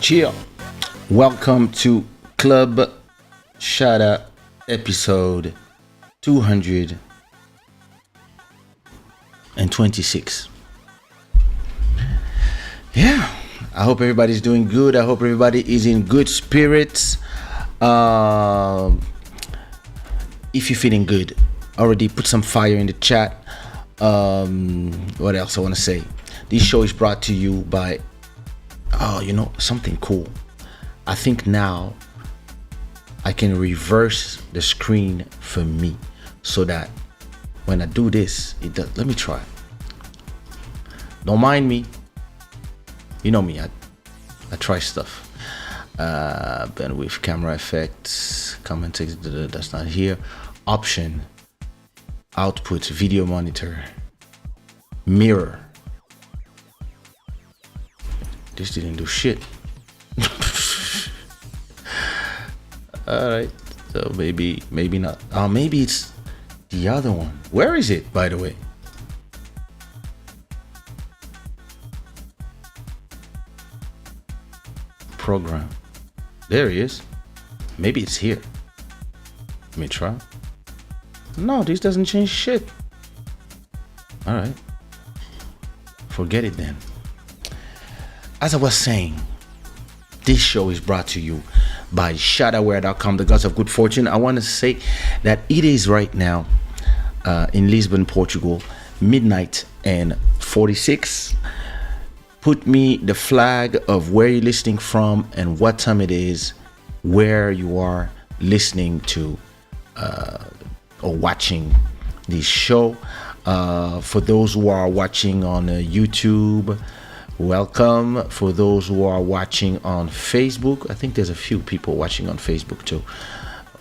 Cheer. Welcome to Club Shada episode 226. Yeah, I hope everybody's doing good. I hope everybody is in good spirits. If you're feeling good, already put some fire in the chat. What else I want to say? This show is brought to you by something cool. I think now I can reverse the screen for me so that when I do this, it does. Let me try. Don't mind me. You know me, I try stuff. Bandwidth, camera effects, comment text, that's not here. Option, output, video monitor, mirror. This didn't do shit. Alright, so maybe not. Maybe it's the other one. Where is it, by the way? Program. There he is. Maybe it's here. Let me try. No, this doesn't change shit. Alright. Forget it then. As I was saying, this show is brought to you by shadaware.com, the gods of good fortune. I want to say that it is right now in Lisbon, Portugal, midnight and 46. Put me the flag of where you're listening from and what time it is, where you are listening to or watching this show. For those who are watching on YouTube, welcome. For those who are watching on Facebook, I think there's a few people watching on Facebook too.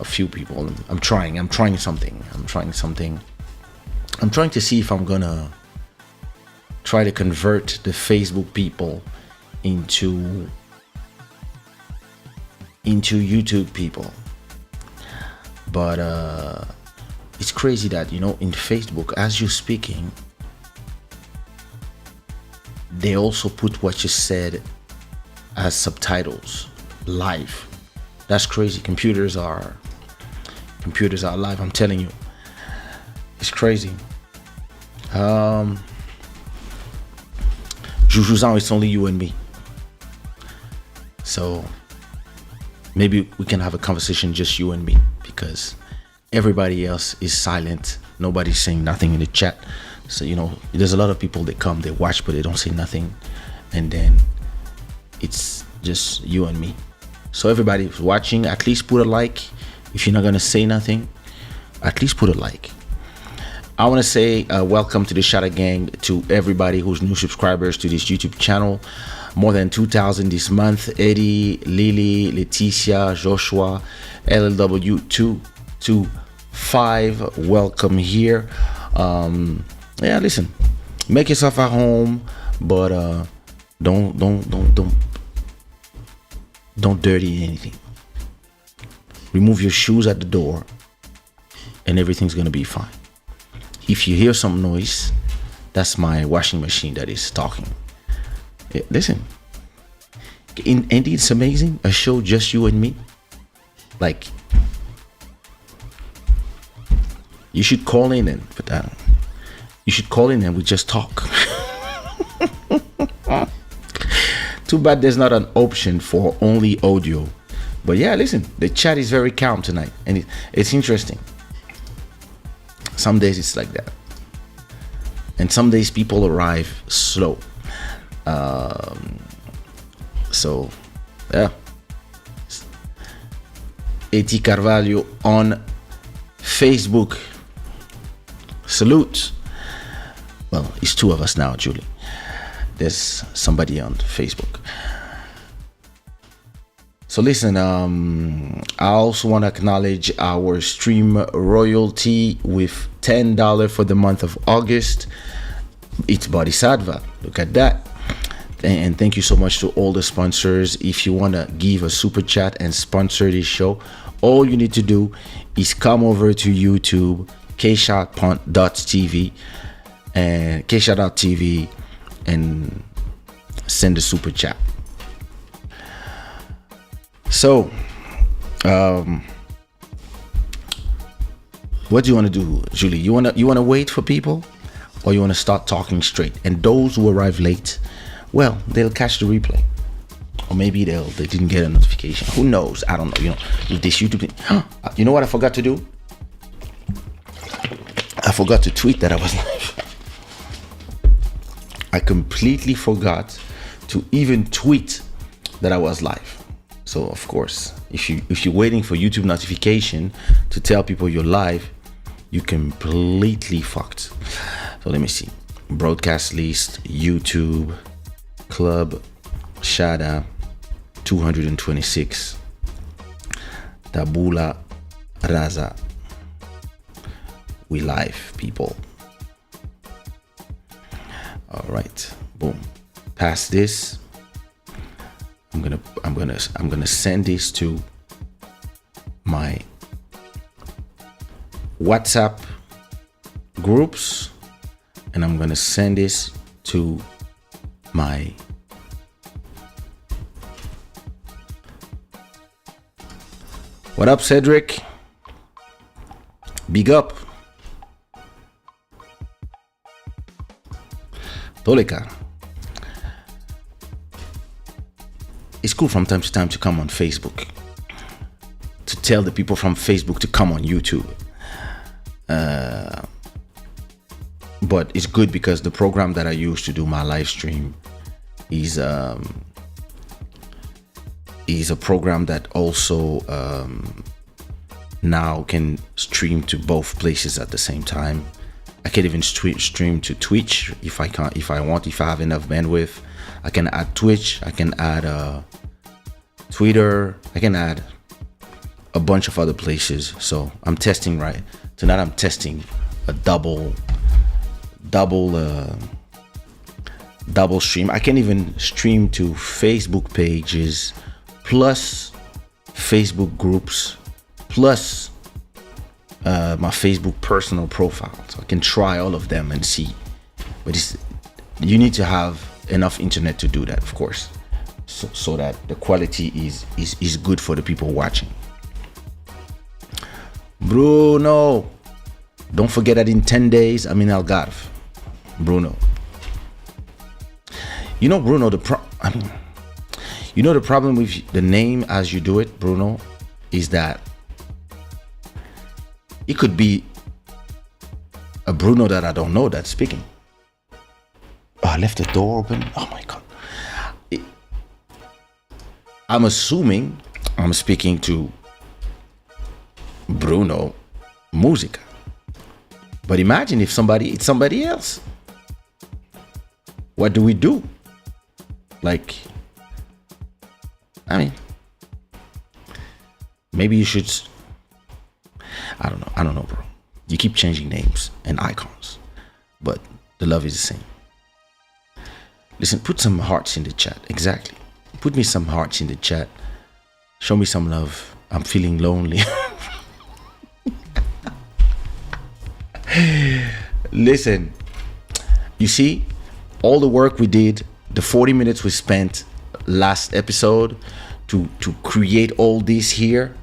A few people. I'm trying something. I'm trying to see if I'm gonna try to convert the Facebook people into YouTube people. But it's crazy that, in Facebook, as you're speaking, they also put what you said as subtitles live. That's crazy. Computers are live, I'm telling you. It's crazy. Jujuzan, it's only you and me. So maybe we can have a conversation, just you and me, because everybody else is silent. Nobody's saying nothing in the chat. So, there's a lot of people that come, they watch, but they don't say nothing. And then it's just you and me. So everybody who's watching, at least put a like. If you're not going to say nothing, at least put a like. I want to say welcome to the Shada gang, to everybody who's new subscribers to this YouTube channel. More than 2,000 this month. Eddie, Lily, Leticia, Joshua, LLW225. Welcome here. Yeah, listen, make yourself at home, but don't dirty anything. Remove your shoes at the door, and everything's gonna be fine. If you hear some noise, that's my washing machine that is talking. Yeah, listen, indeed, it's amazing. A show just you and me. Like, you should call in and put that on. You should call in and we just talk. Too bad there's not an option for only audio. But yeah, listen, the chat is very calm tonight, and it's interesting. Some days it's like that, and some days people arrive slow. So yeah, Eti Carvalho on Facebook. Salute. Well, it's two of us now, Julie. There's somebody on Facebook. So listen, I also want to acknowledge our stream royalty with $10 for the month of August. It's Bodhisattva. Look at that. And thank you so much to all the sponsors. If you want to give a super chat and sponsor this show, all you need to do is come over to YouTube, Kaysha.tv, and Kaysha.tv, and send a super chat. So, what do you want to do, Julie? You wanna wait for people, or you wanna start talking straight? And those who arrive late, well, they'll catch the replay, or maybe they didn't get a notification. Who knows? I don't know. With this YouTube thing, you know what I forgot to do? I forgot to tweet that I was live. I completely forgot to even tweet that I was live. So of course, if you're waiting for YouTube notification to tell people you're live, you completely fucked. So let me see. Broadcast list, YouTube, Club, Shada, 226. Tabula Rasa. We live, people. All right, boom. Past this, I'm gonna send this to my WhatsApp groups, and I'm gonna send this to my what up, Cedric? Big up. Toleka. It's cool from time to time to come on Facebook, to tell the people from Facebook to come on YouTube. But it's good because the program that I use to do my live stream is a program that also now can stream to both places at the same time. I can even stream to Twitch if I have enough bandwidth. I can add Twitch, I can add Twitter, I can add a bunch of other places. So I'm testing tonight. I'm testing a double stream. I can even stream to Facebook pages, plus Facebook groups, plus my Facebook personal profile. So I can try all of them and see. But you need to have enough internet to do that, of course, so that the quality is good for the people watching. Bruno, don't forget that in 10 days I'm in Algarve. Bruno, Bruno, the problem with the name as you do it, Bruno, is that it could be a Bruno that I don't know that's speaking. Oh, I left the door open. Oh my God. I'm assuming I'm speaking to Bruno Musica. But imagine if it's somebody else. What do we do? Maybe you should. I don't know, bro. You keep changing names and icons, but the love is the same. Listen, put some hearts in the chat. Exactly. Put me some hearts in the chat. Show me some love. I'm feeling lonely. Listen, you see, all the work we did, the 40 minutes we spent last episode to create all this here.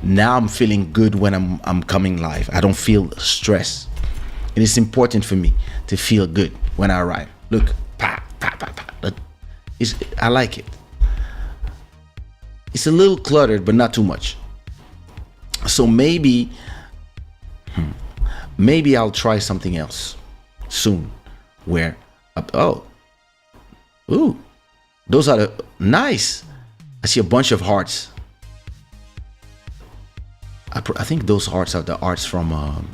Now I'm feeling good when I'm coming live. I don't feel stress. It is important for me to feel good when I arrive. Look, pa, pa, pa, pa. I like it. It's a little cluttered, but not too much. So maybe I'll try something else soon. Where, those are nice. I see a bunch of hearts. I think those hearts are the hearts from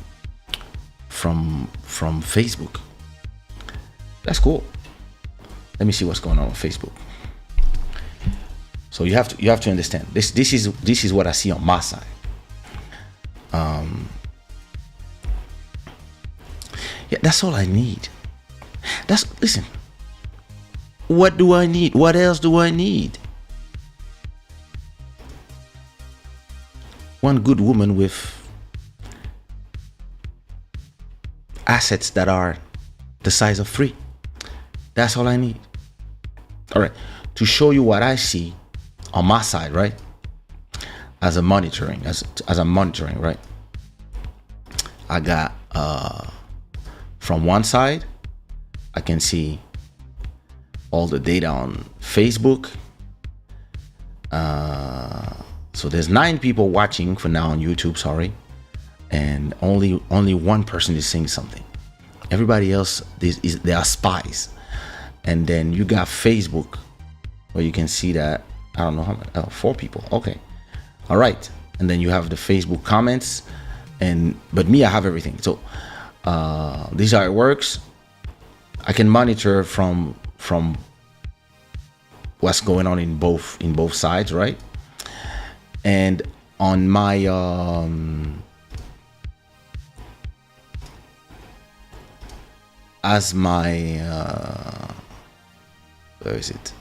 Facebook. That's cool. Let me see what's going on Facebook. So you have to understand this is what I see on my side. Yeah, that's all I need. Listen. What do I need? What else do I need? One good woman with assets that are the size of 3. That's all I need. All right. To show you what I see on my side, right? As I'm monitoring, right? I got from one side, I can see all the data on Facebook. So there's 9 people watching for now on YouTube, sorry, and only one person is saying something. Everybody else, they are spies. And then you got Facebook, where you can see that, I don't know how many, 4 people. Okay, all right. And then you have the Facebook comments, but me, I have everything. So this is how it works. I can monitor from what's going on in both sides, right? And on my as my where is it?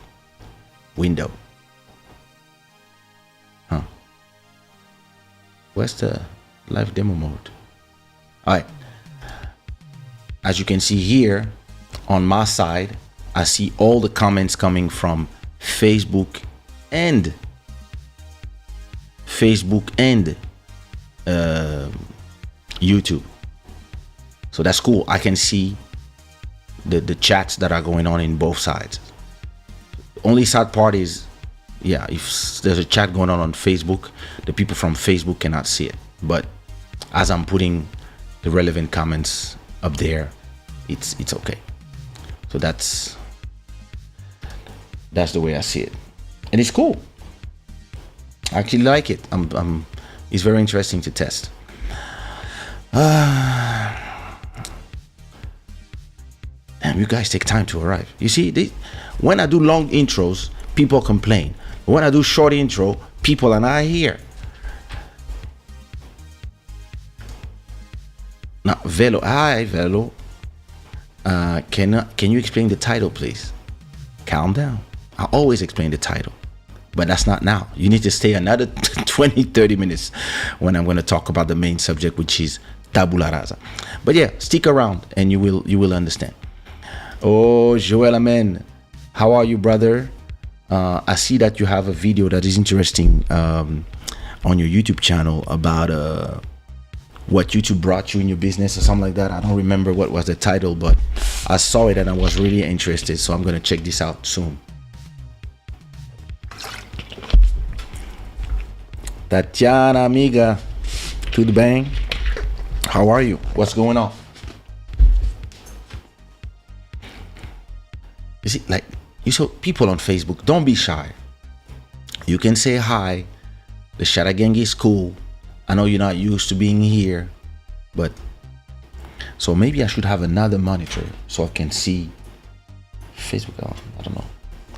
Window. Where's the live demo mode? All right. As you can see here, on my side, I see all the comments coming from Facebook and YouTube. So that's cool. I can see the chats that are going on in both sides. Only sad part is, yeah, if there's a chat going on Facebook, the people from Facebook cannot see it. But as I'm putting the relevant comments up there, it's okay. So that's the way I see it, and it's cool. I actually like it. It's very interesting to test. Damn, you guys take time to arrive. You see, when I do long intros, people complain. When I do short intro, people are not here. Now, Velo, hi Velo. Can you explain the title, please? Calm down. I always explain the title, but that's not now. You need to stay another 20-30 minutes when I'm going to talk about the main subject, which is Tabula Rasa. But yeah, stick around and you will understand. Oh, Joel, amen. How are you, brother? I see that you have a video that is interesting on your YouTube channel about what YouTube brought you in your business or something like that. I don't remember what was the title, but I saw it and I was really interested, so I'm gonna check this out soon. Tatiana, amiga, tudo bem? How are you? What's going on? You see, like, you saw people on Facebook, don't be shy. You can say hi. The Shada gang is cool. I know you're not used to being here, but so maybe I should have another monitor so I can see Facebook. I don't know.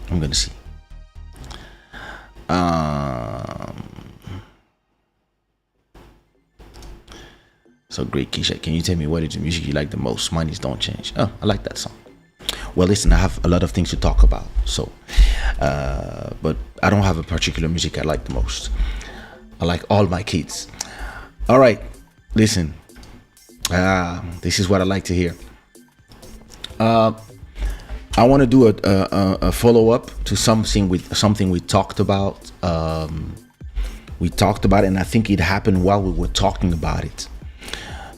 I'm gonna see. So great, Kaysha. Can you tell me what is the music you like the most? Mine is Don't Change. Oh, I like that song. Well, listen, I have a lot of things to talk about. So, but I don't have a particular music I like the most. I like all my kids. All right, listen. This is what I like to hear. I want to do a follow up to something we talked about. We talked about it, and I think it happened while we were talking about it.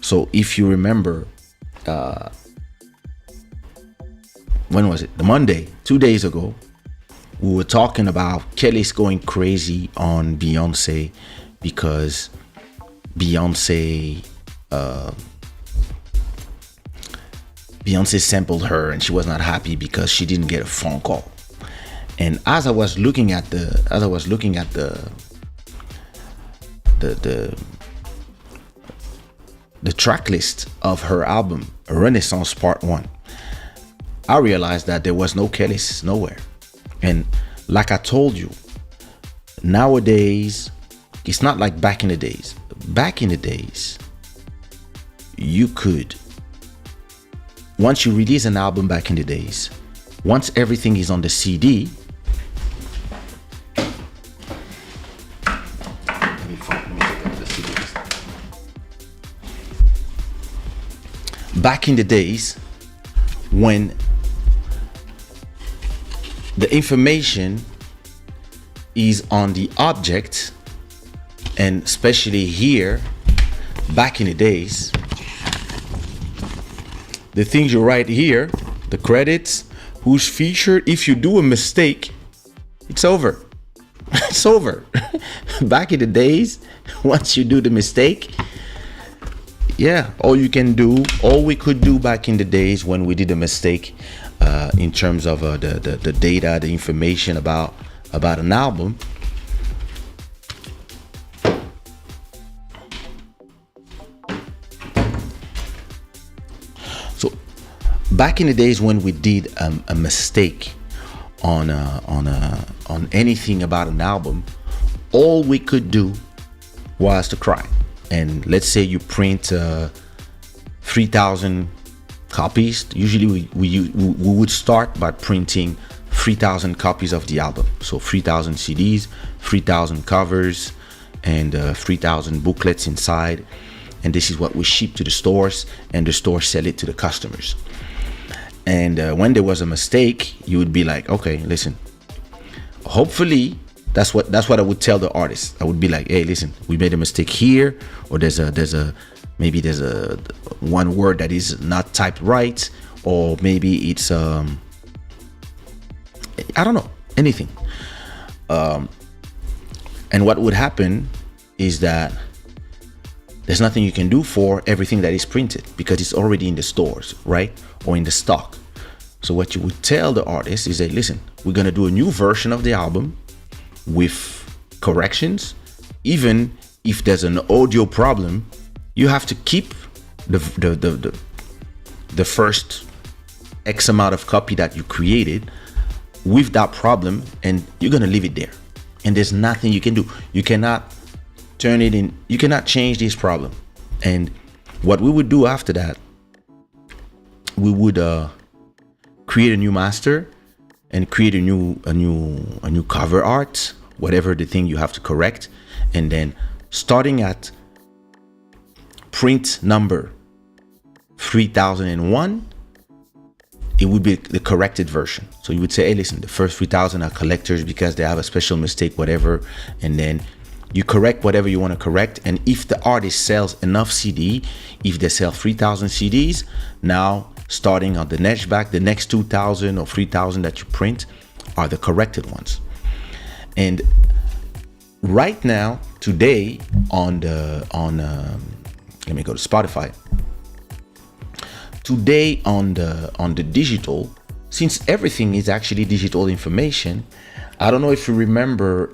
So if you remember, when was it? The Monday, 2 days ago, we were talking about Kelis going crazy on Beyonce because Beyonce sampled her and she was not happy because she didn't get a phone call. And as I was looking at the track list of her album Renaissance Part 1, I realized that there was no Kelis nowhere. And like I told you, nowadays it's not like back in the days. Back in the days, you could, once you release an album back in the days, once everything is on the CD, let me take out the CD. Back in the days, when the information is on the object, and especially here, back in the days, the things you write here, the credits, who's featured. If you do a mistake, it's over. It's over. Back in the days, once you do the mistake, yeah, all we could do back in the days when we did a mistake, in terms of the data, the information about an album. So back in the days when we did a mistake on anything about an album, all we could do was to cry. And let's say you print 3,000 copies. Usually we would start by printing 3,000 copies of the album. So 3,000 CDs, 3,000 covers, and 3,000 booklets inside. And this is what we ship to the stores, and the stores sell it to the customers. And when there was a mistake, you would be like, okay, listen, hopefully that's what I would tell the artist. I would be like, hey, listen, we made a mistake here, or there's a one word that is not typed right, or maybe it's I don't know, anything. And what would happen is that there's nothing you can do for everything that is printed because it's already in the stores, right? Or in the stock. So what you would tell the artist is, hey, listen, we're gonna do a new version of the album with corrections. Even if there's an audio problem, you have to keep the first X amount of copy that you created with that problem, and you're gonna leave it there. And there's nothing you can do. You cannot turn it in. You cannot change this problem. And what we would do after that, we would create a new master and create a new cover art, whatever the thing you have to correct, and then starting at print number 3001, it would be the corrected version. So you would say, hey, listen, the first 3,000 are collectors because they have a special mistake, whatever, and then you correct whatever you want to correct. And if the artist sells enough CD, if they sell 3,000 CDs, now starting on the next back, the next 2,000 or 3,000 that you print are the corrected ones. And right now, today, let me go to Spotify. Today on the digital, since everything is actually digital information, I don't know if you remember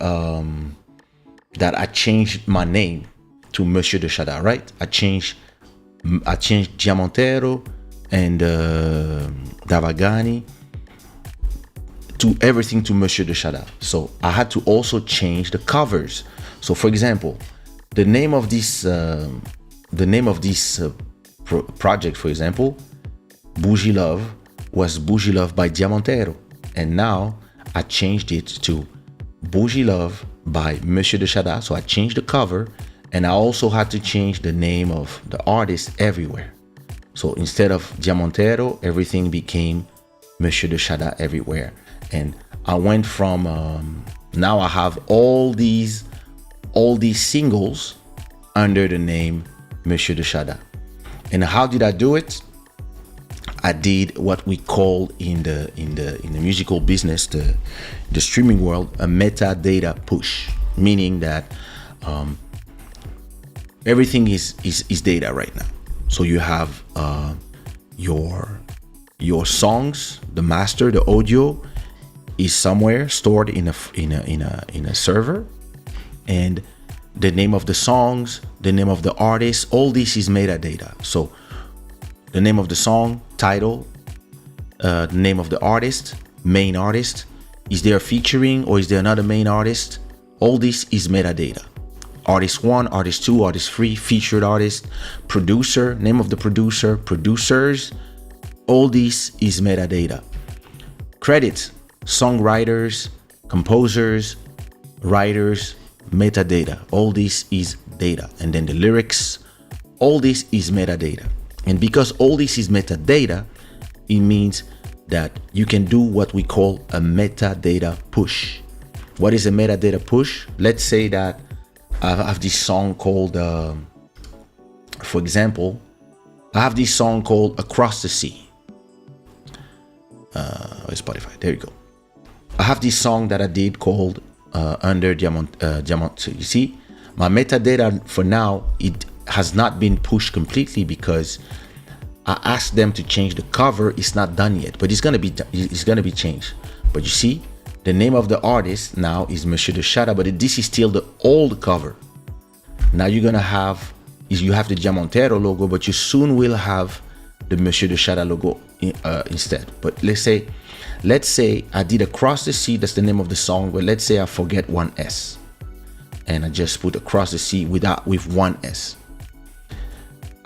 that I changed my name to Monsieur de Shada, right? I changed Diamantero and Davagani to everything to Monsieur de Shada. So I had to also change the covers. So for example, the name of this project, for example, Bougie Love, was Bougie Love by Diamantero, and now I changed it to Bougie Love by Monsieur de Shada. So I changed the cover, and I also had to change the name of the artist everywhere. So instead of Diamantero, everything became Monsieur de Shada everywhere. And I went from now I have all these singles under the name Monsieur de Shada. And how did I do it? I did what we call in the musical business, the streaming world, a metadata push, meaning that everything is data right now. So you have your songs, the master, the audio is somewhere stored in a server, and the name of the songs, the name of the artist, all this is metadata. So the name of the song, title, the name of the artist, main artist, is there a featuring or is there another main artist? All this is metadata. Artist 1, artist 2, artist 3, featured artist, producer, name of the producer, producers, all this is metadata. Credits, songwriters, composers, writers, metadata, all this is data. And then the lyrics, all this is metadata. And because all this is metadata, it means that you can do what we call a metadata push. What is a metadata push? Let's say that I have this song called, for example, I have this song called Across the Sea. Spotify, there you go. I have this song that I did called Under Diamant. So you see, my metadata for now, it has not been pushed completely because I asked them to change the cover. It's not done yet, but it's gonna be changed. But you see, the name of the artist now is Monsieur de Shada, but this is still the old cover. Now you're gonna have you have the Diamantero logo, but you soon will have the Monsieur de Shada logo instead. But let's say I did Across the Sea, that's the name of the song, but let's say I forget one S and I just put Across the Sea with one S.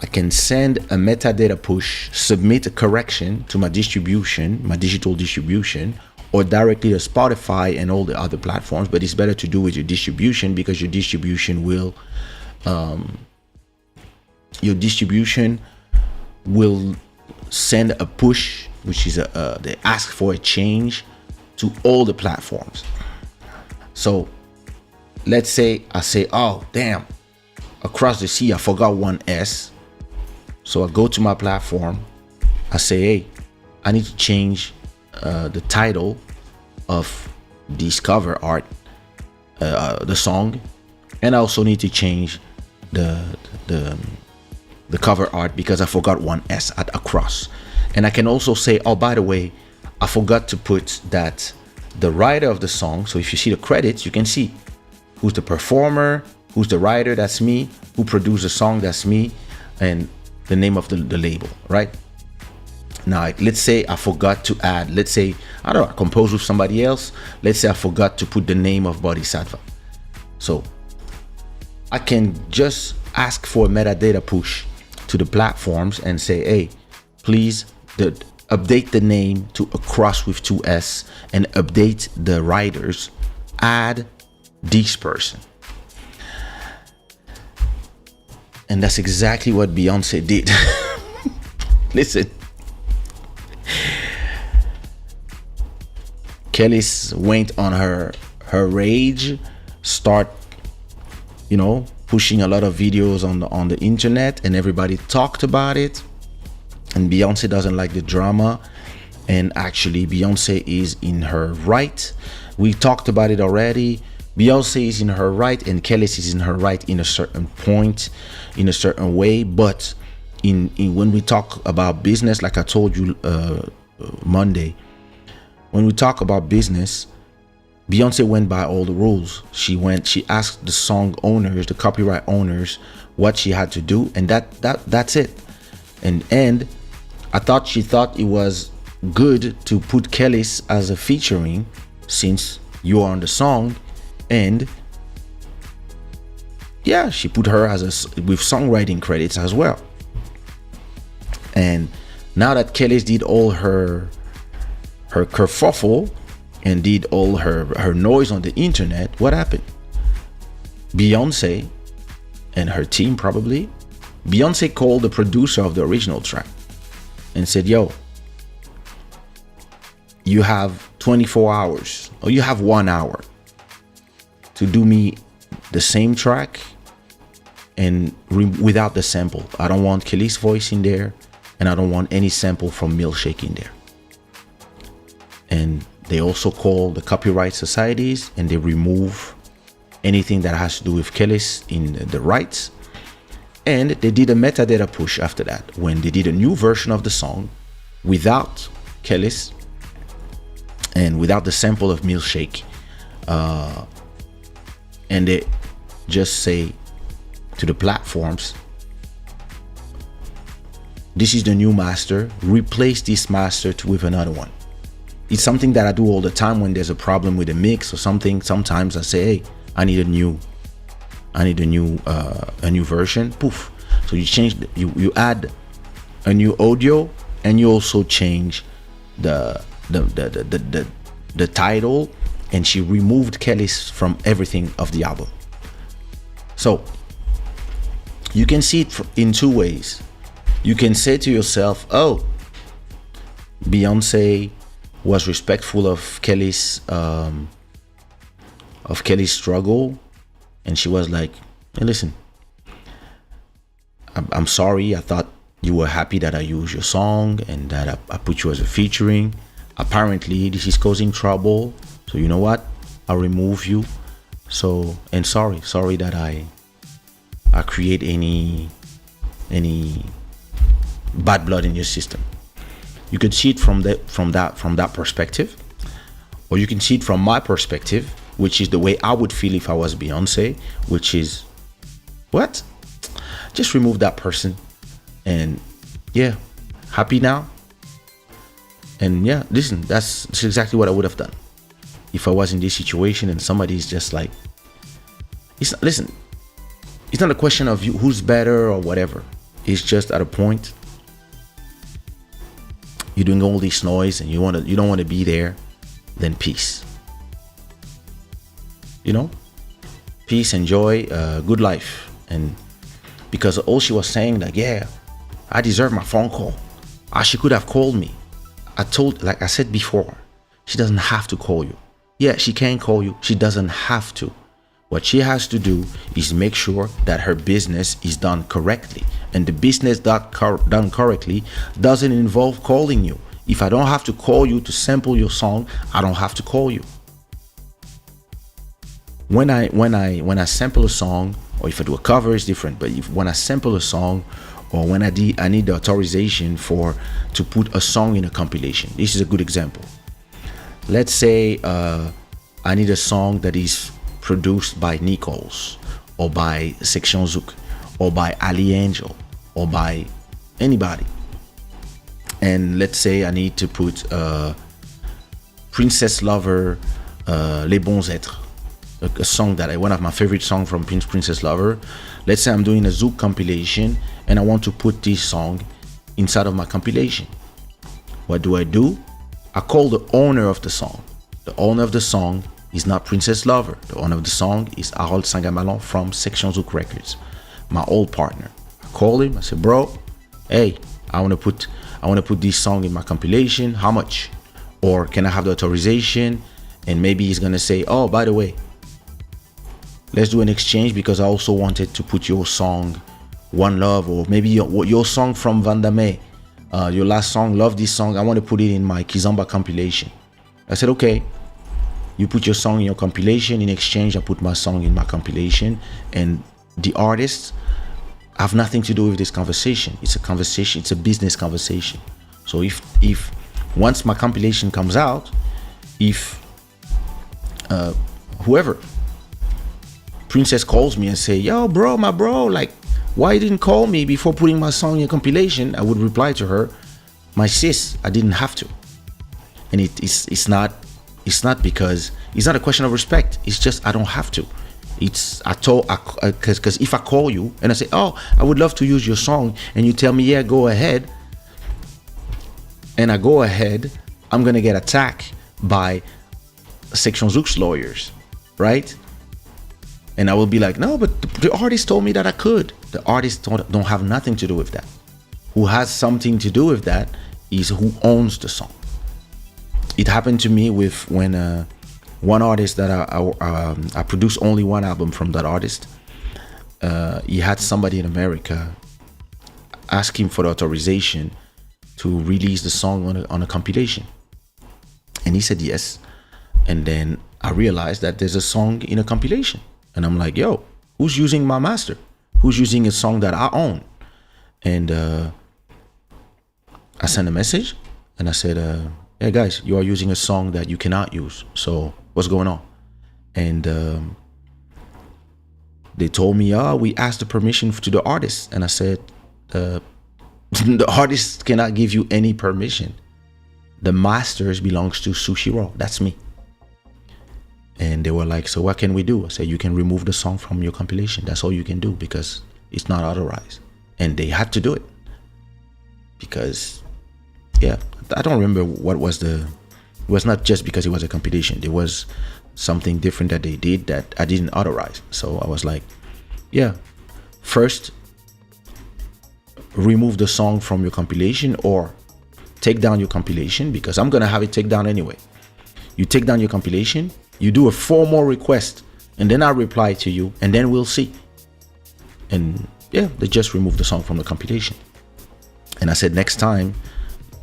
I can send a metadata push, submit a correction to my distribution, my digital distribution, or directly to Spotify and all the other platforms. But it's better to do with your distribution because your distribution will send a push, which is they ask for a change to all the platforms. So let's say I say, oh damn, Across the Sea, I forgot one S. So I go to my platform, I say, hey, I need to change the title of this cover art, the song, and I also need to change the cover art because I forgot one S at Across. And I can also say, oh, by the way, I forgot to put that the writer of the song. So if you see the credits, you can see who's the performer, who's the writer, that's me, who produced the song, that's me, and the name of the label, right? Now, let's say I forgot to add, let's say, I don't know, I composed with somebody else. Let's say I forgot to put the name of Bodhisattva. So I can just ask for a metadata push to the platforms and say, hey, please update the name to Across with 2S and update the writers, add this person. And that's exactly what Beyonce did. Listen. Kelis went on her rage, start, pushing a lot of videos on the internet, and everybody talked about it. And Beyonce doesn't like the drama. And actually, Beyonce is in her right. We talked about it already. Beyonce is in her right and Kelis is in her right in a certain point, in a certain way. But in when we talk about business, like I told you Monday, when we talk about business, Beyonce went by all the rules. She asked the song owners, the copyright owners, what she had to do, and that's it. And she thought it was good to put Kelis as a featuring since you are on the song. And yeah, she put her with songwriting credits as well. And now that Kelis did all her kerfuffle and did all her noise on the internet, what happened? Beyonce and her team probably, Beyonce called the producer of the original track and said, yo, you have 24 hours or you have 1 hour to do me the same track and without the sample. I don't want Kelis' voice in there, and I don't want any sample from Milkshake in there. And they also call the copyright societies and they remove anything that has to do with Kelis in the rights. And they did a metadata push after that when they did a new version of the song without Kelis and without the sample of Milkshake. And they just say to the platforms, this is the new master, replace this master with another one. It's something that I do all the time when there's a problem with a mix or something. Sometimes I say, hey, I need a new version. Poof. So you change, you add a new audio, and you also change the title. And she removed Kelis from everything of the album. So you can see it in two ways. You can say to yourself, oh, Beyonce was respectful of Kelis' of Kelly's struggle, and she was like, hey, listen, I'm sorry. I thought you were happy that I used your song and that I put you as a featuring. Apparently, this is causing trouble. So you know what? I'll remove you. So, and sorry that I create any bad blood in your system. You could see it from that perspective, or you can see it from my perspective, which is the way I would feel if I was Beyonce, which is, what? Just remove that person, and yeah, happy now. And yeah, listen, that's exactly what I would have done if I was in this situation and somebody's just like, it's not a question of you who's better or whatever. It's just at a point you're doing all this noise and you don't want to be there, then peace. You know, peace, enjoy, good life. And because all she was saying, like, yeah, I deserve my phone call. She could have called me. Like I said before, she doesn't have to call you. Yeah, she can call you. She doesn't have to. What she has to do is make sure that her business is done correctly. And the business done correctly doesn't involve calling you. If I don't have to call you to sample your song, I don't have to call you. When I sample a song, or if I do a cover, it's different. But when I sample a song, or when I need the authorization to put a song in a compilation, this is a good example. Let's say I need a song that is produced by Nichols, or by Section Zouk, or by Ali Angel, or by anybody. And let's say I need to put Princess Lover, Les Bons Êtres, a song one of my favorite songs from Princess Lover. Let's say I'm doing a Zouk compilation and I want to put this song inside of my compilation. What do? I call the owner of the song. The owner of the song is not Princess Lover. The owner of the song is Harold Sangamalon from Section Zouk Records, my old partner. I call him. I say, bro, hey, I want to put this song in my compilation. How much? Or can I have the authorization? And maybe he's gonna say, oh, by the way, let's do an exchange because I also wanted to put your song, One Love, or maybe your song from Vandame, your last song, Love This Song. I want to put it in my Kizomba compilation. I said, okay. You put your song in your compilation. In exchange, I put my song in my compilation. And the artists have nothing to do with this conversation. It's a conversation. It's a business conversation. So if once my compilation comes out, if whoever, Princess calls me and say, yo, bro, my bro, like, why you didn't call me before putting my song in your compilation? I would reply to her, my sis, I didn't have to. And it's not because it's not a question of respect. It's just I don't have to. Because if I call you and I say, oh, I would love to use your song, and you tell me, yeah, go ahead, and I go ahead, I'm gonna get attacked by Section Zouk's lawyers, right? And I will be like, no, but the artist told me that I could. The artist don't have nothing to do with that. Who has something to do with that is who owns the song. It happened to me with when one artist that I produced only one album from that artist. He had somebody in America ask him for the authorization to release the song on a compilation. And he said yes. And then I realized that there's a song in a compilation. And I'm like, yo, who's using my master? Who's using a song that I own? And I sent a message and I said, hey guys, you are using a song that you cannot use. So what's going on? And they told me, we asked the permission to the artist. And I said, the artist cannot give you any permission. The masters belongs to Sushiraw. That's me. And they were like, so what can we do? I said, you can remove the song from your compilation. That's all you can do because it's not authorized. And they had to do it. Because, yeah, I don't remember what was it was not just because it was a compilation. There was something different that they did that I didn't authorize. So I was like, yeah, first, remove the song from your compilation or take down your compilation because I'm going to have it take down anyway. You take down your compilation You do a 4 more requests, and then I'll reply to you, and then we'll see. And yeah, they just removed the song from the compilation. And I said, next time,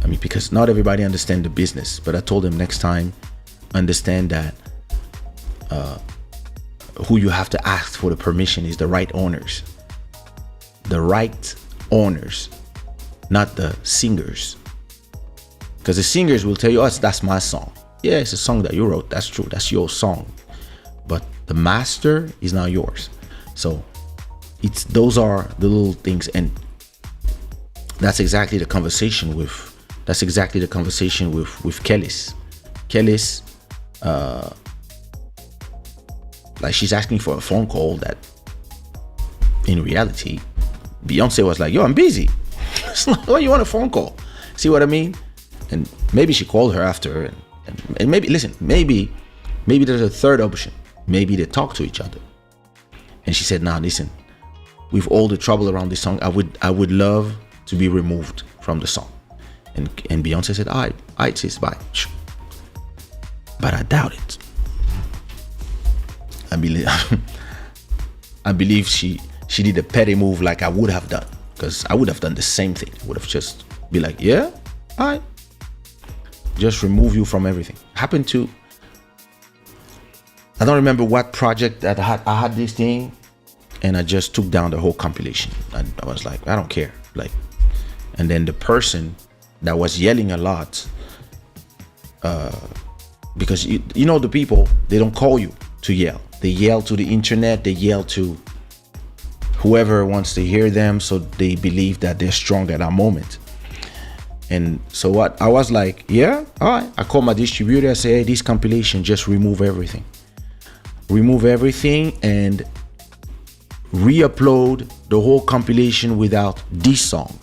I mean, because not everybody understands the business, but I told them next time, understand that who you have to ask for the permission is the right owners. The right owners, not the singers. Because the singers will tell you, oh, that's my song. Yeah, it's a song that you wrote. That's true. That's your song. But the master is not yours. So those are the little things. And that's exactly the conversation with Kelis. Kelis, like, she's asking for a phone call that in reality, Beyonce was like, yo, I'm busy. It's like, oh, you want a phone call? See what I mean? And maybe she called her after, and maybe, listen, maybe there's a third option. Maybe they talk to each other. And she said, nah, listen, with all the trouble around this song, I would love to be removed from the song. And Beyonce said, all right, sis, bye. But I doubt it. I believe she did a petty move like I would have done, because I would have done the same thing. I would have just be like, yeah, all right, just remove you from everything. Happened to, I don't remember what project that I had this thing, and I just took down the whole compilation. I was like, I don't care. Like, and then the person that was yelling a lot, because you know the people, they don't call you to yell. They yell to the internet. They yell to whoever wants to hear them, so they believe that they're strong at that moment. And so what? I was like, yeah, all right. I called my distributor. I said, hey, this compilation, just remove everything. Remove everything and re-upload the whole compilation without this song.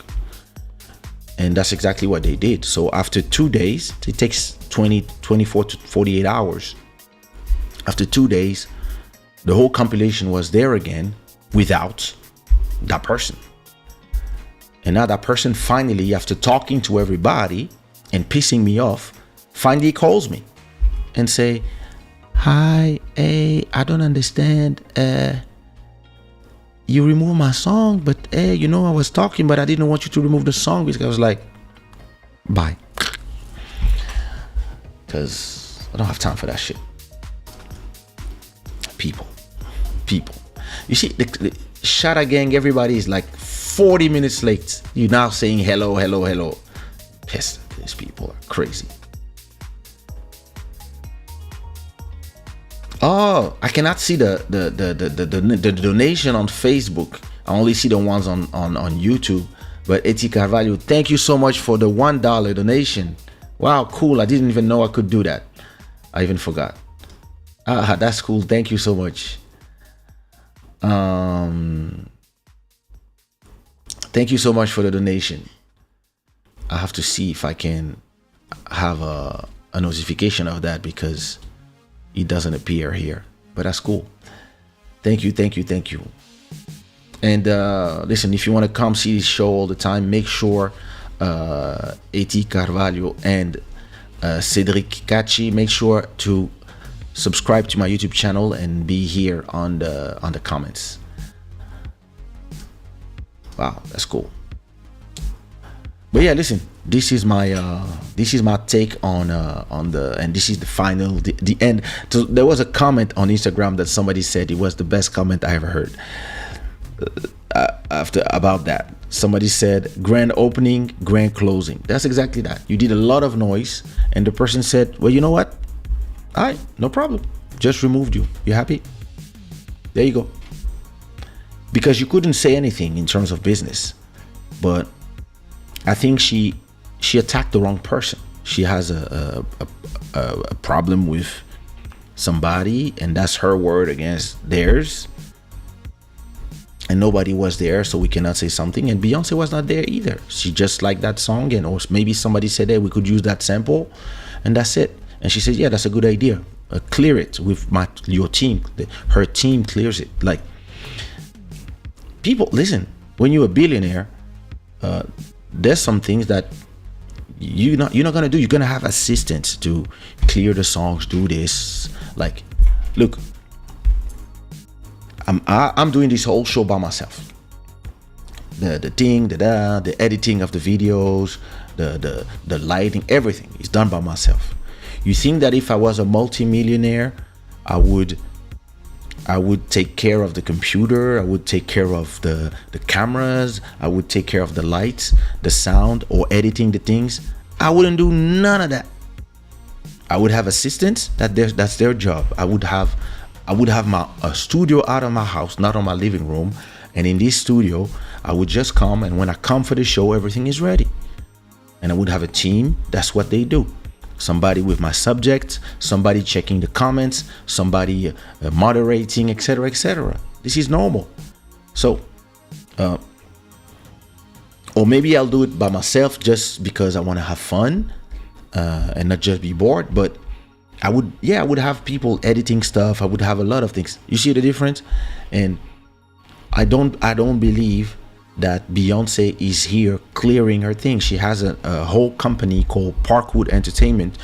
And that's exactly what they did. So after 2 days, it takes 24 to 48 hours. After 2 days, the whole compilation was there again without that person. And now that person finally, after talking to everybody and pissing me off, finally calls me and say, hi, hey, I don't understand. You removed my song, but hey, you know, I was talking, but I didn't want you to remove the song, because I was like, bye. Because I don't have time for that shit. People. You see, the Shada gang, everybody is like 40 minutes late. You're now saying hello. Pissed. These people are crazy. Oh, I cannot see the donation on Facebook. I only see the ones on YouTube. But Eti Carvalho, thank you so much for the $1 donation. Wow, cool. I didn't even know I could do that. I even forgot. That's cool. Thank you so much. Thank you so much for the donation. I have to see if I can have a notification of that, because it doesn't appear here, but that's cool. Thank you. And listen, if you want to come see this show all the time, make sure Eti Carvalho and Cedric Cachi, make sure to subscribe to my YouTube channel and be here on the comments. Wow, that's cool. But yeah, listen, this is my take on the, and this is the final, the end. So there was a comment on Instagram that somebody said it was the best comment I ever heard. About that, somebody said grand opening, grand closing. That's exactly that. You did a lot of noise, and the person said, well, you know what? All right, no problem. Just removed you. You happy? There you go. Because you couldn't say anything in terms of business, but I think she attacked the wrong person. She has a problem with somebody, and that's her word against theirs. And nobody was there, so we cannot say something. And Beyonce was not there either. She just liked that song, and or maybe somebody said, hey, we could use that sample, and that's it. And she said, yeah, that's a good idea. Clear it with your team. Her team clears it. Like, people, listen, when you're a billionaire, there's some things that you're not gonna do. You're gonna have assistants to clear the songs, do this, Like, look, I'm doing this whole show by myself. The editing of the videos, the lighting, everything is done by myself. You think that if I was a multimillionaire, I would take care of the computer, I would take care of the cameras, I would take care of the lights, the sound, or editing the things? I wouldn't do none of that. I would have assistants, that's their job. I would have a studio out of my house, not on my living room. And in this studio, I would just come, and when I come for the show, everything is ready. And I would have a team. That's what they do. Somebody with my subject, somebody checking the comments, somebody moderating, etc., etc. This is normal. So, or maybe I'll do it by myself just because I want to have fun and not just be bored. But I would have people editing stuff. I would have a lot of things. You see the difference? And I don't believe that Beyonce is here clearing her things. She has a whole company called Parkwood Entertainment.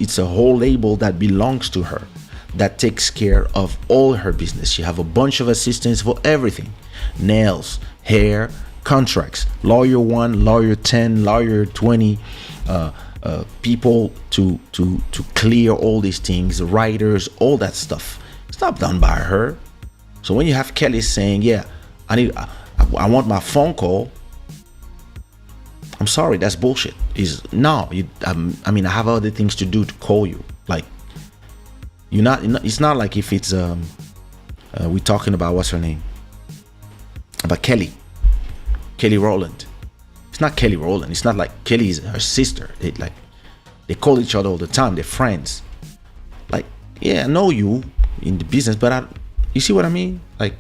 It's a whole label that belongs to her, that takes care of all her business. She have a bunch of assistants for everything: nails, hair, contracts, lawyer 1, lawyer 10, lawyer 20, people to clear all these things, writers, all that stuff. It's not done by her. So when you have Kelis saying, yeah, I want my phone call, I'm sorry, that's bullshit. I mean, I have other things to do to call you. Like, it's not like if it's we're talking about, what's her name, about Kelly Rowland. It's not Kelly Rowland. It's not like Kelly is her sister. They call each other all the time. They're friends. Like, yeah, I know you in the business, but you see what I mean? Like,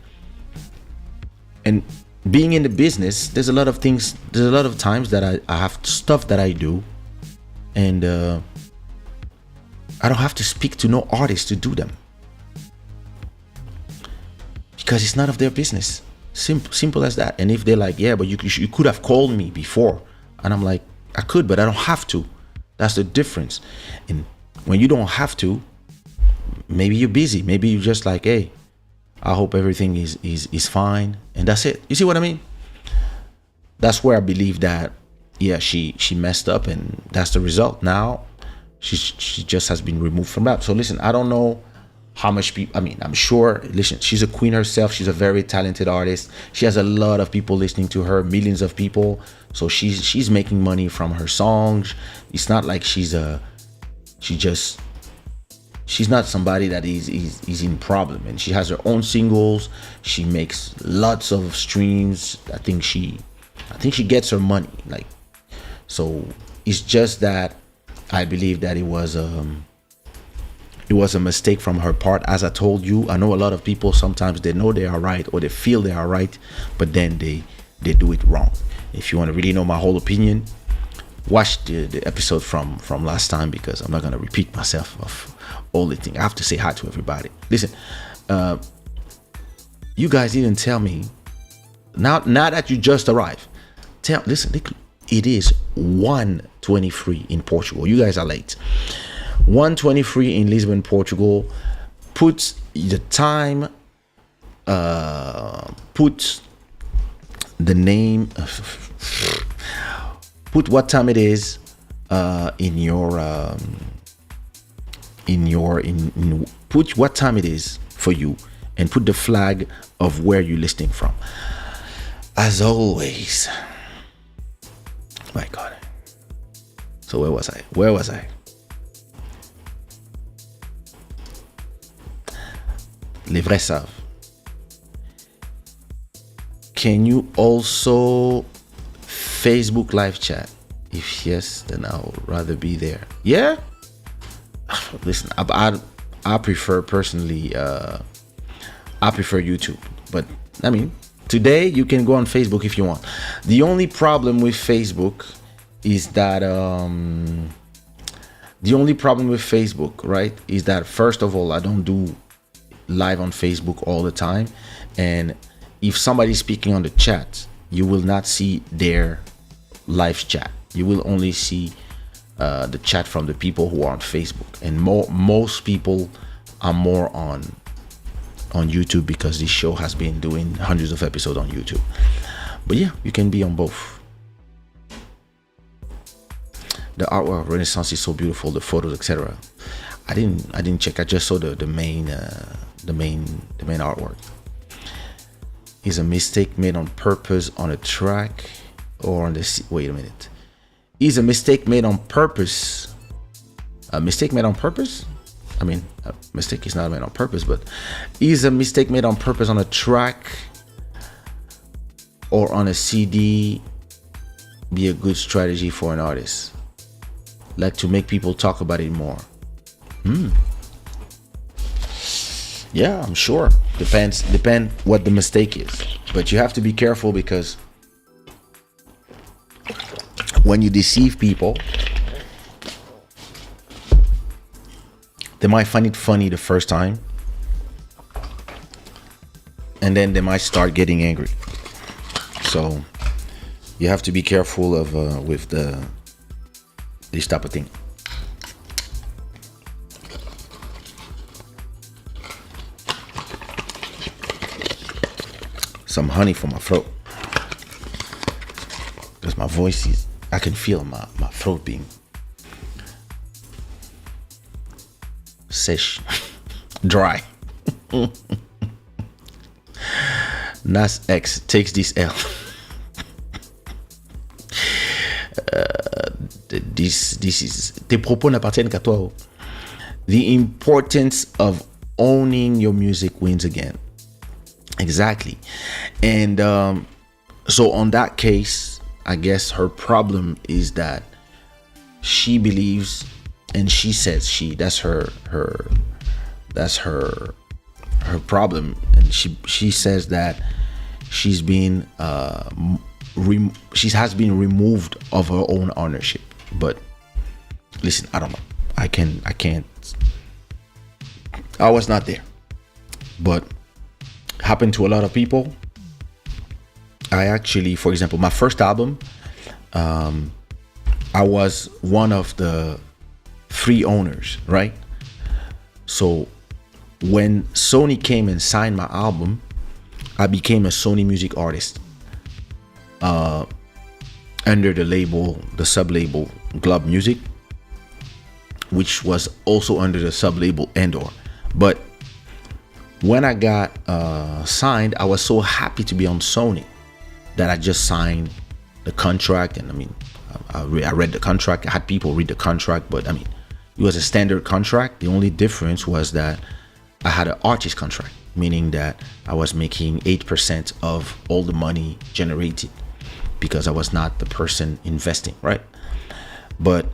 and being in the business, there's a lot of things, there's a lot of times that I have stuff that I do, and I don't have to speak to no artist to do them, because it's none of their business. Simple as that. And if they're like, yeah, but you could have called me before, and I'm like, I could, but I don't have to. That's the difference. And when you don't have to, maybe you're busy, maybe you're just like, hey, I hope everything is fine, and that's it. You see what I mean? That's where I believe that, yeah, she messed up, and that's the result. Now she just has been removed from that. So listen, I don't know how much people, I mean, I'm sure, listen, she's a queen herself. She's a very talented artist. She has a lot of people listening to her, millions of people. So she's making money from her songs. It's not like she's not somebody that is in problem, and she has her own singles. She makes lots of streams. I think she gets her money. Like, so it's just that I believe that it was a mistake from her part. As I told you, I know a lot of people, sometimes they know they are right, or they feel they are right, but then they do it wrong. If you want to really know my whole opinion, watch the episode from last time, because I'm not going to repeat myself of all the thing. I have to say hi to everybody. Listen, you guys didn't tell me, now that you just arrived, listen, it is 1:23 in Portugal. You guys are late. 1:23 in Lisbon, Portugal. Put the time, put the name, put what time it is put what time it is for you, and put the flag of where you're listening from. As always, my God. So where was I? Les vrais savent. Can you also Facebook live chat? If yes, then I'll rather be there. Yeah? Listen, I prefer personally, I prefer YouTube. But I mean, today you can go on Facebook if you want. The only problem with Facebook is that right, is that, first of all, I don't do live on Facebook all the time, and if somebody's speaking on the chat, you will not see their live chat. You will only see the chat from the people who are on Facebook, and most people I'm more on YouTube because this show has been doing hundreds of episodes on YouTube. But yeah, you can be on both. The artwork of Renaissance is so beautiful, the photos, etc. I didn't check. I just saw the main artwork. Is a mistake made on purpose on a track or on the wait a minute. Is a mistake made on purpose? A mistake made on purpose? I mean, a mistake is not made on purpose, but is a mistake made on purpose on a track or on a CD be a good strategy for an artist? Like to make people talk about it more. Yeah, I'm sure. Depend what the mistake is. But you have to be careful because when you deceive people, they might find it funny the first time, and then they might start getting angry. So you have to be careful of with this type of thing. Some honey for my throat, because my voice is, I can feel my throat being sèche, dry. Nas X takes this L. This is, tes propos n'appartiennent qu'à toi. The importance of owning your music wins again. Exactly. And so on that case, I guess her problem is that she believes, and she says that's her problem, and she says that she's been she has been removed of her own ownership. But listen, I don't know. I can't. I was not there, but happened to a lot of people. I actually, for example, my first album, I was one of the 3 owners, right? So when Sony came and signed my album, I became a Sony music artist under the label, the sub-label Globe Music, which was also under the sub-label Endor. But when I got signed, I was so happy to be on Sony that I just signed the contract. And I mean, I read the contract. I had people read the contract, but I mean, it was a standard contract. The only difference was that I had an artist contract, meaning that I was making 8% of all the money generated because I was not the person investing, right? But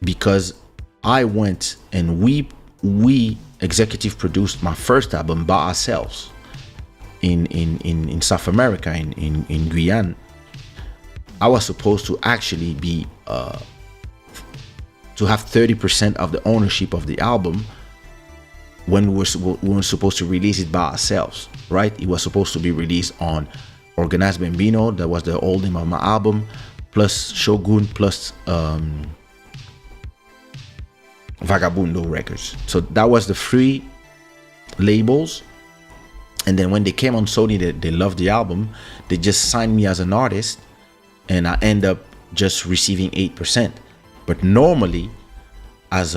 because I went and we executive produced my first album by ourselves in South America, in Guyana, I was supposed to actually be to have 30% of the ownership of the album when we were supposed to release it by ourselves, right? It was supposed to be released on Organize Bambino, that was the old name of my album, plus Shogun, plus Vagabundo Records. So that was the 3 labels. And then when they came on Sony, they loved the album. They just signed me as an artist, and I end up just receiving 8%. But normally, as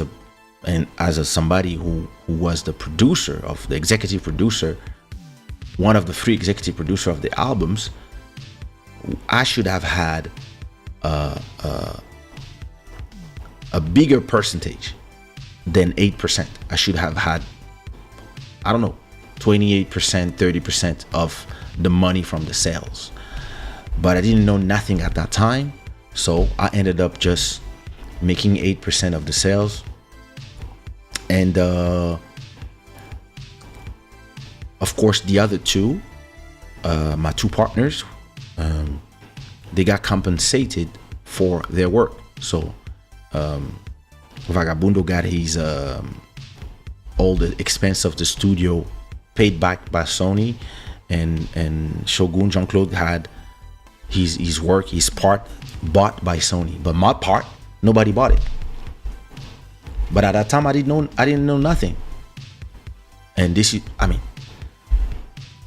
somebody who was the producer of the executive producer, one of the 3 executive producer of the albums, I should have had a bigger percentage than 8%. I should have had, I don't know, 28%, 30% of the money from the sales. But I didn't know nothing at that time, so I ended up just making 8% of the sales. And of course, the other 2, my 2 partners, they got compensated for their work. So Vagabundo got his all the expense of the studio paid back by Sony, and Shogun Jean-Claude had his work, his part bought by Sony. But my part, nobody bought it. But at that time, I didn't know nothing. And this is, I mean,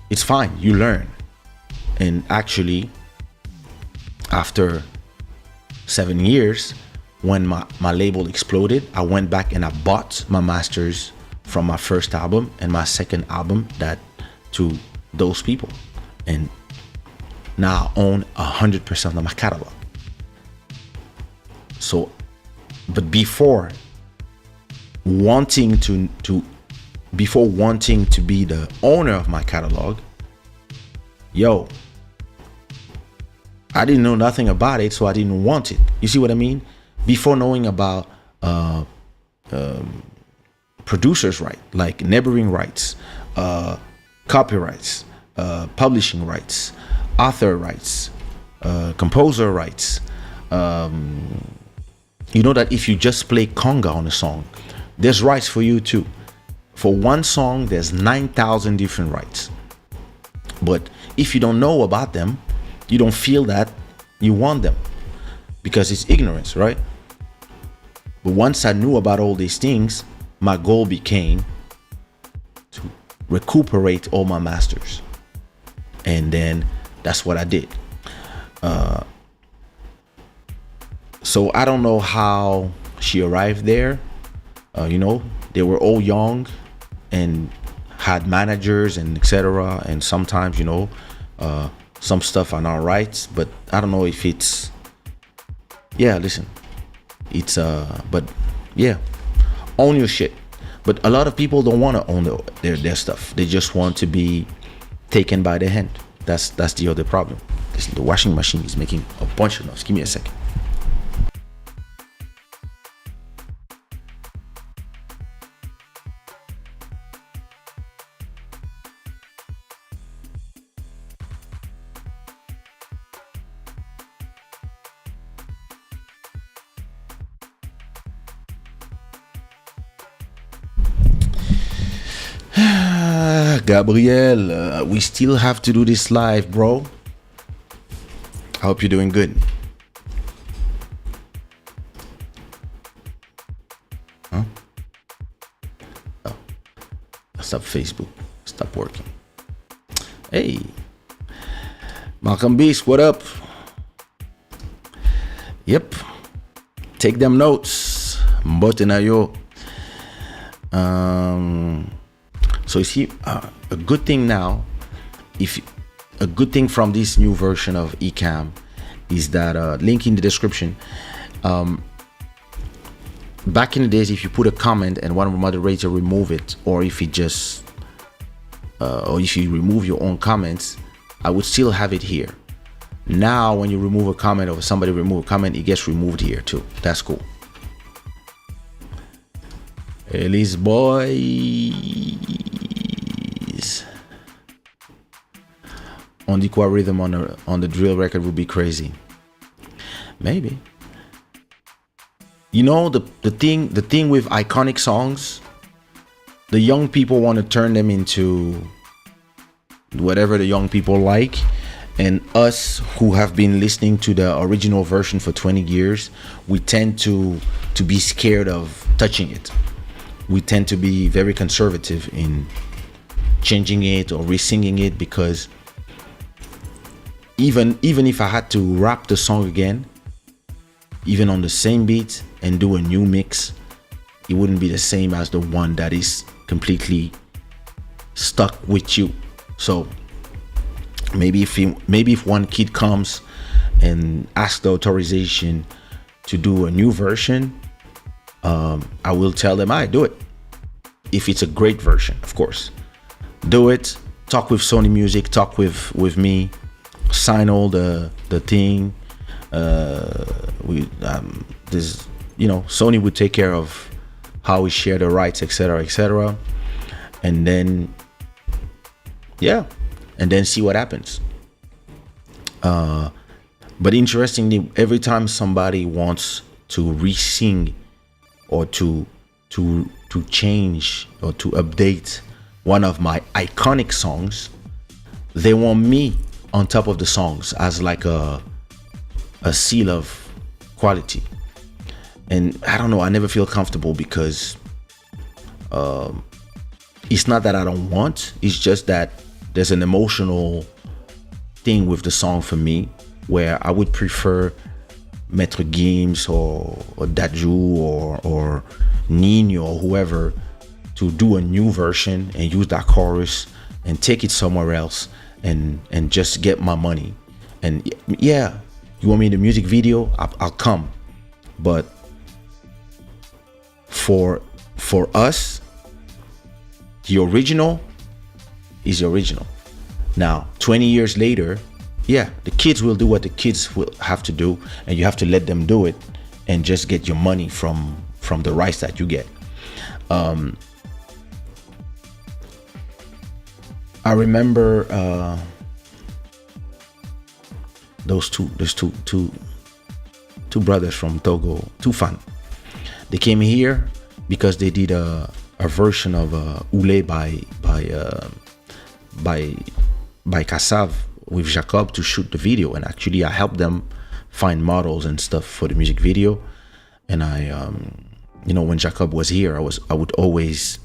it's fine. You learn. And actually, after 7 years, when my label exploded, I went back and I bought my masters from my first album and my second album that to those people. And now I own 100% of my catalog. So, but before wanting to be the owner of my catalog, yo, I didn't know nothing about it, so I didn't want it. You see what I mean? Before knowing about producers' right, like neighboring rights, copyrights, publishing rights, author rights, composer rights. You know that if you just play conga on a song, there's rights for you too. For one song, there's 9,000 different rights. But if you don't know about them, you don't feel that you want them because it's ignorance, right? But once I knew about all these things, my goal became to recuperate all my masters. And then that's what I did. So I don't know how she arrived there. You know, they were all young and had managers and etc. And sometimes, you know, some stuff are not right, but I don't know if it's, yeah, listen, it's but yeah, own your shit. But a lot of people don't want to own their stuff. They just want to be taken by the hand. That's the other problem. Listen, the washing machine is making a bunch of noise. Give me a second. Gabriel, we still have to do this live, bro. I hope you're doing good. Huh? Oh, stop Facebook. Stop working. Hey, Malcolm Beast, what up? Yep. Take them notes. Mbote na yo. So you see, a good thing now, a good thing from this new version of Ecamm is that link in the description. Back in the days, if you put a comment and one moderator remove it, or if it just, or if you remove your own comments, I would still have it here. Now, when you remove a comment or somebody remove a comment, it gets removed here too. That's cool. Elise boys. On the qua rhythm on the drill record would be crazy. Maybe. You know, the thing with iconic songs, the young people want to turn them into whatever the young people like, and us who have been listening to the original version for 20 years, we tend to be scared of touching it. We tend to be very conservative in changing it or re-singing it, because even if I had to rap the song again, even on the same beat, and do a new mix, it wouldn't be the same as the one that is completely stuck with you. So maybe if one kid comes and asks the authorization to do a new version, I will tell them, I do it. If it's a great version, of course, do it. Talk with Sony Music, talk with me, sign all the thing. This, you know, Sony would take care of how we share the rights, etc., and then and then see what happens. But interestingly, every time somebody wants to re-sing or to change or to update one of my iconic songs, they want me on top of the songs as like a seal of quality. And I don't know, I never feel comfortable because it's not that I don't want, it's just that there's an emotional thing with the song for me where I would prefer Maître Gims or Daju or Nino or whoever to do a new version and use that chorus and take it somewhere else and just get my money. And yeah, you want me in the music video, I'll come. But for us, the original is the original. Now 20 years later, yeah, the kids will do what the kids will have to do, and you have to let them do it and just get your money from the rights that you get. I remember there's two brothers from Togo, Tufan. They came here because they did a version of Oulé by Kassav with Jacob to shoot the video, and actually I helped them find models and stuff for the music video. And I when Jacob was here, I would always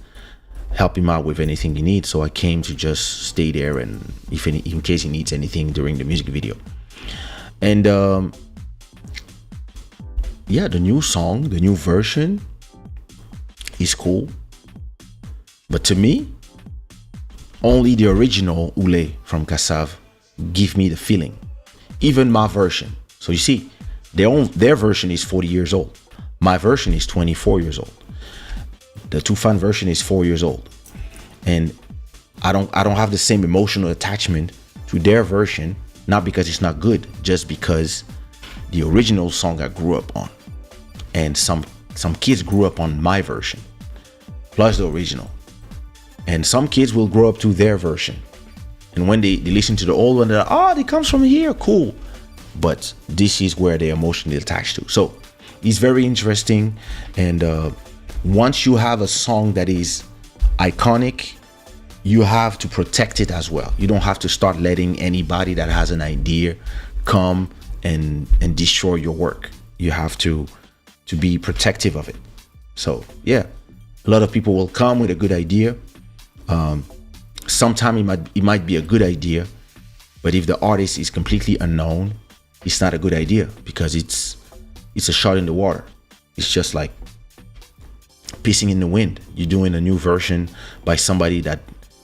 help him out with anything he needs, so I came to just stay there and in case he needs anything during the music video. And yeah, the new song, the new version is cool, but to me only the original Oulé from Kassav give me the feeling, even my version. So you see, their version is 40 years old, my version is 24 years old, the Tufan version is 4 years old, and I don't have the same emotional attachment to their version, not because it's not good, just because the original song I grew up on, and some kids grew up on my version plus the original, and some kids will grow up to their version, and when they listen to the old one, they're like, oh, it comes from here, cool. But this is where they're emotionally attached to. So it's very interesting. And once you have a song that is iconic, you have to protect it as well. You don't have to start letting anybody that has an idea come and destroy your work. You have to be protective of it. So yeah, a lot of people will come with a good idea. Sometimes it might be a good idea, but if the artist is completely unknown, it's not a good idea, because it's a shot in the water. It's just like pissing in the wind. You're doing a new version by somebody that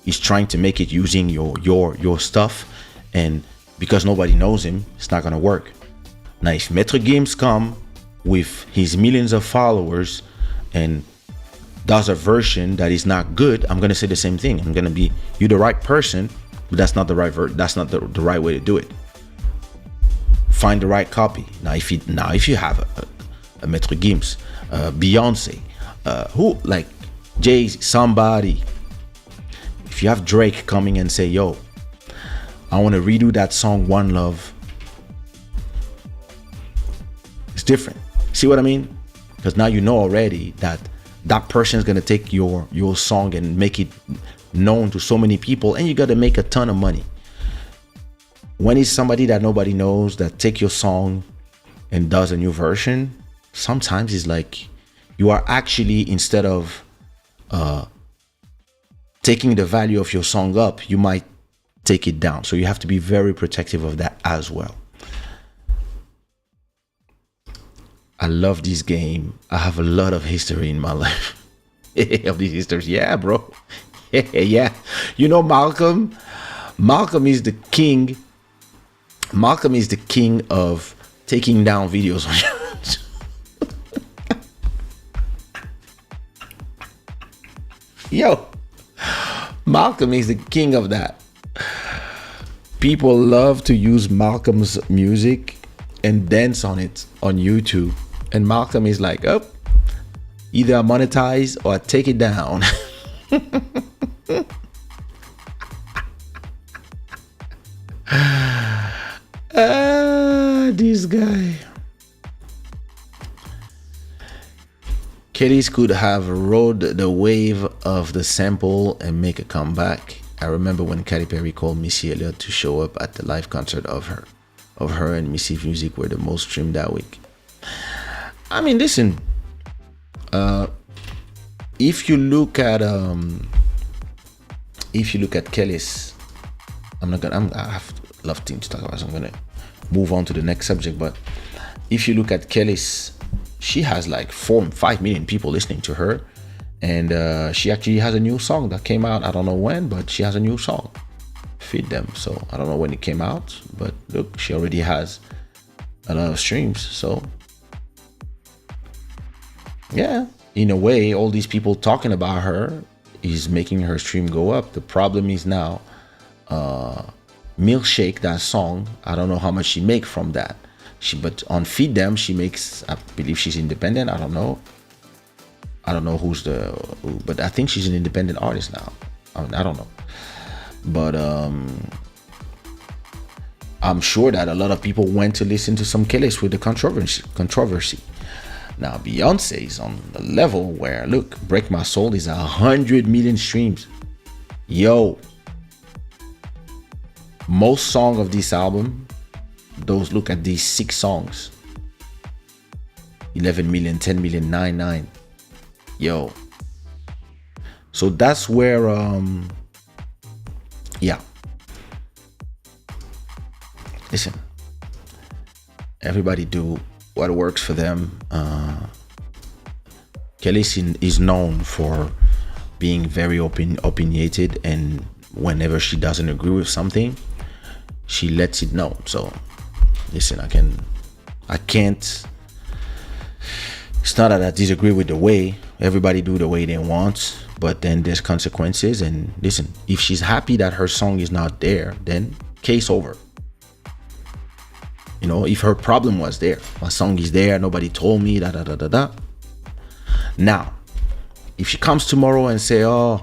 is trying to make it using your stuff, and because nobody knows him, it's not gonna work. Now if Maître Gims come with his millions of followers and does a version that is not good, I'm gonna say the same thing. I'm gonna be, you're the right person, but that's not the right that's not the right way to do it. Find the right copy. Now if you have a Maître Gims, Beyonce, who like Jay, somebody, if you have Drake coming and say, yo, I want to redo that song One Love, it's different. See what I mean? Because now you know already that person is going to take your song and make it known to so many people, and you got to make a ton of money. When it's somebody that nobody knows that take your song and does a new version, sometimes it's like you are actually, instead of taking the value of your song up, you might take it down. So you have to be very protective of that as well. I love this game. I have a lot of history in my life. Of these histories. Yeah, bro. Yeah. You know, Malcolm is the king. Malcolm is the king of taking down videos on YouTube. Yo, Malcolm is the king of that. People love to use Malcolm's music and dance on it on YouTube. And Malcolm is like, oh, either I monetize or I take it down. This guy. Kelis could have rode the wave of the sample and make a comeback. I remember when Katy Perry called Missy Elliott to show up at the live concert of her and Missy's music were the most streamed that week. I mean, listen. If you look at Kelis, I have a lot of things to talk about, so I'm gonna move on to the next subject. But if you look at Kelis, she has like 4-5 million people listening to her, and she actually has a new song that came out. I don't know when, but she has a new song, Feed Them. So I don't know when it came out, but look, she already has a lot of streams. So yeah, in a way, all these people talking about her is making her stream go up. The problem is now, Milkshake, that song, I don't know how much she make from that. But on Feed Them, she makes, I believe she's independent. I don't know but I think she's an independent artist now. I don't know. But I'm sure that a lot of people went to listen to some Kelis with the controversy. Now Beyonce is on the level where, look, Break My Soul is 100 million streams. Yo, most song of this album, look at these 6 songs, 11 million, 10 million, 9. Yo, so that's where yeah, listen, everybody do what works for them. Kelis is known for being very opinionated, and whenever she doesn't agree with something, she lets it know. So listen, I can't, it's not that I disagree with the way everybody do the way they want, but then there's consequences. And listen, if she's happy that her song is not there, then case over. You know, if her problem was there, my song is there, nobody told me, da. Now, if she comes tomorrow and say, I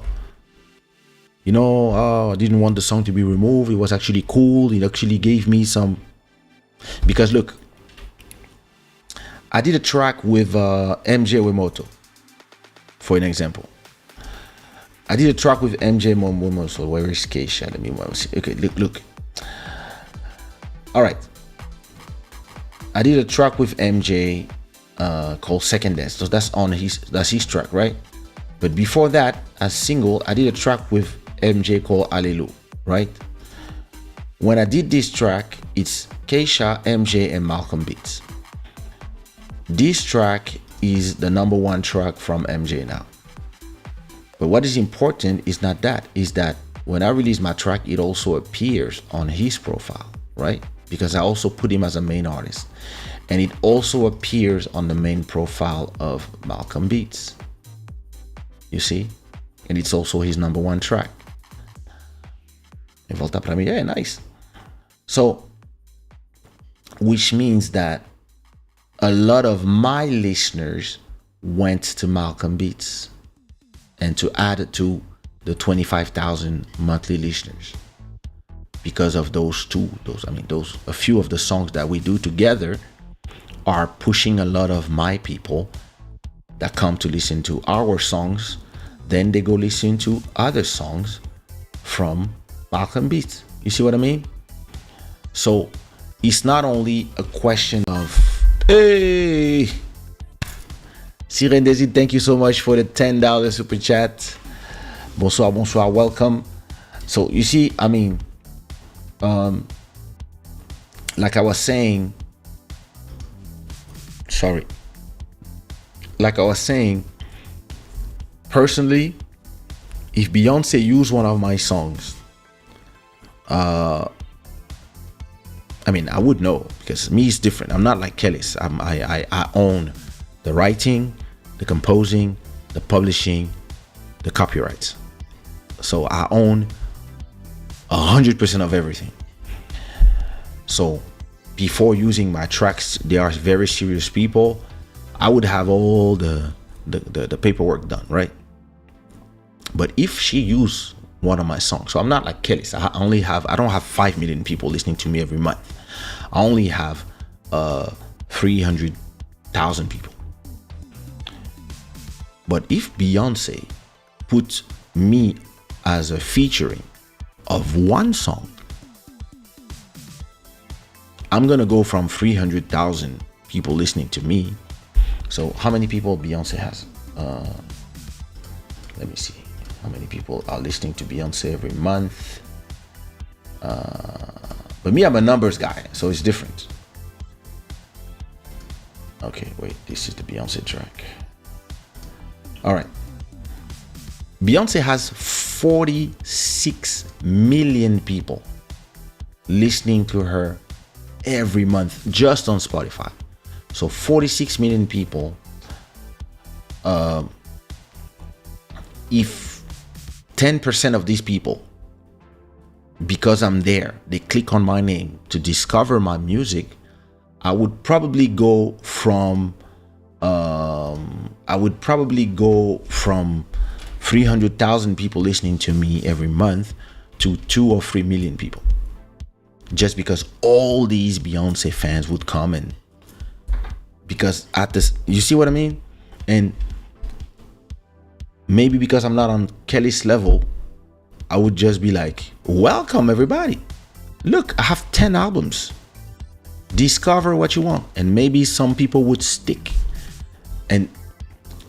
didn't want the song to be removed, it was actually cool, it actually gave me some, because look, I did a track with MJ Wemoto, for an example. I did a track with MJ Wemoto. Where is Kaysha? Let me see. Okay, look. All right. I did a track with MJ called Second Dance. So that's his track, right? But before that, as single, I did a track with MJ called Alelu, right? When I did this track, it's Kaysha, MJ, and Malcolm Beats. This track is the #1 track from MJ now. But what is important is not that, is that when I release my track, it also appears on his profile, right? Because I also put him as a main artist. And it also appears on the main profile of Malcolm Beats. You see? And it's also his #1 track. E volta pra mim, yeah, nice. So, which means that a lot of my listeners went to Malcolm Beats and to add it to the 25,000 monthly listeners because of those a few of the songs that we do together are pushing a lot of my people that come to listen to our songs. Then they go listen to other songs from Malcolm Beats. You see what I mean? So it's not only a question of, hey, Sirendezi, thank you so much for the $10 super chat. Bonsoir, welcome. So you see, I mean, like I was saying, personally, if Beyonce used one of my songs, I would know, because me is different. I'm not like Kelis. I own the writing, the composing, the publishing, the copyrights. So I own 100% of everything. So before using my tracks, they are very serious people. I would have all the paperwork done, right? But if she used one of my songs, so I'm not like Kelis. I don't have 5 million people listening to me every month. I only have 300,000 people. But if Beyonce put me as a featuring of one song, I'm gonna go from 300,000 people listening to me So how many people Beyonce has? Let me see. How many people are listening to Beyonce every month? But me, I'm a numbers guy, so it's different. Okay, wait, this is the Beyonce track. All right. Beyonce has 46 million people listening to her every month just on Spotify. So 46 million people. If 10% of these people, because I'm there, they click on my name to discover my music, I would probably go from 300,000 people listening to me every month to 2 or 3 million people, just because all these Beyonce fans would come in. Because at this, you see what I mean? And maybe because I'm not on Kelis level, I would just be like, welcome everybody. Look, I have 10 albums. Discover what you want. And maybe some people would stick. And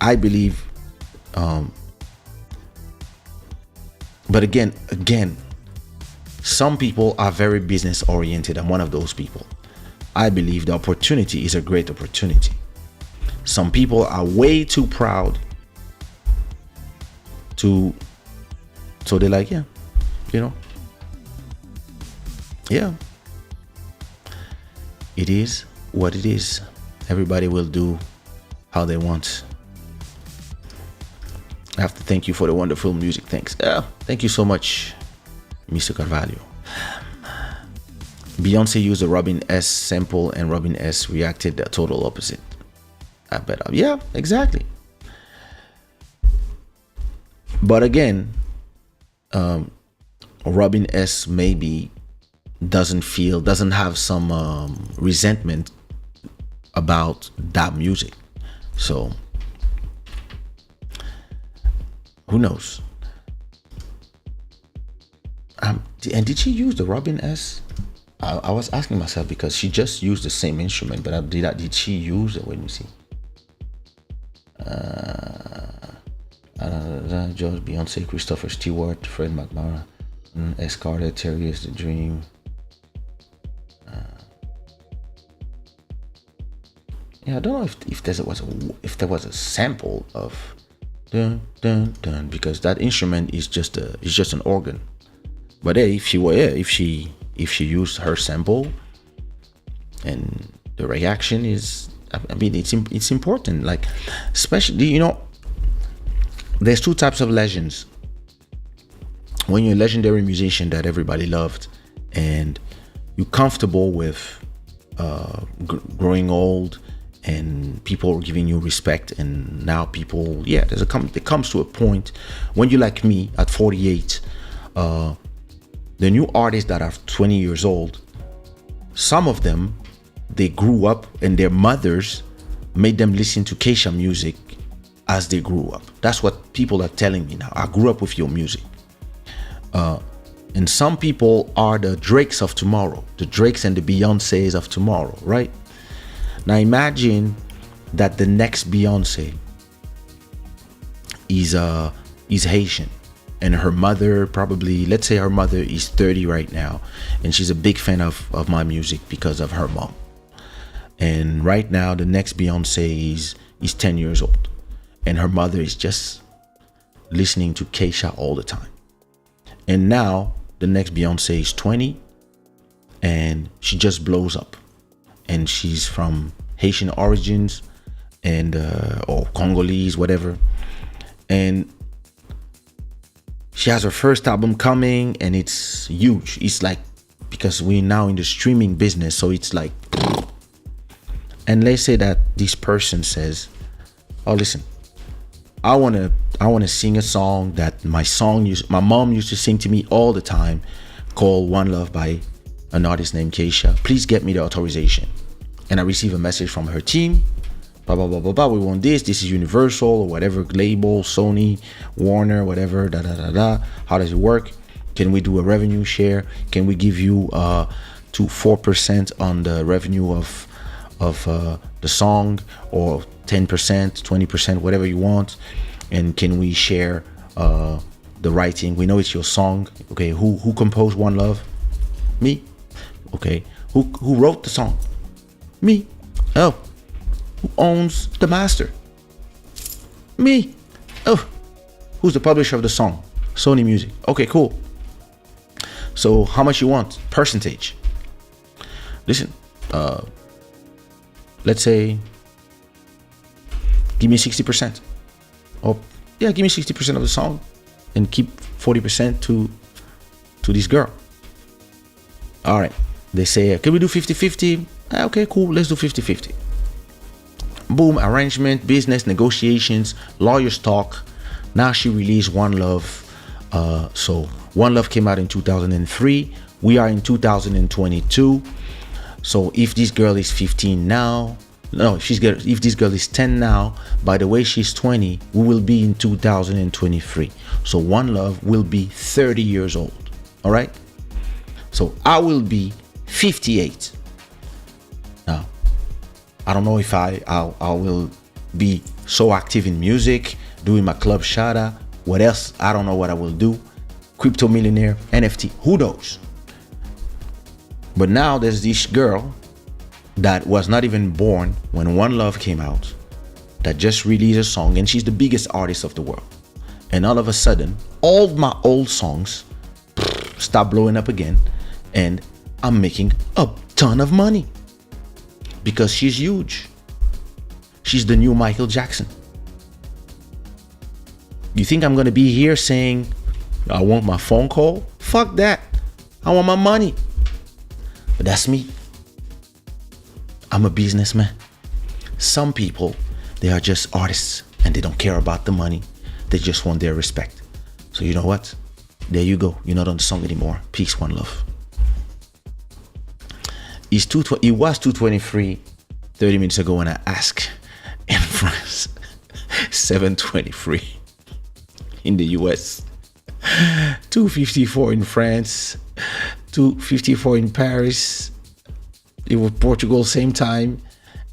I believe, but again, some people are very business oriented. I'm one of those people. I believe the opportunity is a great opportunity. Some people are way too proud to, so they're like, yeah, yeah, it is what it is. Everybody will do how they want. I have to thank you for the wonderful music. Thanks. Thank you so much, Mr. Carvalho. Beyonce used a Robin S sample and Robin S reacted the total opposite. I bet. Yeah, exactly. But again, Robin S maybe doesn't have some resentment about that music. So who knows? And did she use the Robin S? I was asking myself because she just used the same instrument, but did she use it? Let me see. George, Beyonce, Christopher Stewart, Fred McMara, S. Carter, Terry is the Dream. Yeah, I don't know if there was a sample of dun dun dun, because that instrument is just an organ. But hey, if she used her sample, and the reaction is, I mean, it's important. Like, especially, there's two types of legends. When you're a legendary musician that everybody loved, and you're comfortable with growing old, and people giving you respect, and now people, it comes to a point when you, like me at 48, the new artists that are 20 years old, some of them, they grew up and their mothers made them listen to Kaysha music as they grew up. That's what people are telling me now. I grew up with your music. And some people are the Drakes of tomorrow, the Drakes and the Beyoncés of tomorrow, right? Now imagine that the next Beyonce is Haitian, and her mother, probably, let's say her mother is 30 right now, and she's a big fan of my music because of her mom. And right now the next Beyonce is 10 years old, and her mother is just listening to Kaysha all the time. And now the next Beyonce is 20, and she just blows up, and she's from Haitian origins, and or Congolese, whatever, and she has her first album coming, and it's huge. It's like, because we're now in the streaming business, so it's like, and let's say that this person says, oh, listen, I want to sing a song that my mom used to sing to me all the time, called One Love by an artist named Kaysha. Please get me the authorization. And I receive a message from her team, blah, blah, blah, blah, blah. We want this is Universal or whatever label, Sony, Warner, whatever, da, da, da, da. How does it work? Can we do a revenue share? Can we give you 4% on the revenue of of the song, or 10%, 20%, whatever you want, and can we share the writing? We know it's your song. Okay, who composed One Love? Me. Okay, who wrote the song? Me. Oh, who owns the master? Me. Oh, who's the publisher of the song? Sony Music. Okay, cool. So how much you want? Percentage. Listen, let's say, give me 60%. Or yeah, give me 60% of the song, and keep 40% to this girl. All right. They say, can we do 50-50? Okay, cool. Let's do 50-50. Boom, arrangement, business, negotiations, lawyers talk. Now she released One Love. So One Love came out in 2003. We are in 2022. So if this girl is 15 now, no, if this girl is 10 now, by the way she's 20, we will be in 2023. So One Love will be 30 years old. All right. So I will be 58. Now, I don't know if I will be so active in music, doing my club Shada. What else? I don't know what I will do. Crypto millionaire, NFT, who knows? But now there's this girl that was not even born when One Love came out, that just released a song, and she's the biggest artist of the world. And all of a sudden, all my old songs start blowing up again, and I'm making a ton of money because she's huge. She's the new Michael Jackson. You think I'm gonna be here saying, I want my phone call? Fuck that. I want my money. But that's me. I'm a businessman. Some people, they are just artists and they don't care about the money. They just want their respect. So you know what? There you go. You're not on the song anymore. Peace, One Love. It was 2:23 30 minutes ago when I asked in France. 7:23 in the US. 2:54 in France. 2:54 in Paris. It was Portugal, same time.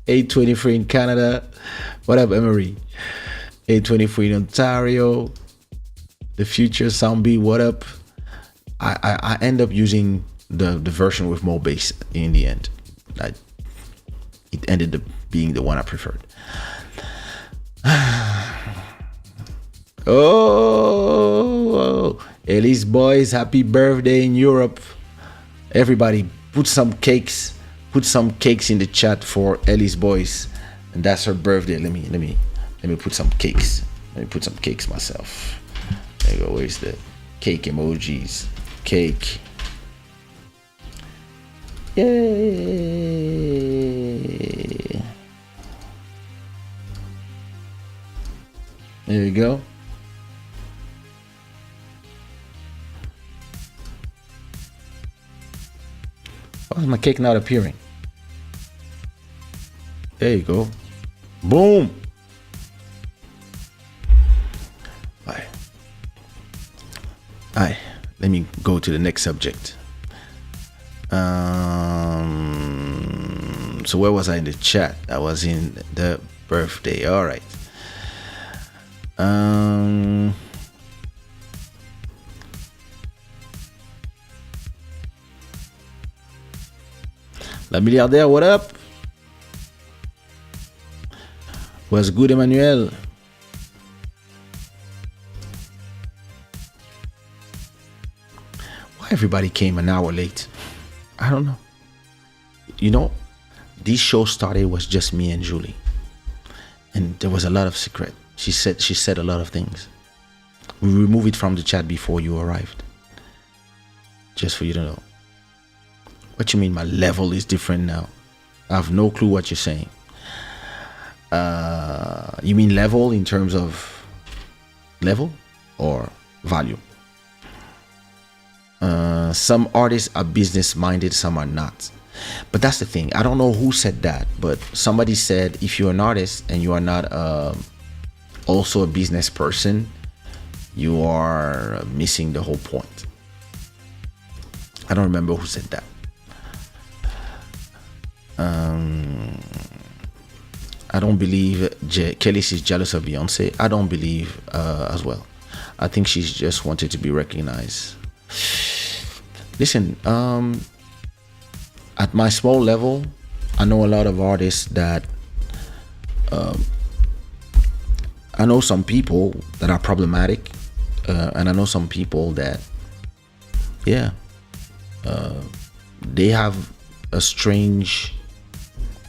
8:23 in Canada. What up, Emery? 8:23 in Ontario. The future sound B, what up? I end up using the version with more bass in the end. It ended up being the one I preferred. Oh, Kelis boys, happy birthday in Europe. Everybody put some cakes in the chat for Kelis boys, and that's her birthday. Let me put some cakes. Let me put some cakes myself. There you go. Where's the cake emojis? Cake. Yay. There you go. Why is my cake not appearing? There you go. Boom. Alright, let me go to the next subject. So where was I in the chat? I was in the birthday. All right. La milliardaire, what up? What's good, Emmanuel? Why everybody came an hour late? I don't know. You know, this show started was just me and Julie, and there was a lot of secret. She said a lot of things. We removed it from the chat before you arrived, just for you to know. What you mean my level is different now? I have no clue what you're saying. You mean level in terms of level or value? Some artists are business minded, some are not. But that's the thing. I don't know who said that, but somebody said if you're an artist and you are not also a business person, you are missing the whole point. I don't remember who said that. I don't believe Kelis is jealous of Beyonce. I don't believe as well. I think she's just wanted to be recognized. Listen, at my small level, I know a lot of artists that I know some people that are problematic, and I know some people that, yeah, they have a strange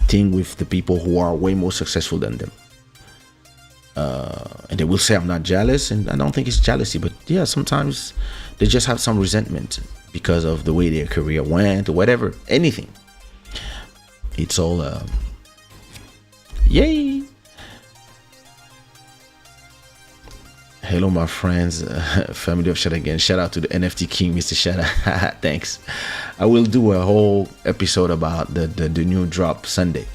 thing with the people who are way more successful than them. And they will say I'm not jealous, and I don't think it's jealousy, but yeah, sometimes they just have some resentment because of the way their career went or whatever, anything. It's all yay. Hello my friends, family of Shada again. Shout out to the NFT king, Mr. Shada. Thanks. I will do a whole episode about the new drop Sunday.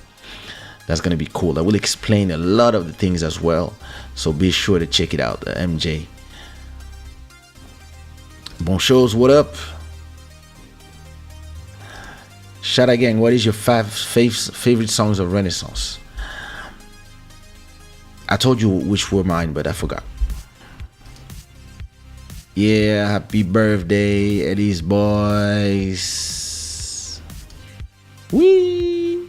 That's gonna be cool. I will explain a lot of the things as well, so be sure to check it out. MJ. Bon shows, what up? Shada gang, what is your favorite songs of Renaissance? I told you which were mine, but I forgot. Yeah, happy birthday, Eddie's boys. Wee.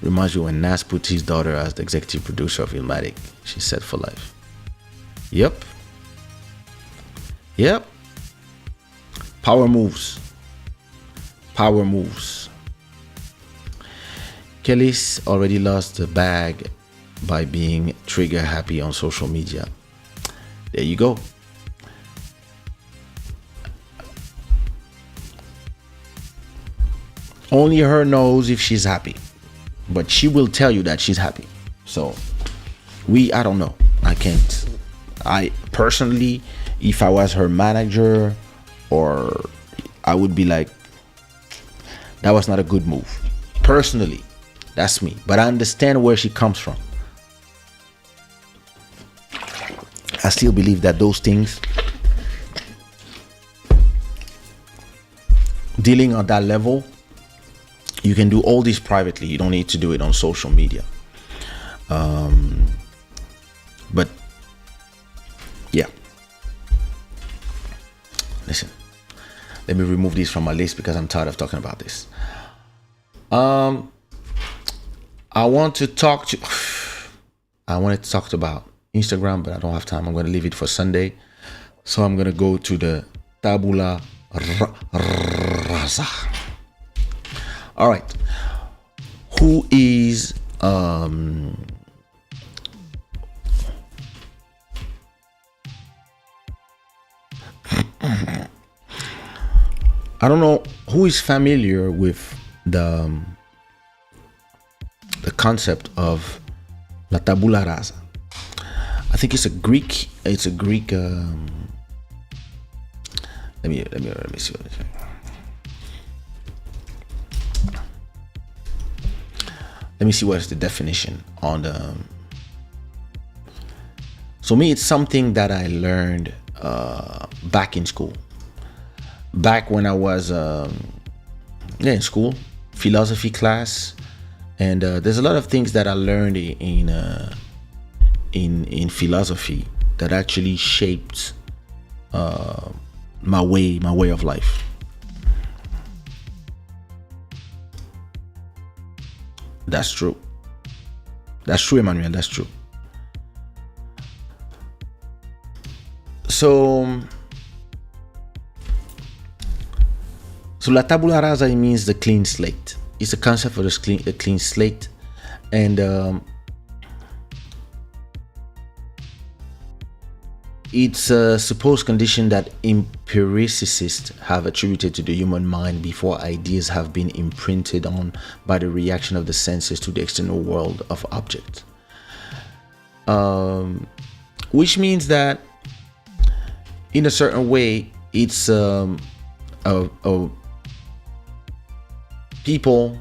Reminds you when Nas put his daughter as the executive producer of Illmatic. She's set for life. Yep. Yep. Power moves. Power moves. Kelis already lost the bag by being trigger happy on social media. There you go. Only her knows if she's happy, but she will tell you that she's happy. So I don't know. I can't. I personally, if I was her manager, or I would be like, that was not a good move. Personally, that's me. But I understand where she comes from. I still believe that those things, dealing on that level, you can do all this privately. You don't need to do it on social media. But yeah. Listen. Let me remove these from my list because I'm tired of talking about this. I wanted to talk about Instagram, but I don't have time. I'm going to leave it for Sunday. So I'm going to go to the Tabula Rasa. All right. Who is I don't know who is familiar with the concept of la Tabula Rasa. I think it's a Greek. Let me see what it is. Let me see what is the definition on the. So me, it's something that I learned back in school. Back when I was in school, philosophy class, and there's a lot of things that I learned in philosophy that actually shaped my way of life. That's true. That's true, Emmanuel. That's true. So la tabula rasa means the clean slate. It's a concept for a clean slate, and it's a supposed condition that empiricists have attributed to the human mind before ideas have been imprinted on by the reaction of the senses to the external world of objects. Which means that in a certain way, it's people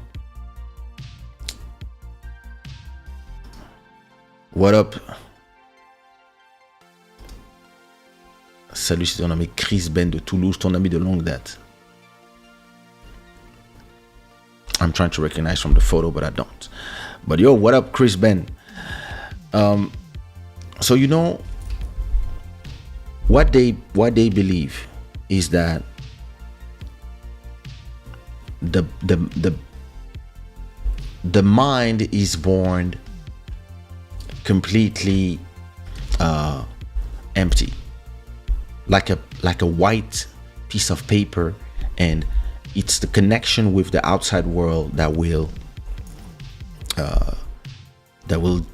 What up? Salut, c'est ton ami Chris Ben de Toulouse, ton ami de longue date. I'm trying to recognize from the photo, but I don't. But yo, what up, Chris Ben? So you know what they believe is that the mind is born completely empty, like a white piece of paper, and it's the connection with the outside world that will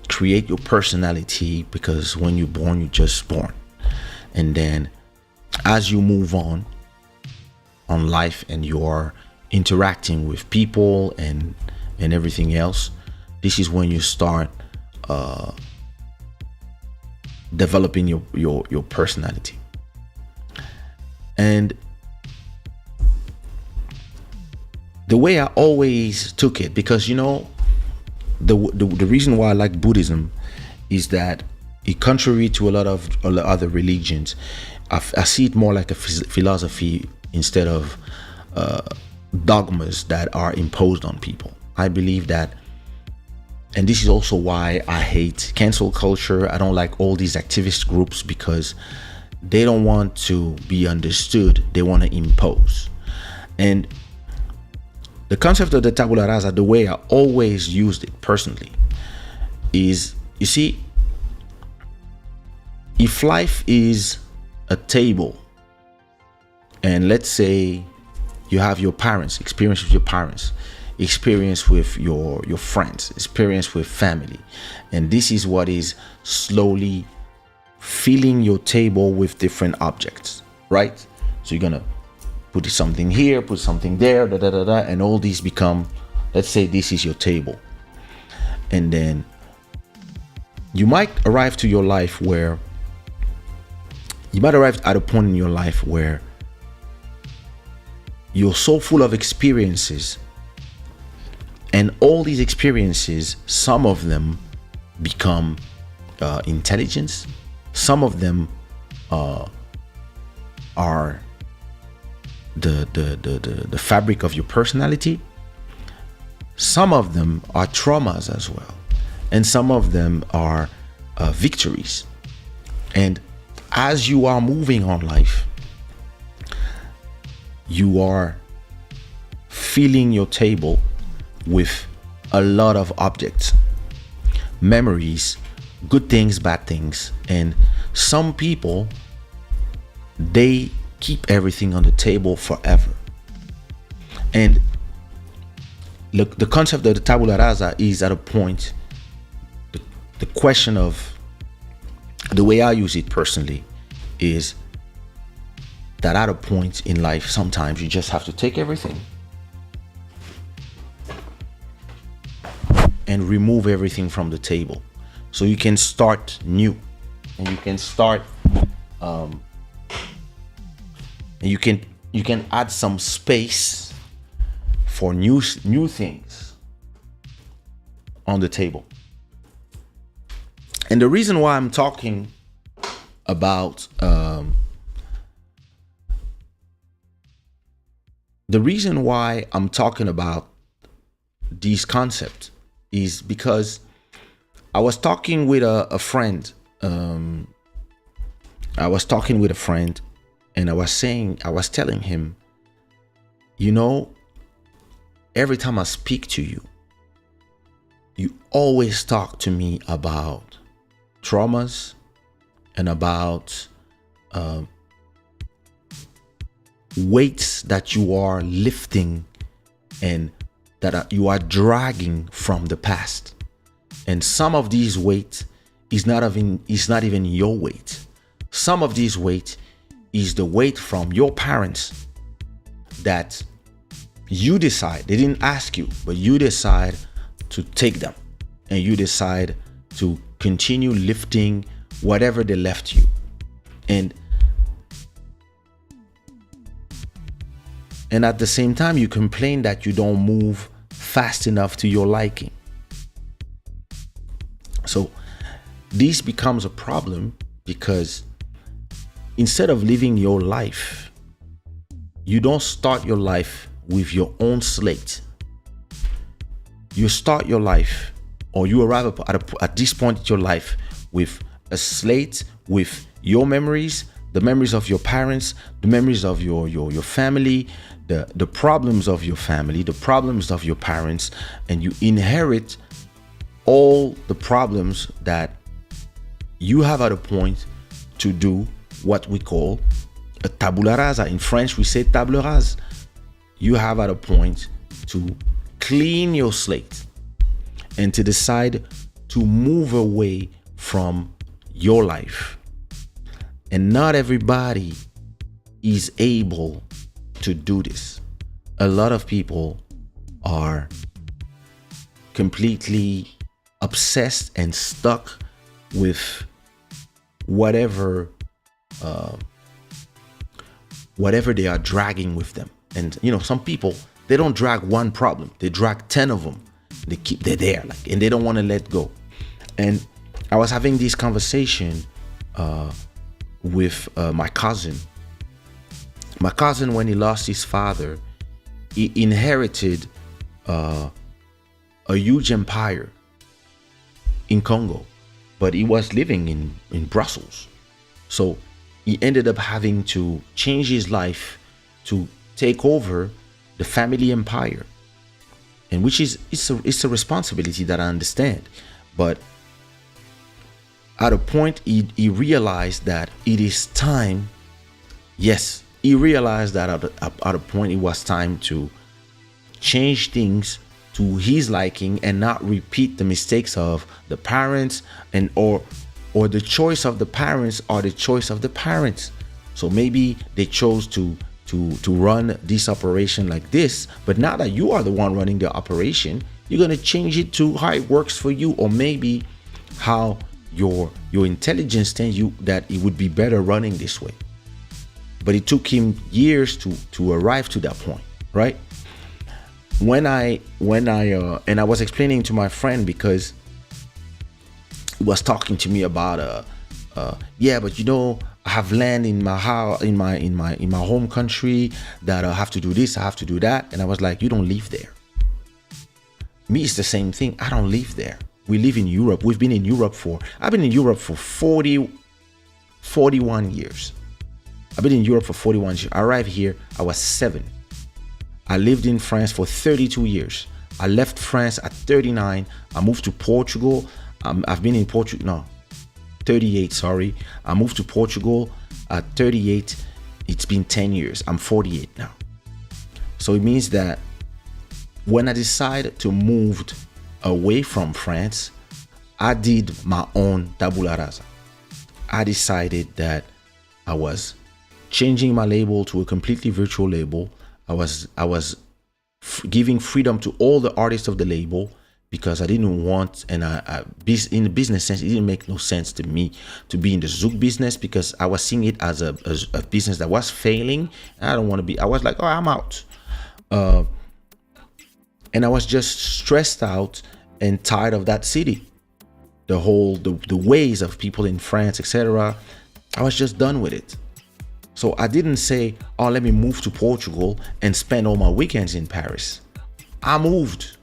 create your personality, because when you're born, you're just born, and then as you move on life and you're interacting with people and everything else, this is when you start developing your personality. And the way I always took it, because you know the reason why I like Buddhism is that, contrary to a lot of other religions, I see it more like a philosophy instead of dogmas that are imposed on people. I believe that, and this is also why I hate cancel culture. I don't like all these activist groups, because they don't want to be understood, they want to impose. And the concept of the Tabula Rasa, the way I always used it personally, is, you see, if life is a table, and let's say you have your parents, experience with your parents, experience with your friends, experience with family, and this is what is slowly filling your table with different objects, right? So you're gonna put something here, put something there, and all these become, let's say this is your table. And then you might arrive to your life where you might arrive at a point in your life where you're so full of experiences, and all these experiences, some of them become intelligence, some of them are the fabric of your personality, some of them are traumas as well, and some of them are victories. And as you are moving on life, you are filling your table with a lot of objects, memories, good things, bad things. And some people, they keep everything on the table forever. And look, the concept of the Tabula Rasa is at a point, the question of the way I use it personally is that at a point in life, sometimes you just have to take everything and remove everything from the table, so you can start new, and you can start and you can add some space for new things on the table. And the reason why I'm talking about these concepts is because I was talking with a friend. And I was telling him, you know, every time I speak to you, you always talk to me about traumas and about weights that you are lifting and that you are dragging from the past. And some of these weight is not even your weight. Some of these weight is the weight from your parents that you decide, they didn't ask you, but you decide to take them, and you decide to continue lifting whatever they left you. And at the same time, you complain that you don't move fast enough to your liking. So this becomes a problem because instead of living your life, you don't start your life with your own slate. You start your life, or you arrive at this point in your life with a slate with your memories, the memories of your parents, the memories of your family, the problems of your family, the problems of your parents, and you inherit all the problems that you have at a point to do what we call a tabula rasa. In French, we say table rase. You have at a point to clean your slate and to decide to move away from your life. And not everybody is able to do this. A lot of people are completely obsessed and stuck with whatever they are dragging with them. And some people, they don't drag one problem, they drag 10 of them. They're there, and they don't want to let go. And I was having this conversation with my cousin. My cousin, when he lost his father, he inherited a huge empire in Congo, but he was living in Brussels. So he ended up having to change his life to take over the family empire, and which is it's a responsibility that I understand. But at a point, he realized that it is time. Yes, he realized that at a point it was time to change things to his liking and not repeat the mistakes of the parents, and or the choice of the parents or the choice of the parents. So maybe they chose to run this operation like this, but now that you are the one running the operation, you're going to change it to how it works for you, or maybe how your intelligence tells you that it would be better running this way. But it took him years to arrive to that point, right? When I was explaining to my friend, because he was talking to me about yeah, but I have land in my house, in my home country, that I have to do this, I have to do that. And I was like, you don't live there. Me, it's the same thing. I don't live there. We live in Europe. I've been in Europe for 41 years. I've been in Europe for 41 years. I arrived here, I was 7. I lived in France for 32 years. I left France at 39. I moved to Portugal. I've been in Portugal, no, 38, sorry. I moved to Portugal at 38. It's been 10 years. I'm 48 now. So it means that when I decided to move away from France, I did my own tabula rasa. I decided that I was changing my label to a completely virtual label. I was giving freedom to all the artists of the label, because I didn't want, and in the business sense, it didn't make no sense to me to be in the Zouk business, because I was seeing it as a business that was failing. And I don't want to be. I was like, oh, I'm out. And I was just stressed out and tired of that city, the ways of people in France, etc. I was just done with it. So I didn't say, oh, let me move to Portugal and spend all my weekends in Paris. I moved.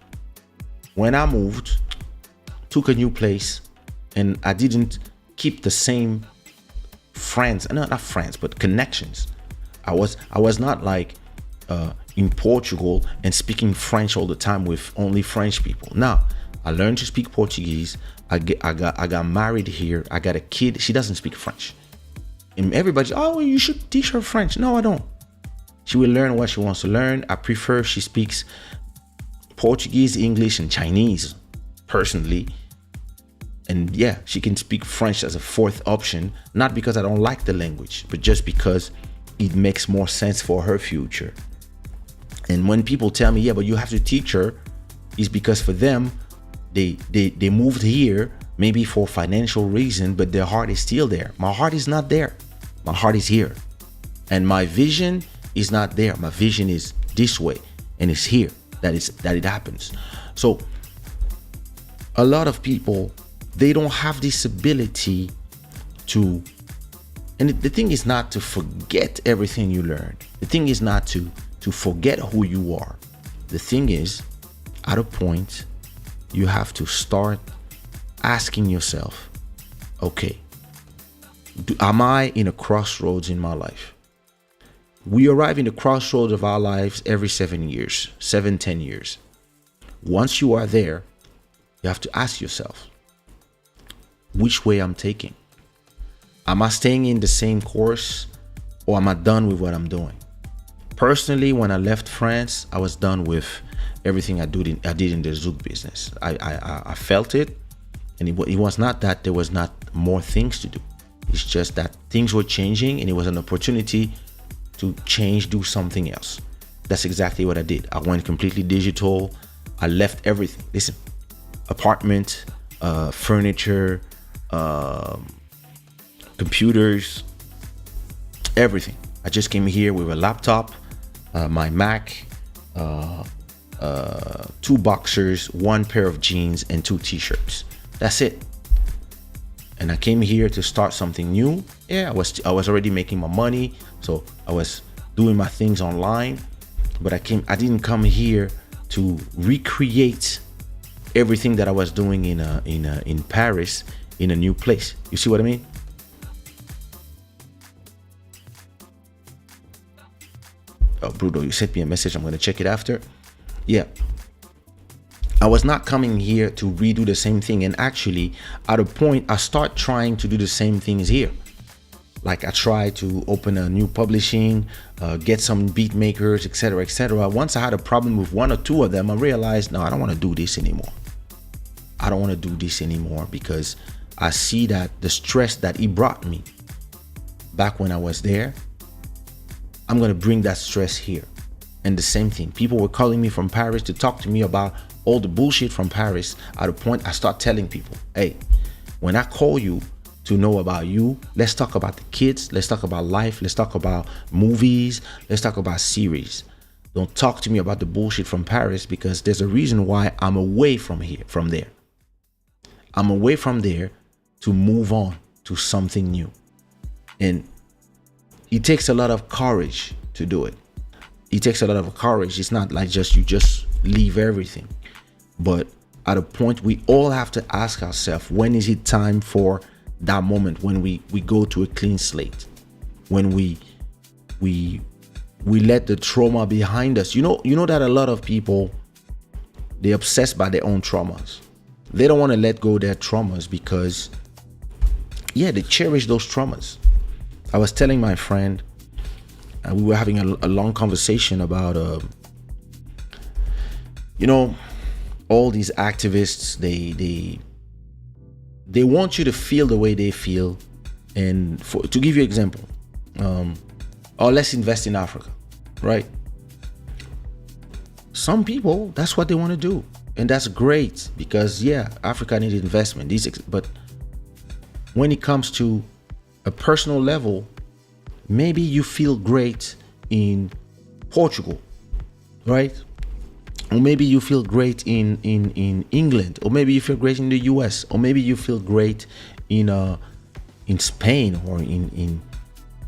When I moved, took a new place, and I didn't keep the same friends, not friends, but connections. I was not like in Portugal and speaking French all the time with only French people. Now, I learned to speak Portuguese. I got married here. I got a kid. She doesn't speak French. And everybody, oh, you should teach her French. No, I don't. She will learn what she wants to learn. I prefer she speaks Portuguese, English, and Chinese, personally. And yeah, she can speak French as a fourth option, not because I don't like the language, but just because it makes more sense for her future. And when people tell me, yeah, but you have to teach her, it's because for them, they moved here maybe for financial reason, but their heart is still there. My heart is not there. My heart is here. And my vision is not there. My vision is this way, and it's here that it happens. So a lot of people they don't have this ability to, and the thing is not to forget everything you learned. The thing is not to forget who you are. The thing is, at a point, you have to start asking yourself, okay, am I in a crossroads in my life? We arrive in the crossroads of our lives every 7 years, 10 years. Once you are there, you have to ask yourself, which way I'm taking? Am I staying in the same course, or am I done with what I'm doing? Personally, when I left France, I was done with everything I did in the Zouk business. I felt it, and it was not that there was not more things to do. It's just that things were changing, and it was an opportunity to change, do something else. That's exactly what I did. I went completely digital. I left everything. Listen, apartment, furniture, computers, everything. I just came here with a laptop, my Mac, 2 boxers, 1 pair of jeans, and 2 t-shirts. That's it. And I came here to start something new. Yeah, I was already making my money, so I was doing my things online. But I didn't come here to recreate everything that I was doing in Paris in a new place. You see what I mean? Oh, Bruno, you sent me a message. I'm gonna check it after. Yeah. I was not coming here to redo the same thing, and actually at a point I start trying to do the same things here. Like I try to open a new publishing, get some beat makers, etc., etc. Once I had a problem with 1 or 2 of them, I realized, no, I don't want to do this anymore. I don't want to do this anymore because I see that the stress that it brought me back when I was there, I'm going to bring that stress here. And the same thing, people were calling me from Paris to talk to me about all the bullshit from Paris. At a point, I start telling people, hey, when I call you to know about you, let's talk about the kids, let's talk about life, let's talk about movies, let's talk about series. Don't talk to me about the bullshit from Paris, because there's a reason why I'm away from there. I'm away from there to move on to something new. And it takes a lot of courage to do it. It takes a lot of courage. It's not like you just leave everything. But at a point, we all have to ask ourselves, when is it time for that moment when we go to a clean slate? When we let the trauma behind us. You know that a lot of people, they're obsessed by their own traumas. They don't want to let go of their traumas because, yeah, they cherish those traumas. I was telling my friend, we were having a long conversation about, all these activists, they want you to feel the way they feel. And to give you an example, let's invest in Africa, right? Some people, that's what they want to do. And that's great because, yeah, Africa needs investment. But when it comes to a personal level, maybe you feel great in Portugal, right? Or maybe you feel great in England, or maybe you feel great in the US, or maybe you feel great in Spain, or in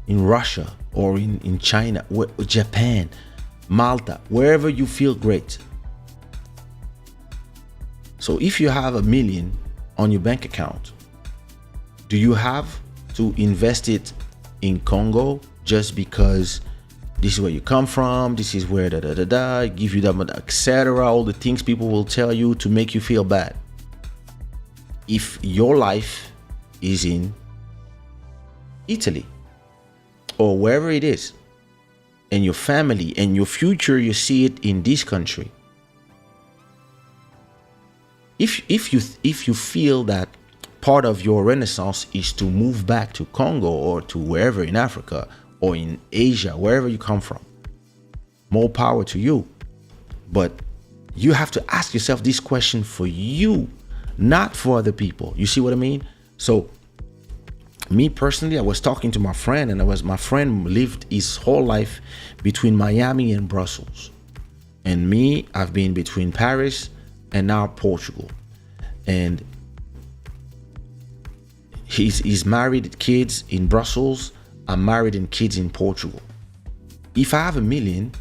Russia, or in China, Japan, Malta, wherever you feel great. So if you have $1 million on your bank account, do you have to invest it in Congo just because this is where you come from, this is where give you that, etc., all the things people will tell you to make you feel bad? If your life is in Italy or wherever it is, and your family and your future, you see it in this country, if you feel that part of your renaissance is to move back to Congo or to wherever in Africa or in Asia, wherever you come from, more power to you. But you have to ask yourself this question for you, not for other people. You see what I mean? So me personally, I was talking to my friend, and my friend lived his whole life between Miami and Brussels. And me, I've been between Paris and now Portugal. And He's married, kids in Brussels. I'm married and kids in Portugal. If I have $1 million,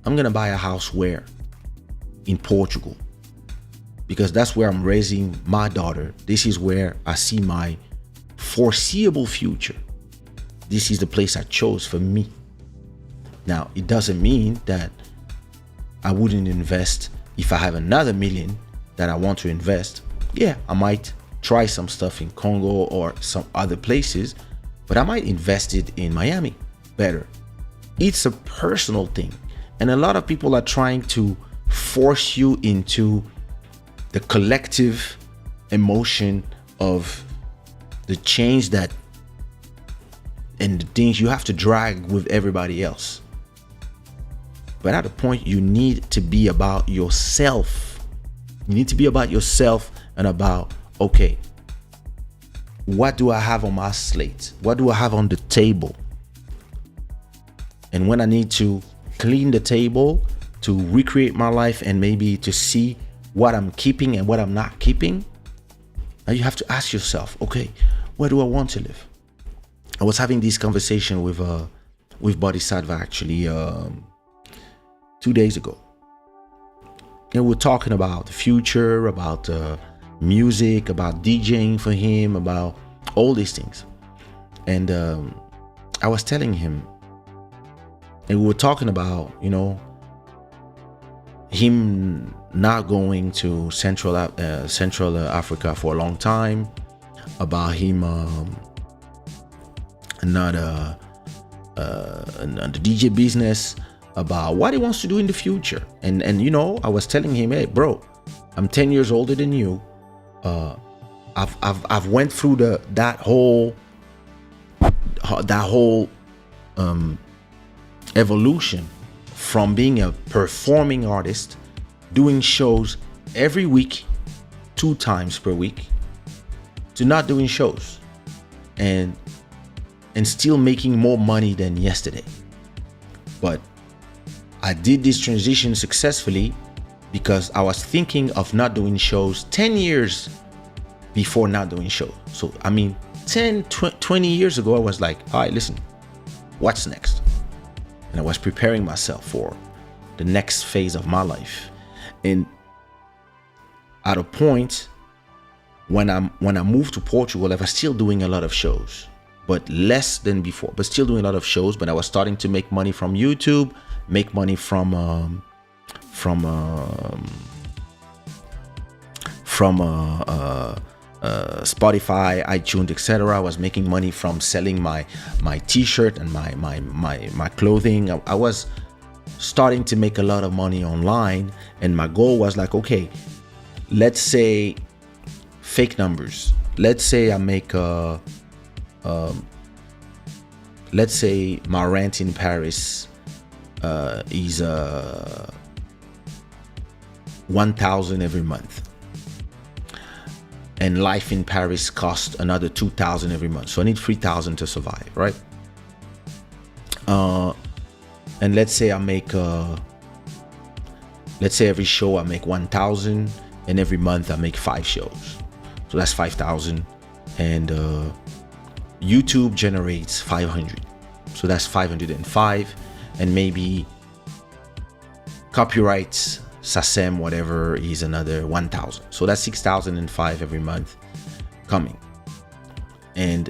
I'm gonna buy a house where? In Portugal. Because that's where I'm raising my daughter. This is where I see my foreseeable future. This is the place I chose for me. Now, it doesn't mean that I wouldn't invest if I have another $1 million that I want to invest. Yeah, I might try some stuff in Congo or some other places, but I might invest it in Miami better. It's a personal thing. And a lot of people are trying to force you into the collective emotion of the change that and the things you have to drag with everybody else. But at a point, you need to be about yourself. You need to be about yourself and about, okay, what do I have on my slate? What do I have on the table? And when I need to clean the table to recreate my life and maybe to see what I'm keeping and what I'm not keeping, now you have to ask yourself, okay, where do I want to live? I was having this conversation with Bodhisattva actually 2 days ago. And we're talking about the future, about music, about DJing for him, about all these things. And I was telling him, and we were talking about, him not going to Central Africa for a long time, about him not the DJ business, about what he wants to do in the future. And I was telling him, hey bro, I'm 10 years older than you. I've went through that whole evolution from being a performing artist, doing shows every week, 2 times per week, to not doing shows and still making more money than yesterday. But I did this transition successfully because I was thinking of not doing shows 10 years before not doing shows. So 20 years ago, I was like, all right, listen, what's next? And I was preparing myself for the next phase of my life. And at a point when I moved to Portugal, I was still doing a lot of shows, but less than before, but still doing a lot of shows. But I was starting to make money from YouTube, make money from Spotify, iTunes, etc. I was making money from selling my t-shirt and my clothing. I was starting to make a lot of money online, and my goal was like, okay, let's say fake numbers. Let's say I make let's say my rent in Paris is 1,000 every month. And life in Paris costs another 2,000 every month. So I need 3,000 to survive, right? And let's say I make, let's say every show I make 1,000, and every month I make 5 shows. So that's 5,000. And YouTube generates 500. So that's 505. And maybe copyrights, SACEM, whatever, is another 1,000. So that's 6,005 every month coming. And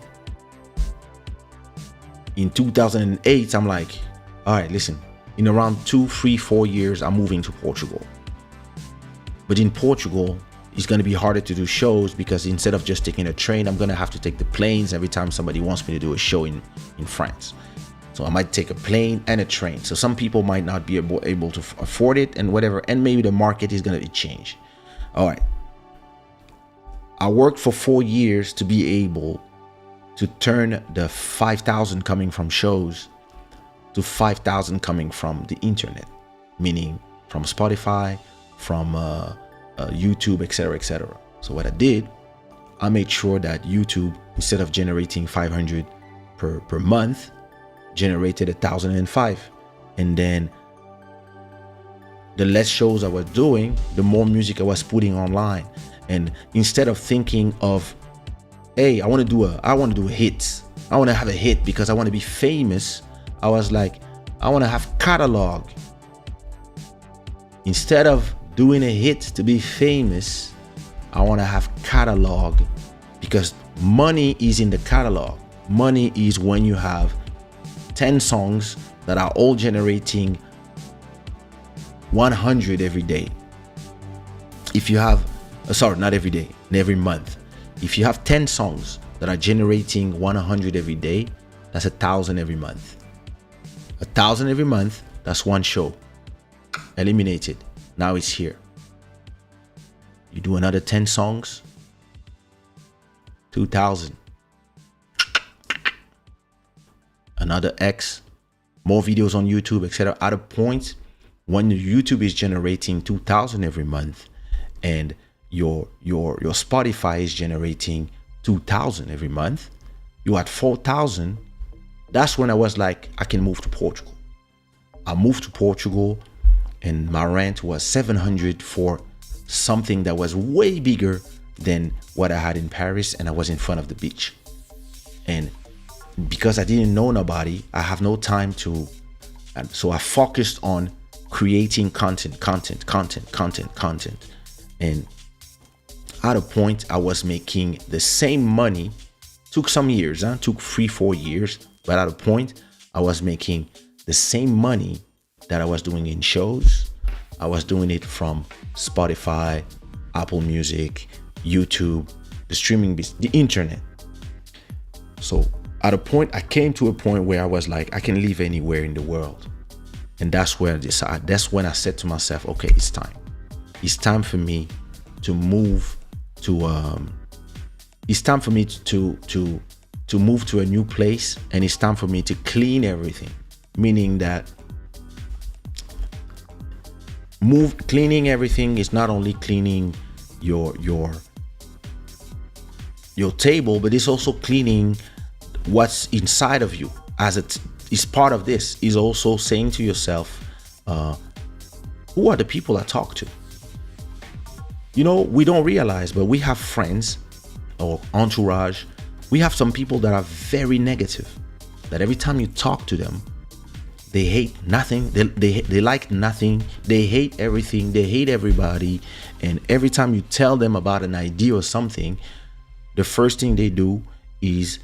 in 2008, I'm like, all right, listen, in around 2, 3, 4 years, I'm moving to Portugal. But in Portugal, it's going to be harder to do shows because instead of just taking a train, I'm going to have to take the planes every time somebody wants me to do a show in France. So I might take a plane and a train. So some people might not be able to afford it and whatever. And maybe the market is going to change. All right. I worked for 4 years to be able to turn the 5,000 coming from shows to 5,000 coming from the internet, meaning from Spotify, from YouTube, etc., etc. So what I did, I made sure that YouTube, instead of generating 500 per month, generated 1,005. And then the less shows I was doing, the more music I was putting online. And instead of thinking of hey, I want to do a hit. I want to have a hit because I want to be famous. I was like, I want to have catalog. Instead of doing a hit to be famous, I want to have catalog, because money is in the catalog. Money is when you have 10 songs that are all generating 100 every day. If you have, sorry, not every day, every month. If you have 10 songs that are generating 100 every day, that's 1,000 every month. 1,000 every month, that's one show. Eliminated. Now it's here. You do another 10 songs, 2,000. Another X, more videos on YouTube, etc. At a point when YouTube is generating 2,000 every month, and your Spotify is generating 2,000 every month, you at 4,000. That's when I was like, I can move to Portugal. I moved to Portugal, and my rent was 700 for something that was way bigger than what I had in Paris, and I was in front of the beach. And because I didn't know nobody, I have no time to, and so I focused on creating content. And at a point, I was making the same money. Took some years, took 3-4 years, but at a point, I was making the same money that I was doing in shows. I was doing it from Spotify, Apple Music, YouTube, the streaming business, the internet. So at a point, I came to a point where I was like, I can live anywhere in the world. And that's where I decided, that's when I said to myself, okay, it's time. It's time for me to move to it's time for me to move to a new place, and it's time for me to clean everything. Meaning that cleaning everything is not only cleaning your table, but it's also cleaning what's inside of you. As it is part of this, is also saying to yourself, who are the people I talk to? You know, we don't realize, but we have friends or entourage. We have some people that are very negative, that every time you talk to them, they hate nothing, they like nothing, they hate everything, they hate everybody. And every time you tell them about an idea or something, the first thing they do is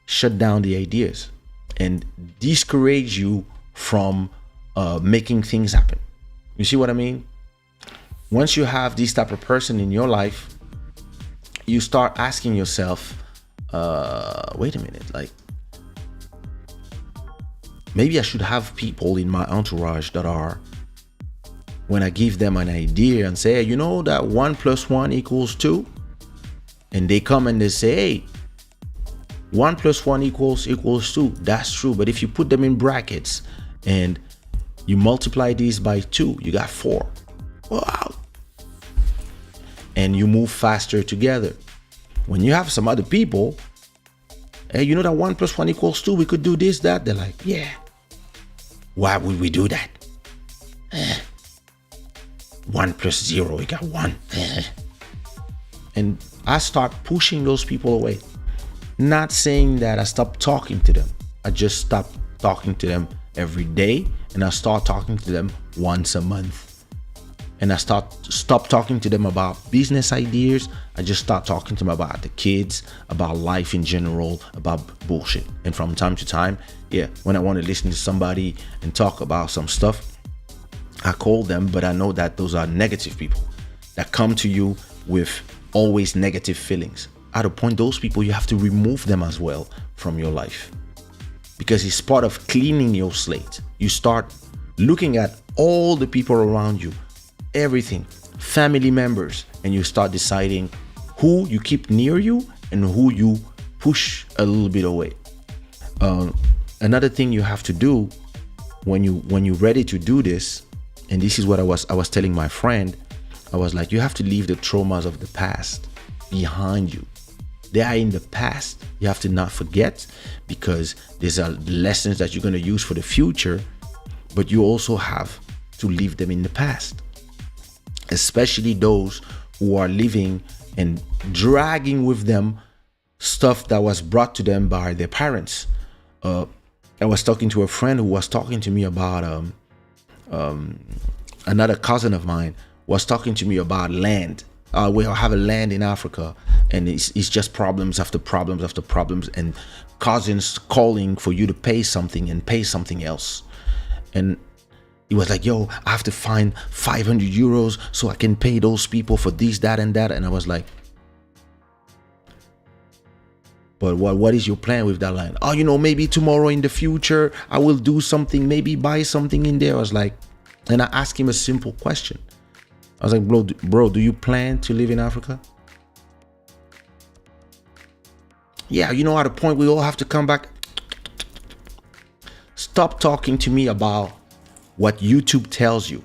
shut down the ideas and discourage you from making things happen. You see what I mean? Once you have this type of person in your life, you start asking yourself, wait a minute, like, maybe I should have people in my entourage that are, when I give them an idea and say, hey, you know that 1 + 1 = 2? And they come and they say, hey, 1 + 1 = 2. That's true. But if you put them in brackets and you multiply these by 2, you got 4. Wow. And you move faster together. When you have some other people, hey, you know that 1 + 1 = 2, we could do this, that. They're like, yeah. Why would we do that? 1 + 0, we got 1. And I start pushing those people away. Not saying that I stopped talking to them. I just stopped talking to them every day, and I start talking to them once a month. And I stop talking to them about business ideas. I just start talking to them about the kids, about life in general, about bullshit. And from time to time, yeah, when I want to listen to somebody and talk about some stuff, I call them, but I know that those are negative people that come to you with always negative feelings. At a point, those people, you have to remove them as well from your life, because it's part of cleaning your slate. You start looking at all the people around you, everything, family members, and you start deciding who you keep near you and who you push a little bit away. Another thing you have to do when you're ready to do this, and this is what I was telling my friend, I was like, you have to leave the traumas of the past behind you. They are in the past. You have to not forget, because these are lessons that you're going to use for the future, but you also have to leave them in the past. Especially those who are living and dragging with them stuff that was brought to them by their parents. I was talking to a friend who was talking to me about another cousin of mine was talking to me about land. We have a land in Africa, and it's just problems after problems after problems, and cousins calling for you to pay something and pay something else. And he was like, yo, I have to find 500 euros so I can pay those people for this, that, and that. And I was like, but what is your plan with that land? Oh, maybe tomorrow in the future, I will do something, maybe buy something in there. I was like, and I asked him a simple question. I was like, bro, do you plan to live in Africa? Yeah, at a point we all have to come back. Stop talking to me about what YouTube tells you.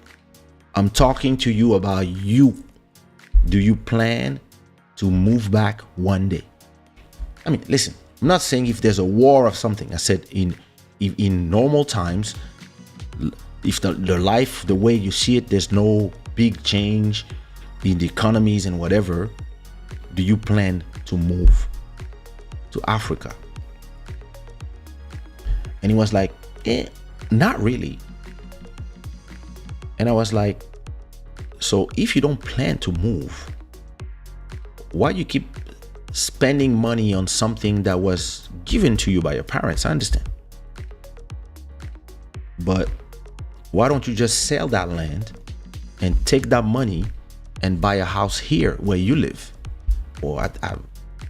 I'm talking to you about you. Do you plan to move back one day? I mean, listen, I'm not saying if there's a war or something. I said in normal times, if the life, the way you see it, there's no big change in the economies and whatever, do you plan to move to Africa? And he was like, not really. And I was like, so if you don't plan to move, why you keep spending money on something that was given to you by your parents? I understand. But why don't you just sell that land and take that money and buy a house here where you live, or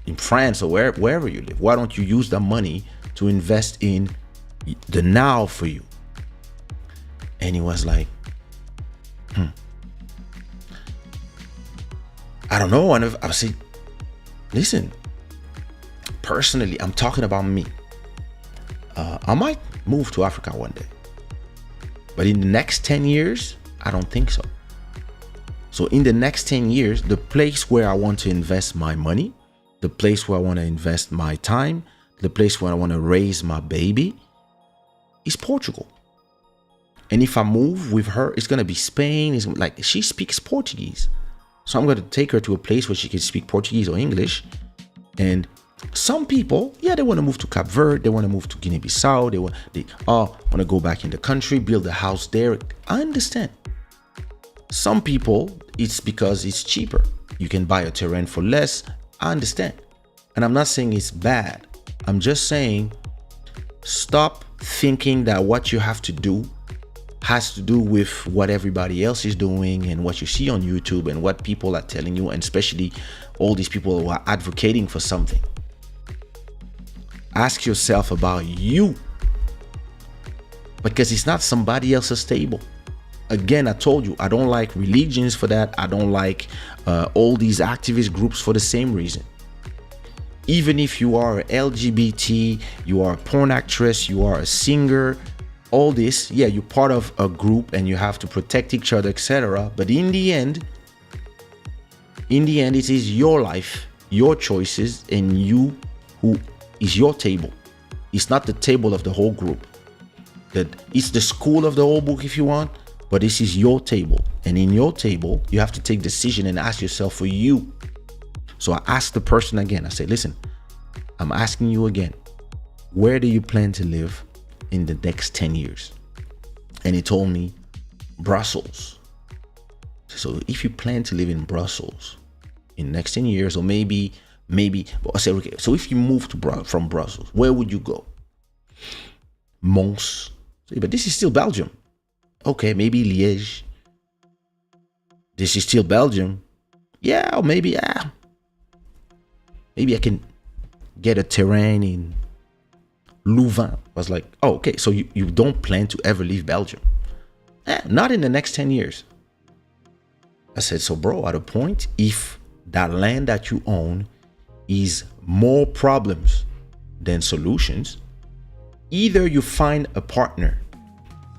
in France, or wherever you live? Why don't you use that money to invest in the now for you? And he was like, I don't know. And I said, listen, personally, I'm talking about me. I might move to Africa one day, but in the next 10 years, I don't think so. So in the next 10 years, the place where I want to invest my money, the place where I want to invest my time, the place where I want to raise my baby is Portugal. And if I move with her, it's going to be Spain. It's like, she speaks Portuguese. So I'm going to take her to a place where she can speak Portuguese or English. And some people, they want to move to Cape Verde. They want to move to Guinea-Bissau. They want to go back in the country, build a house there. I understand. Some people, it's because it's cheaper. You can buy a terrain for less. I understand. And I'm not saying it's bad. I'm just saying, stop thinking that what you have to do has to do with what everybody else is doing and what you see on YouTube and what people are telling you, and especially all these people who are advocating for something. Ask yourself about you, because it's not somebody else's table. Again, I told you, I don't like religions for that. I don't like all these activist groups for the same reason. Even if you are LGBT, you are a porn actress, you are a singer, all this, you're part of a group and you have to protect each other, etc. But in the end, it is your life, your choices, and you who is your table. It's not the table of the whole group. That it's the school of the whole book if you want, but this is your table. And in your table, you have to take decision and ask yourself for you. So I asked the person again. I said, listen, I'm asking you again, where do you plan to live in the next 10 years? And he told me Brussels. So if you plan to live in Brussels in the next 10 years, or maybe, I said, okay, so if you move from Brussels, where would you go? Mons. But this is still Belgium. Okay, maybe Liège. This is still Belgium. Or maybe I can get a terrain in Louvain. I was like, oh, okay, so you don't plan to ever leave Belgium? Not in the next 10 years. I said, so bro, at a point, if that land that you own is more problems than solutions, either you find a partner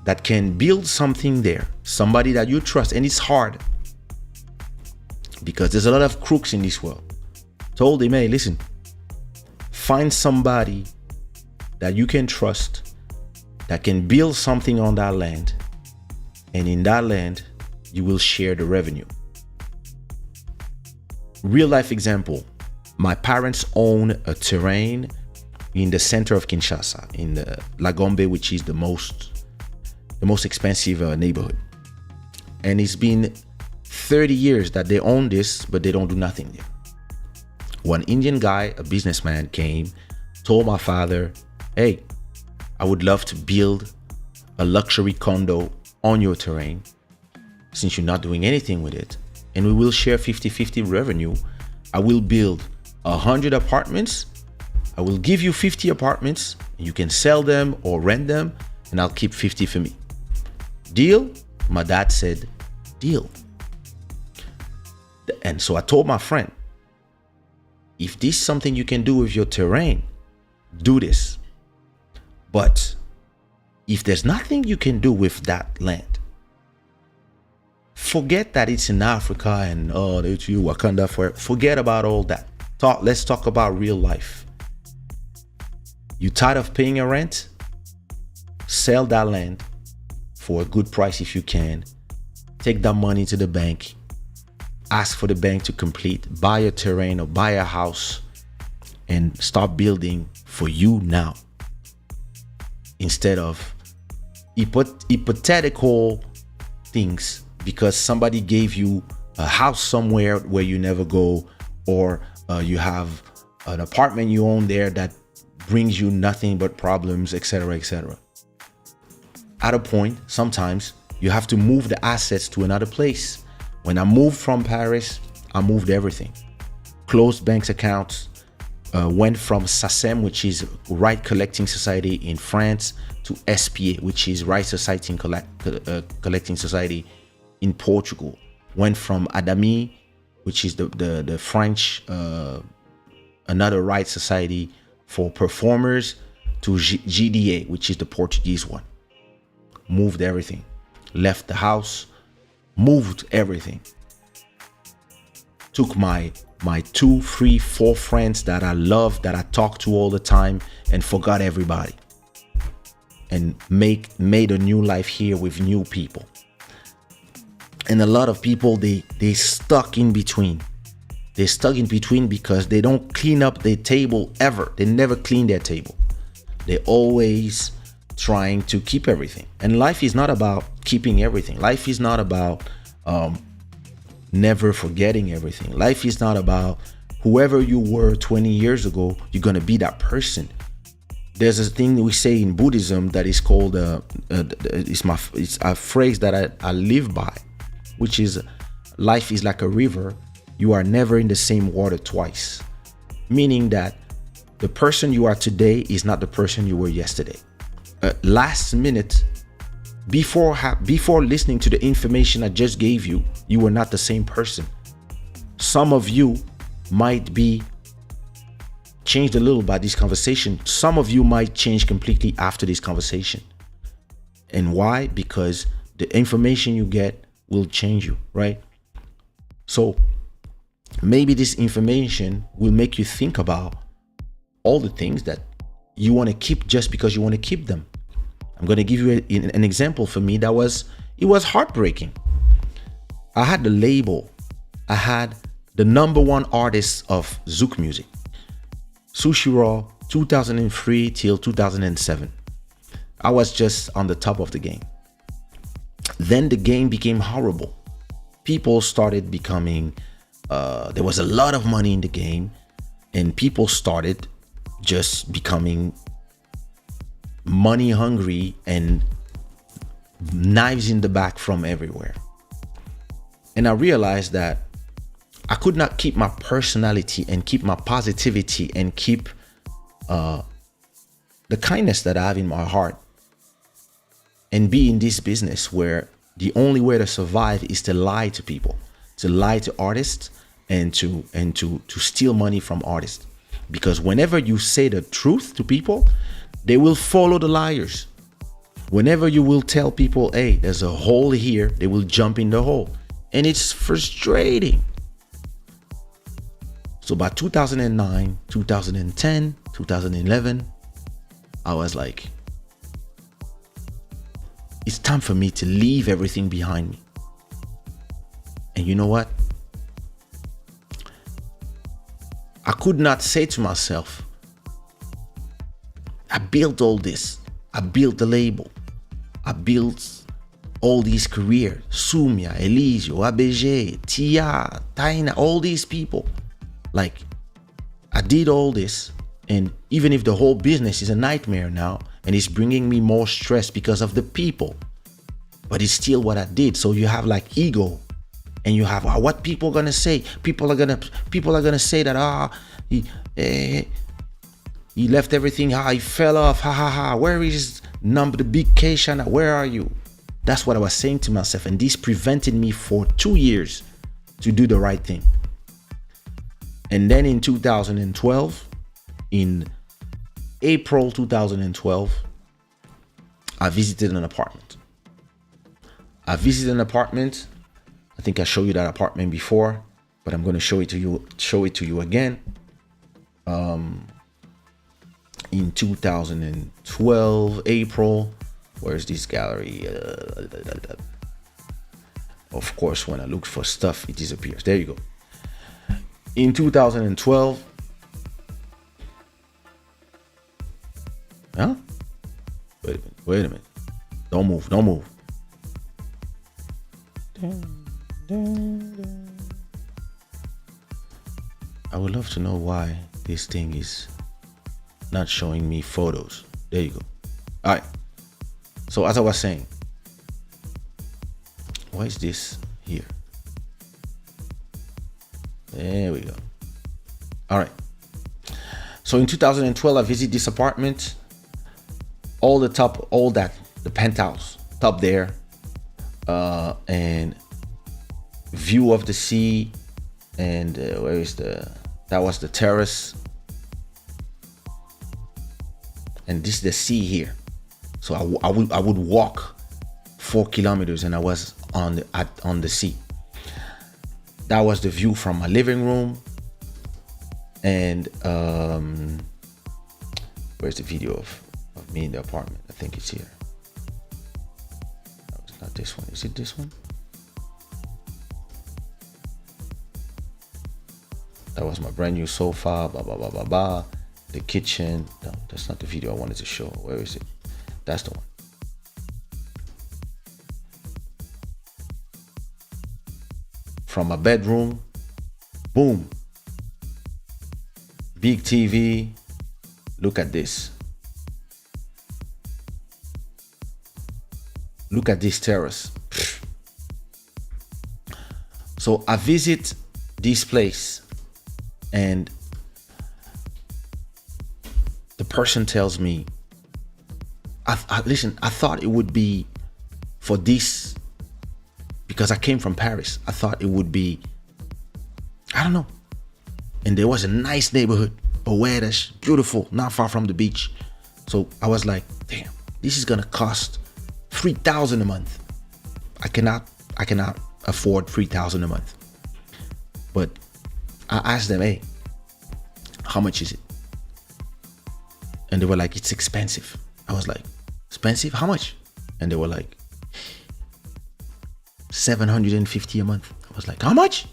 that can build something there, somebody that you trust, and it's hard because there's a lot of crooks in this world. Told him, hey, listen, find somebody that you can trust that can build something on that land, and in that land you will share the revenue. Real life example, My parents own a terrain in the center of Kinshasa, in the Lagombe, which is the most expensive neighborhood. And it's been 30 years that they own this, but they don't do nothing there. One Indian guy, a businessman, came, told my father, hey, I would love to build a luxury condo on your terrain since you're not doing anything with it. And we will share 50-50 revenue. I will build 100 apartments. I will give you 50 apartments. You can sell them or rent them, and I'll keep 50 for me. Deal? My dad said, deal. And so I told my friend, if this is something you can do with your terrain, do this. But if there's nothing you can do with that land, forget that it's in Africa and it's you, Wakanda forever. Forget about all that. Let's talk about real life. You tired of paying a rent? Sell that land for a good price if you can. Take that money to the bank. Ask for the bank to complete. Buy a terrain or buy a house and start building for you now. Instead of hypothetical things because somebody gave you a house somewhere where you never go, or you have an apartment you own there that brings you nothing but problems, etc., etc. At a point, sometimes you have to move the assets to another place. When I moved from Paris, I moved everything. Closed bank accounts, went from SACEM, which is Right Collecting Society in France, to SPA, which is Right Society and Collecting Society in Portugal. Went from ADAMI, which is the French, another right society for performers, to GDA, which is the Portuguese one. Moved everything. Left the house, moved everything. Took my 2, 3, 4 friends that I love, that I talk to all the time, and forgot everybody. And made a new life here with new people. And a lot of people, they stuck in between. They're stuck in between because they don't clean up their table ever. They never clean their table. They're always trying to keep everything. And life is not about keeping everything. Life is not about never forgetting everything. Life is not about whoever you were 20 years ago, you're going to be that person. There's a thing we say in Buddhism that is called, it's a phrase that I live by, which is life is like a river. You are never in the same water twice. Meaning that the person you are today is not the person you were yesterday. Last minute, before listening to the information I just gave you, you were not the same person. Some of you might be changed a little by this conversation. Some of you might change completely after this conversation. And why? Because the information you get will change you, right? So maybe this information will make you think about all the things that you want to keep just because you want to keep them. I'm going to give you an example for me it was heartbreaking. I had the label. I had the #1 artist of Zouk music, Sushiraw, 2003 till 2007. I was just on the top of the game. Then the game became horrible. People started becoming, there was a lot of money in the game, and people started just becoming money hungry and knives in the back from everywhere. And I realized that I could not keep my personality and keep my positivity and keep the kindness that I have in my heart and be in this business where the only way to survive is to lie to people, to lie to artists, and to steal money from artists. Because whenever you say the truth to people, they will follow the liars. Whenever you will tell people, hey, there's a hole here, they will jump in the hole. And it's frustrating. So by 2009, 2010, 2011, I was like, it's time for me to leave everything behind me. And you know what? I could not say to myself, I built all this. I built the label. I built all these careers. Sumia, Elisio, ABG, Tia, Taina, all these people. Like, I did all this. And even if the whole business is a nightmare now, and it's bringing me more stress because of the people, but it's still what I did. So you have like ego, and you have what people are gonna say. People are gonna say that he left everything. He fell off. Where is the big Kaysha? Where are you? That's what I was saying to myself, and this prevented me for 2 years to do the right thing. And then in 2012, in April 2012, I visited an apartment. I think I showed you that apartment before, but I'm going to show it to you again. In 2012, April, where's this gallery? Of course, when I look for stuff, it disappears. There you go. In 2012, huh? Wait a minute. Don't move. I would love to know why this thing is not showing me photos. There you go. All right. So as I was saying, why is this here? There we go. All right. So in 2012, I visited this apartment. The penthouse top there, and view of the sea, and that was the terrace, and this is the sea here. So I would walk 4 kilometers, and I was on the sea. That was the view from my living room, and where's the video of me in the apartment? I think it's here. No, it's not this one. Is it this one? That was my brand new sofa, blah, blah, blah, blah, blah. The kitchen. No, that's not the video I wanted to show. Where is it? That's the one. From my bedroom, boom. Big TV. Look at this. Look at this terrace. So I visit this place, and the person tells me, listen, I thought it would be for this, because I came from Paris. I thought it would be, I don't know. And there was a nice neighborhood, Boedas, beautiful, not far from the beach. So I was like, damn, this is gonna cost $3,000 a month. I cannot afford $3,000 a month. But I asked them, hey, how much is it? And they were like, it's expensive. I was like, expensive? How much? And they were like, $750 a month. I was like, how much?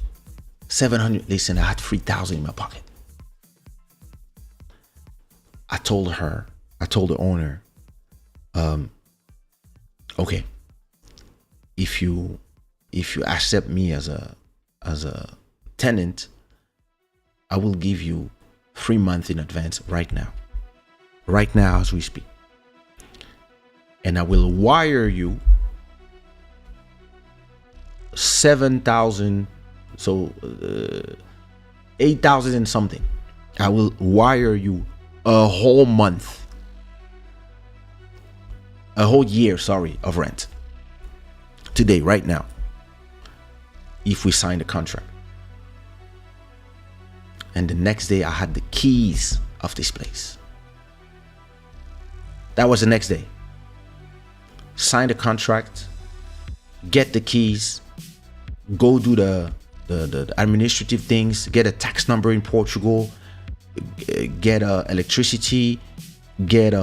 700. Listen, I had 3,000 in my pocket. I told the owner, okay, if you accept me as a tenant, I will give you 3 months in advance right now as we speak, and I will wire you 7,000, so 8,000 and something. I will wire you a whole year, of rent today, right now, if we sign the contract. And the next day I had the keys of this place. That was the next day. Sign the contract, get the keys, go do the administrative things, get a tax number in Portugal, get electricity, get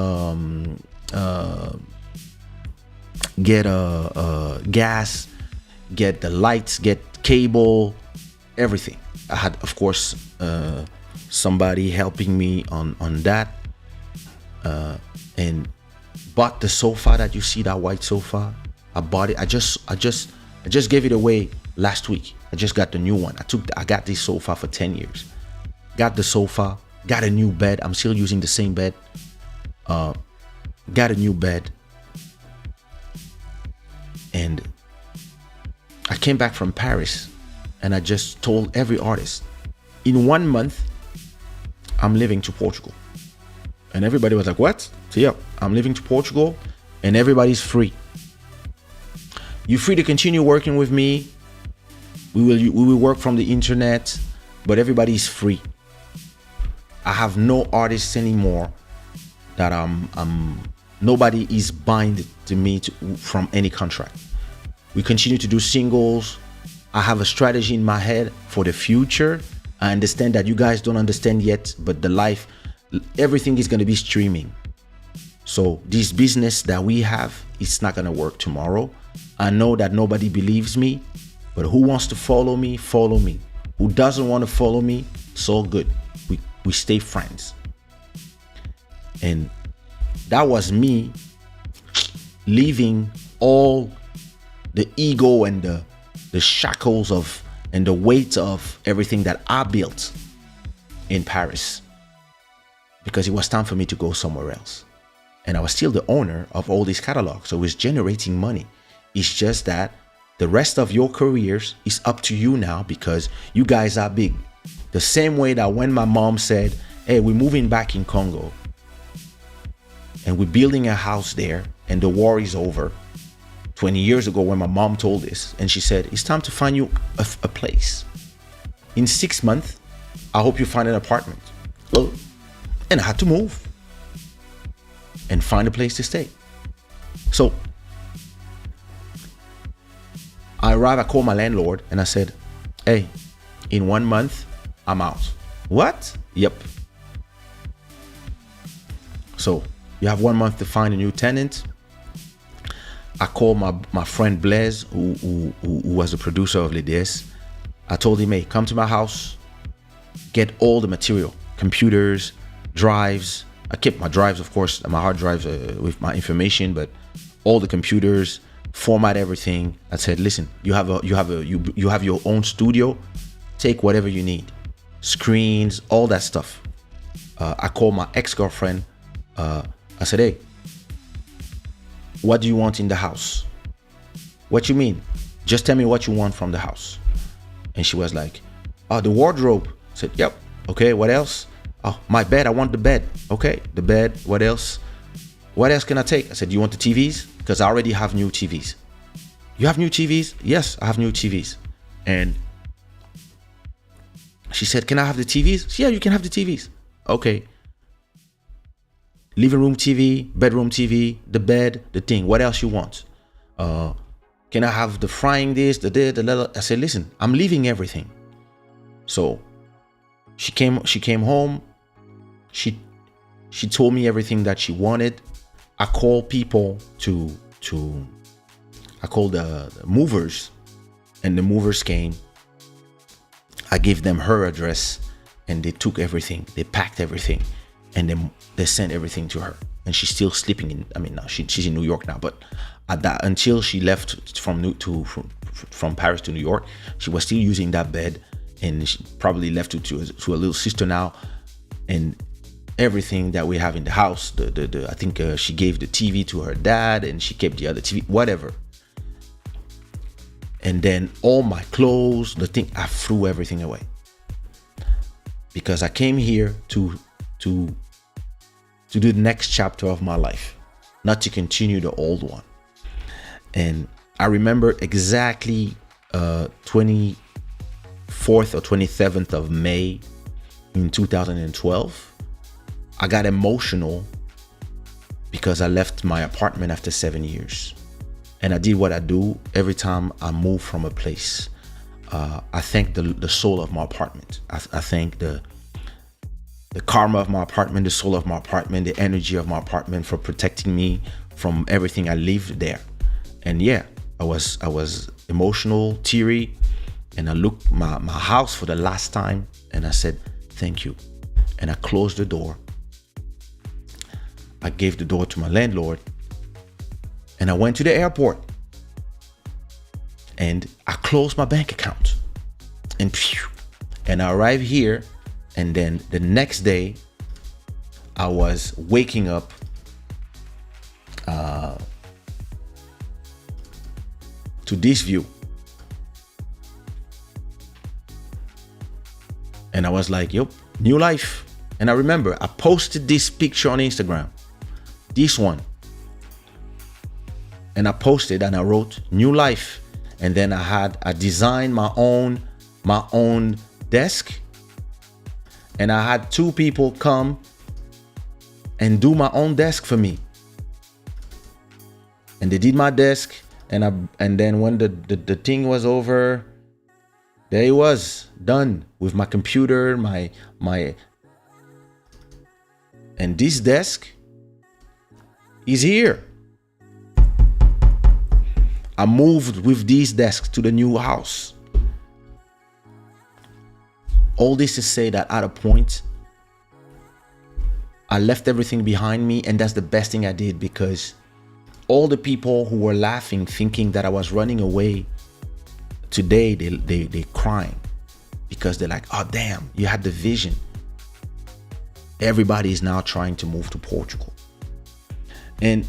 gas, get the lights, get cable, everything. I had, of course, somebody helping me on that, and bought the sofa that you see, that white sofa. I bought it. I just gave it away last week. I just got the new one. I got this sofa for 10 years. Got the sofa, got a new bed. I'm still using the same bed. Got a new bed. And I came back from Paris and I just told every artist, in 1 month, I'm leaving to Portugal. And everybody was like, what? So yeah, I'm leaving to Portugal and everybody's free. You're free to continue working with me. We will work from the internet, but everybody's free. I have no artists anymore that nobody is bind to me from any contract. We continue to do singles. I have a strategy in my head for the future. I understand that you guys don't understand yet, but everything is going to be streaming. So this business that we have, it's not going to work tomorrow. I know that nobody believes me, but who wants to follow me, follow me. Who doesn't want to follow me, it's all good. We stay friends. And that was me leaving all the ego and the shackles of and the weight of everything that I built in Paris, because it was time for me to go somewhere else. And I was still the owner of all these catalogs, so it was generating money. It's just that the rest of your careers is up to you now, because you guys are big. The same way that when my mom said, hey, we're moving back in Congo and we're building a house there and the war is over, 20 years ago when my mom told this, and she said, it's time to find you a place. In 6 months, I hope you find an apartment. And I had to move and find a place to stay. So I arrived, I called my landlord and I said, hey, in 1 month, I'm out. What? Yep. So you have 1 month to find a new tenant. I called my friend Blaise, who was the producer of Les DS. I told him, hey, come to my house, get all the material, computers, drives. I kept my drives, of course, my hard drives with my information, but all the computers, format everything. I said, listen, you have your own studio. Take whatever you need, screens, all that stuff. I called my ex-girlfriend. I said, hey, what do you want in the house? What you mean? Just tell me what you want from the house. And she was like, oh, the wardrobe. I said, yep. Okay, what else? Oh, my bed. I want the bed. Okay, the bed. What else? What else can I take? I said, you want the TVs? Because I already have new TVs. You have new TVs? Yes, I have new TVs. And she said, can I have the TVs? Yeah, you can have the TVs. Okay. Living room TV, bedroom TV, the bed, the thing. What else you want? Can I have the frying this, the I said, listen, I'm leaving everything. So she came home. She told me everything that she wanted. I called people I called the movers, and the movers came. I gave them her address and they took everything. They packed everything and then they sent everything to her. And she's still sleeping now she's in New York now, but until she left from Paris to New York, she was still using that bed, and she probably left it to a little sister now. And everything that we have in the house, I think she gave the TV to her dad and she kept the other TV, whatever. And then all my clothes, I threw everything away, because I came here to do the next chapter of my life, not to continue the old one. And I remember exactly 24th or 27th of May in 2012. I got emotional because I left my apartment after 7 years. And I did what I do every time I move from a place. I thank the soul of my apartment. I thank the karma of my apartment, the soul of my apartment, the energy of my apartment for protecting me from everything I lived there. And yeah, I was emotional, teary, and I looked my house for the last time and I said, thank you. and I closed the door. I gave the door to my landlord, and I went to the airport, and I closed my bank account, and I arrived here, and then the next day I was waking up to this view, and I was like, yep, new life. And I remember I posted this picture on Instagram, this one, and I posted and I wrote new life. And then I designed my own desk, and I had 2 people come and do my own desk for me. And they did my desk, and then when the thing was over, there it was, done with my computer, my and this desk is here. I moved with these desks to the new house. All this to say that at a point, I left everything behind me, and that's the best thing I did, because all the people who were laughing, thinking that I was running away, today they crying, because they're like, oh damn, you had the vision. Everybody is now trying to move to Portugal. And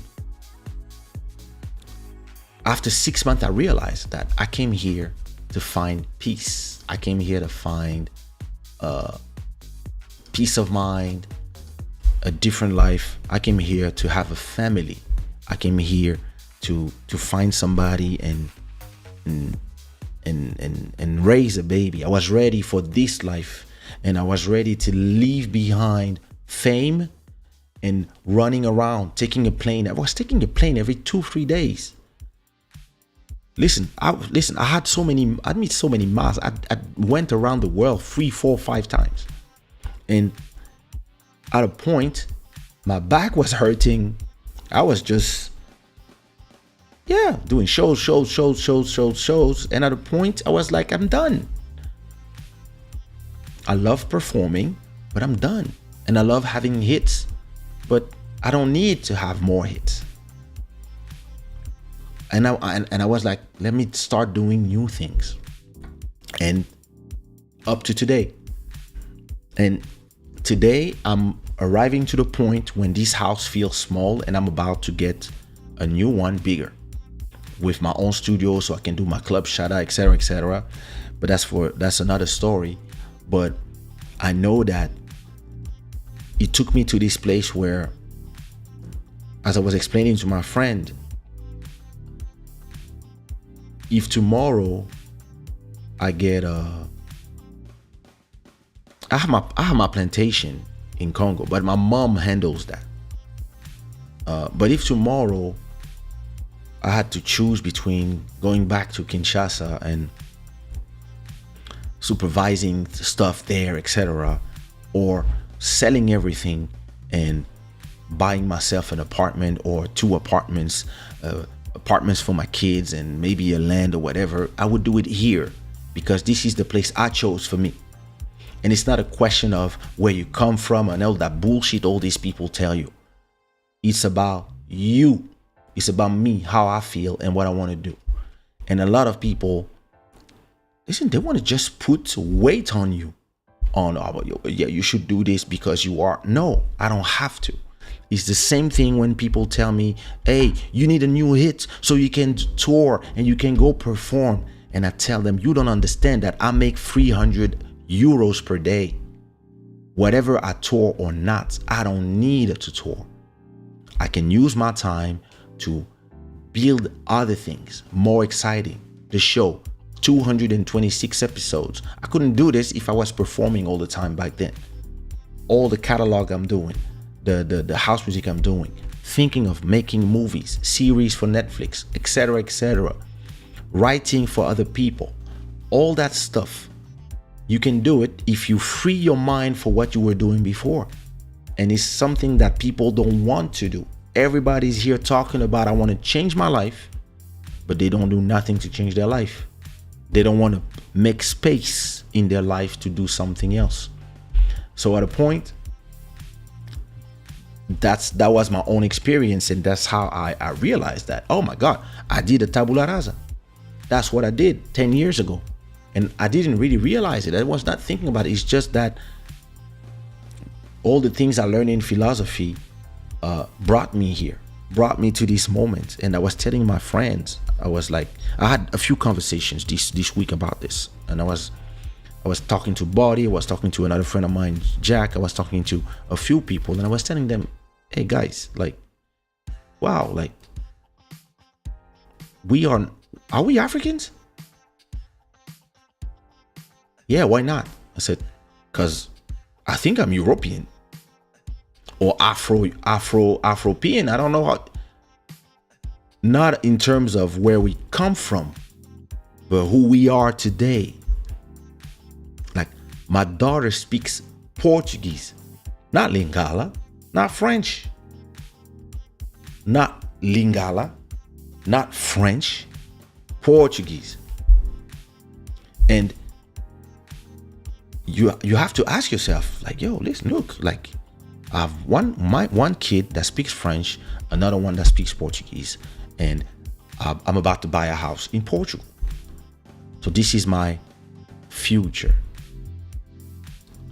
after 6 months, I realized that I came here to find peace. I came here to find peace of mind, a different life. I came here to have a family. I came here to find somebody and raise a baby. I was ready for this life, and I was ready to leave behind fame and running around, taking a plane. I was taking a plane every 2-3 days. Listen, I had so many miles. I went around the world 3, 4, 5 times. And at a point, my back was hurting. I was just, doing shows. And at a point, I was like, I'm done. I love performing, but I'm done. And I love having hits, but I don't need to have more hits. And I was like, let me start doing new things. And up to today. And today I'm arriving to the point when this house feels small, and I'm about to get a new one bigger with my own studio, so I can do my club Shada, etc., etc. But that's another story. But I know that it took me to this place where, as I was explaining to my friend, if tomorrow I get I have my plantation in Congo, but my mom handles that. But if tomorrow I had to choose between going back to Kinshasa and supervising stuff there, etc., or selling everything and buying myself an apartment or 2 apartments, apartments for my kids and maybe a land or whatever, I would do it here, because this is the place I chose for me. And it's not a question of where you come from and all that bullshit all these people tell you. It's about you. It's about me, how I feel and what I want to do. And a lot of people, listen, they want to just put weight on you. You should do this because you are. No, I don't have to. It's the same thing when people tell me, hey, you need a new hit so you can tour and you can go perform. And I tell them, you don't understand that I make 300 euros per day. Whatever I tour or not, I don't need to tour. I can use my time to build other things more exciting. The show, 226 episodes. I couldn't do this if I was performing all the time back then. All the catalog I'm doing, the house music I'm doing, thinking of making movies, series for Netflix, etc., etc., writing for other people, all that stuff. You can do it if you free your mind for what you were doing before. And it's something that people don't want to do. Everybody's here talking about, I want to change my life, but they don't do nothing to change their life. They don't want to make space in their life to do something else. So at a point, that was my own experience, and that's how I realized that, oh my God, I did a tabula rasa. That's what I did 10 years ago. And I didn't really realize it. I was not thinking about it. It's just that all the things I learned in philosophy brought me here, brought me to this moment. And I was telling my friends, I was like, I had a few conversations this week about this. And I was talking to Buddy, I was talking to another friend of mine, Jack, I was talking to a few people, and I was telling them, hey guys, like, wow, like, are we Africans? Yeah, why not? I said, because I think I'm European or Afropean. I don't know how, not in terms of where we come from, but who we are today. Like, my daughter speaks Portuguese, not Lingala, not French, not Lingala, not French, Portuguese. And you have to ask yourself, like, yo, listen, look, like, I have one kid that speaks French, another one that speaks Portuguese, and I'm about to buy a house in Portugal. So this is my future.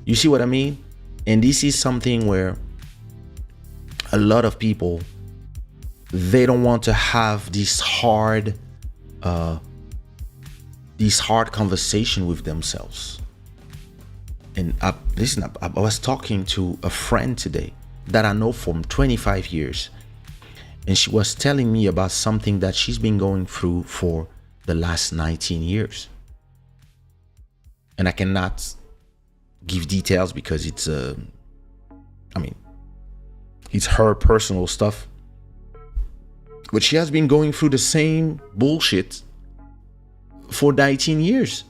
You see what I mean? And this is something where a lot of people, they don't want to have this hard conversation with themselves. And I was talking to a friend today that I know from 25 years. And she was telling me about something that she's been going through for the last 19 years. And I cannot give details because it's her personal stuff. But she has been going through the same bullshit for 19 years.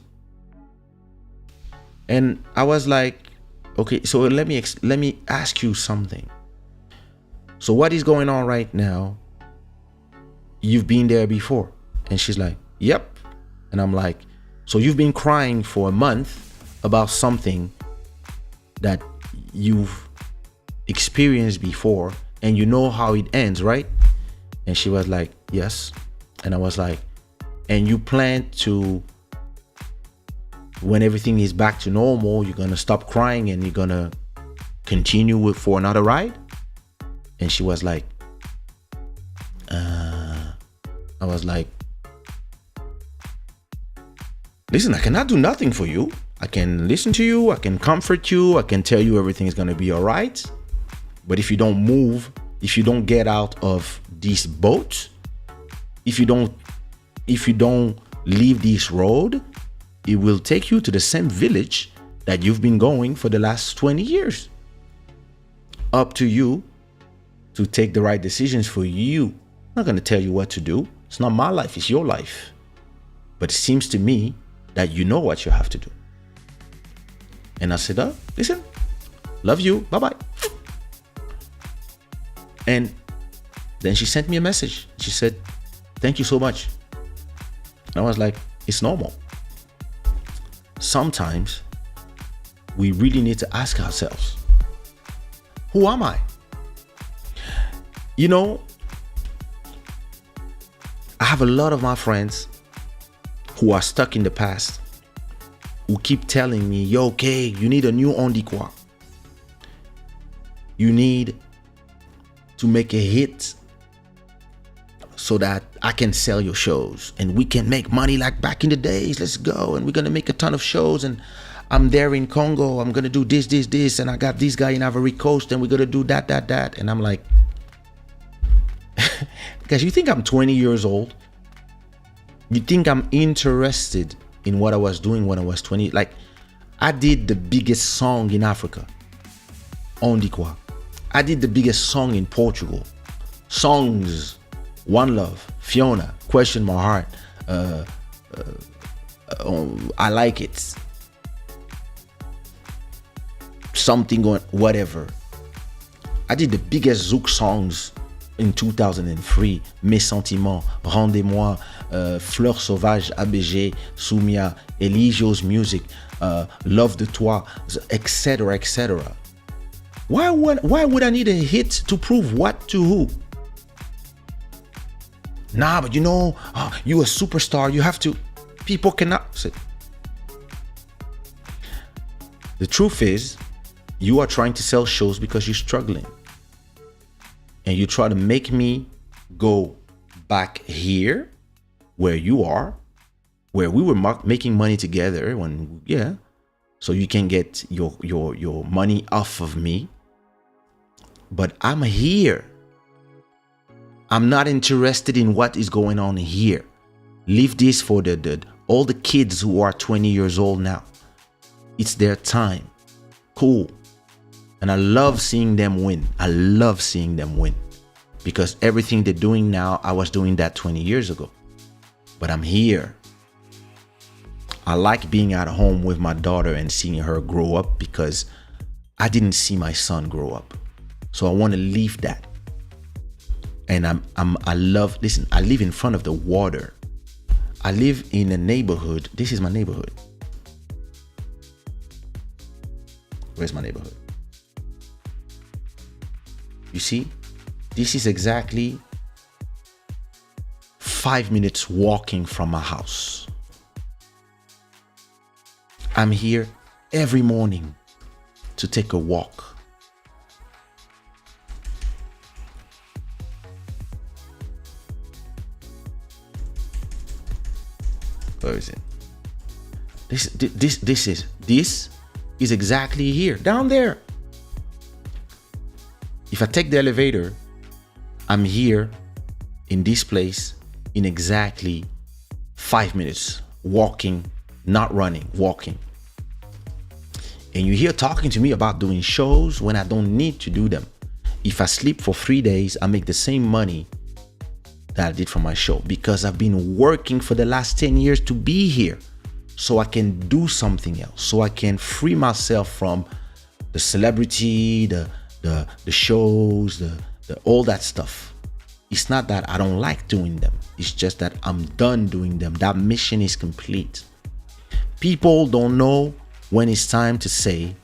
And I was like, okay, so let me ask you something. So what is going on right now? You've been there before. And she's like, yep. And I'm like, so you've been crying for a month about something that you've experienced before and you know how it ends, right? And she was like, yes. And I was like, and you plan to, when everything is back to normal, you're gonna stop crying and you're gonna continue for another ride? And she was like, I was like, listen, I cannot do nothing for you. I can listen to you, I can comfort you, I can tell you everything is gonna be all right. But if you don't move, if you don't get out of this boat, if you don't leave this road, it will take you to the same village that you've been going for the last 20 years. Up to you to take the right decisions for you. I'm not going to tell you what to do. It's not my life, it's your life. But it seems to me that you know what you have to do. And I said, listen, love you, bye-bye. And then she sent me a message. She said, thank you so much. And I was like, it's normal. Sometimes we really need to ask ourselves, who am I? You know, I have a lot of my friends who are stuck in the past, who keep telling me, yo, okay, you need a new on dit quoi. You need to make a hit so that I can sell your shows and we can make money like back in the days. Let's go. And we're going to make a ton of shows. And I'm there in Congo. I'm going to do this. And I got this guy in Ivory Coast and we're going to do that. And I'm like, guys, you think I'm 20 years old? You think I'm interested in what I was doing when I was 20? Like, I did the biggest song in Africa. On dit quoi? I did the biggest song in Portugal. Songs. One Love, Fiona, Question My Heart, I Like It, something going, whatever. I did the biggest Zouk songs in 2003, Mes Sentiments, Rendez-moi, Fleur Sauvage, ABG, Soumia, Eligio's Music, Love de Toi, etc., etc. Why would I need a hit to prove what to who? Nah, but you know, you a superstar. You have to. People cannot say. The truth is, you are trying to sell shows because you're struggling, and you try to make me go back here, where you are, where we were making money together. So you can get your money off of me. But I'm here. I'm not interested in what is going on here. Leave this for all the kids who are 20 years old now. It's their time. Cool. And I love seeing them win. I love seeing them win. Because everything they're doing now, I was doing that 20 years ago. But I'm here. I like being at home with my daughter and seeing her grow up, because I didn't see my son grow up. So I want to leave that. And I live in front of the water. I live in a neighborhood. This is my neighborhood. Where's my neighborhood? You see, this is exactly 5 minutes walking from my house. I'm here every morning to take a walk. Where is it? This is exactly here, down there. If I take the elevator, I'm here in this place in exactly 5 minutes, walking, not running, walking. And you're here talking to me about doing shows when I don't need to do them. If I sleep for 3 days, I make the same money that I did for my show, because I've been working for the last 10 years to be here, so I can do something else, so I can free myself from the celebrity, the shows, the all that stuff. It's not that I don't like doing them. It's just that I'm done doing them. That mission is complete. People don't know when it's time to say,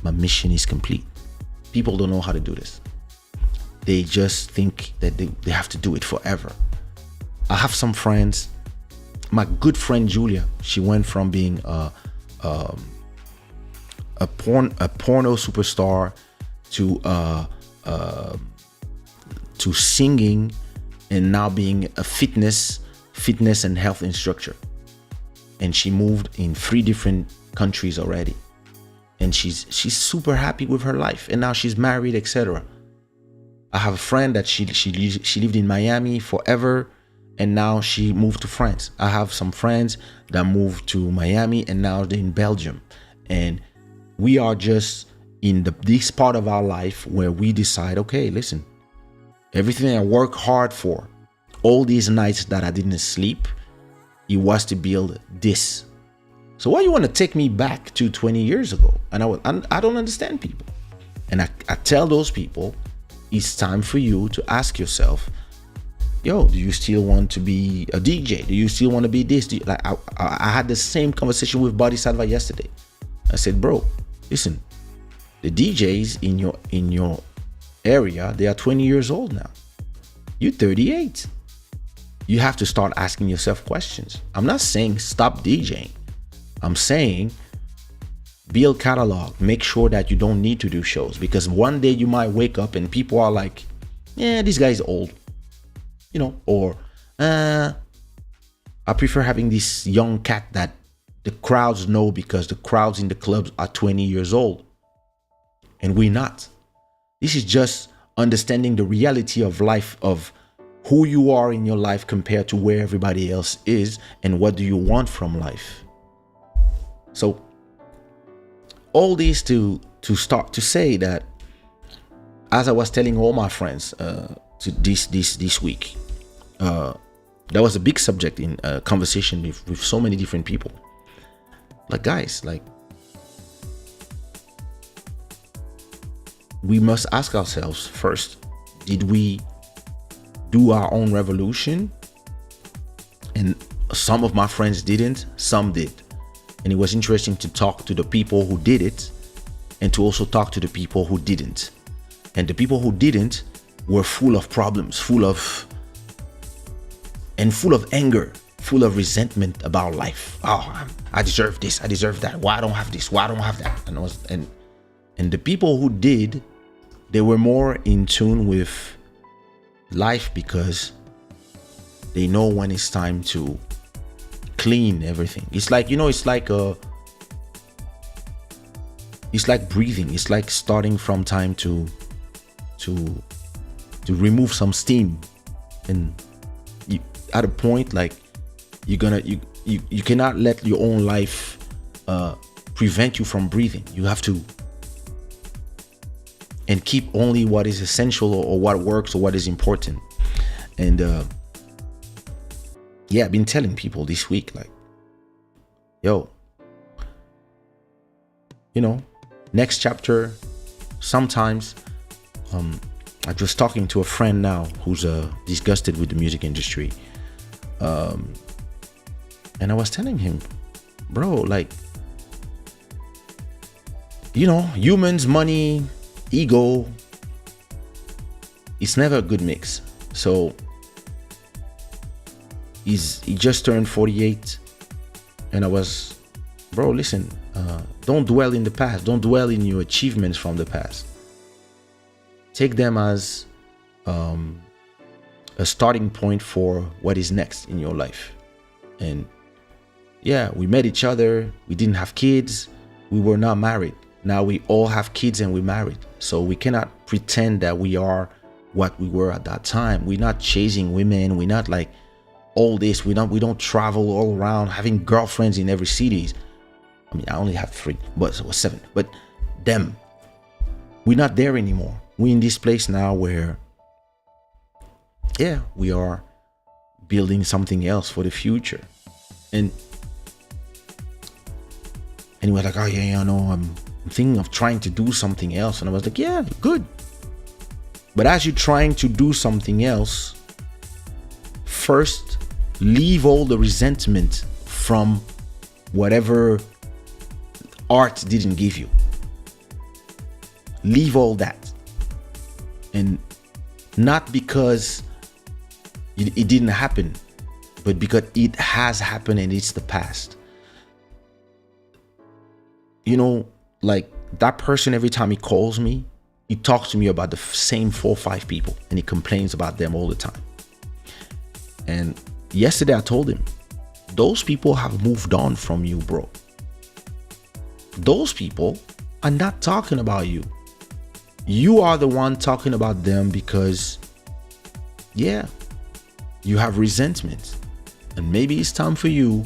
my mission is complete. People don't know how to do this. They just think that they have to do it forever. I have some friends. My good friend Julia, she went from being a porno superstar to singing, and now being a fitness and health instructor. And she moved in 3 different countries already. And she's super happy with her life. And now she's married, etc. I have a friend that she lived in Miami forever, and now she moved to France. I have some friends that moved to Miami, and now they're in Belgium. And we are just in this part of our life where we decide, okay, listen, everything I work hard for, all these nights that I didn't sleep, it was to build this. So why you want to take me back to 20 years ago? And I don't understand people. And I tell those people, it's time for you to ask yourself, yo, do you still want to be a DJ? Do you still want to be this? I had the same conversation with Bodhisattva yesterday. I said, bro, listen, the DJs in your area, they are 20 years old now. You're 38. You have to start asking yourself questions. I'm not saying stop DJing. I'm saying build catalog. Make sure that you don't need to do shows, because one day you might wake up and people are like, yeah, this guy's old, or I prefer having this young cat that the crowds know, because the crowds in the clubs are 20 years old and we're not. This is just understanding the reality of life, of who you are in your life compared to where everybody else is, and what do you want from life. So all this to start to say that, as I was telling all my friends to this week, that was a big subject in conversation with so many different people. Like, guys, we must ask ourselves first, did we do our own revolution? And some of my friends didn't, some did. And it was interesting to talk to the people who did it and to also talk to the people who didn't. And the people who didn't were full of problems, full of anger, full of resentment about life. Oh, I deserve this, I deserve that. Why I don't have this? Why I don't have that? And the people who did, they were more in tune with life because they know when it's time to clean everything. It's like, it's like breathing. It's like starting from time to remove some steam, and you, at a point, like you cannot let your own life prevent you from breathing. You have to, and keep only what is essential or what works or what is important. And I've been telling people this week, like, yo, next chapter. Sometimes I'm just talking to a friend now who's disgusted with the music industry, and I was telling him, bro, like, humans, money, ego, it's never a good mix. So he just turned 48, and I was, bro, listen, don't dwell in the past. Don't dwell in your achievements from the past. Take them as a starting point for what is next in your life. And we met each other. We didn't have kids. We were not married. Now we all have kids and we're married. So we cannot pretend that we are what we were at that time. We're not chasing women. We're not like all this. We don't travel all around having girlfriends in every city. I mean, I only have 3, but it was 7. But them, we're not there anymore. We're in this place now where, we are building something else for the future. And he was like, oh yeah, I'm thinking of trying to do something else. And I was like, yeah, good. But as you're trying to do something else, first leave all the resentment from whatever art didn't give you. Leave all that. And not because it didn't happen, but because it has happened and it's the past. Like that person, every time he calls me, he talks to me about the same 4 or 5 people, and he complains about them all the time. And yesterday I told him, those people have moved on from you, bro. Those people are not talking about you. You are the one talking about them because, you have resentment. And maybe it's time for you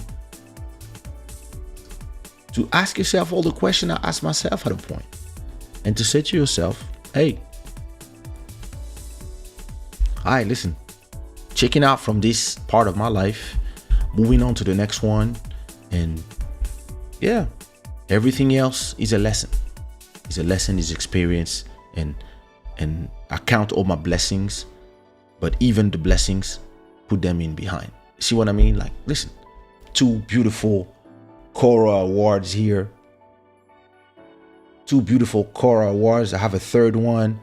to ask yourself all the questions I asked myself at a point. And to say to yourself, hey, all right, listen, checking out from this part of my life, moving on to the next one. And everything else is a lesson. It's a lesson, is experience. And I count all my blessings, but even the blessings, put them in behind. See what I mean? Like, listen, 2 beautiful Cora awards here. 2 beautiful Cora awards. I have a 3rd one.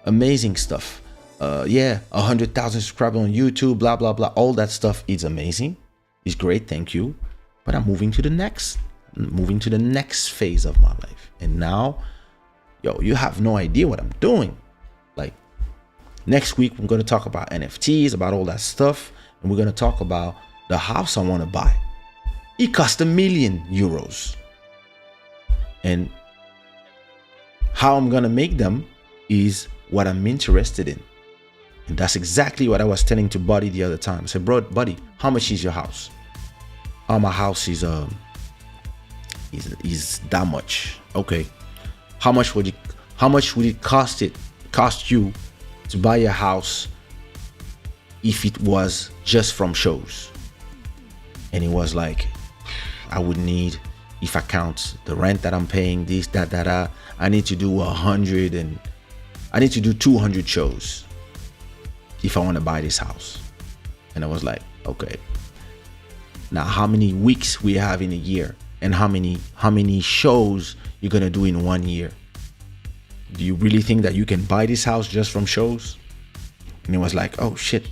Amazing stuff. 100,000 subscribers on YouTube, blah, blah, blah. All that stuff is amazing. It's great. Thank you. But I'm moving to the next phase of my life. And now, you have no idea what I'm doing. Like, next week, we're going to talk about NFTs, about all that stuff. And we're going to talk about the house I want to buy. It cost €1 million. And how I'm going to make them is what I'm interested in. And that's exactly what I was telling to Buddy the other time. I said, bro, Buddy, how much is your house? Oh, my house is that much. Okay. How much would it cost you to buy a house if it was just from shows? And it was like, I would need, if I count the rent that I'm paying, this, that, I need to do 100 and I need to do 200 shows if I want to buy this house. And I was like, okay, now how many weeks we have in a year? and how many shows you're gonna do in 1 year. Do you really think that you can buy this house just from shows? And it was like, oh shit.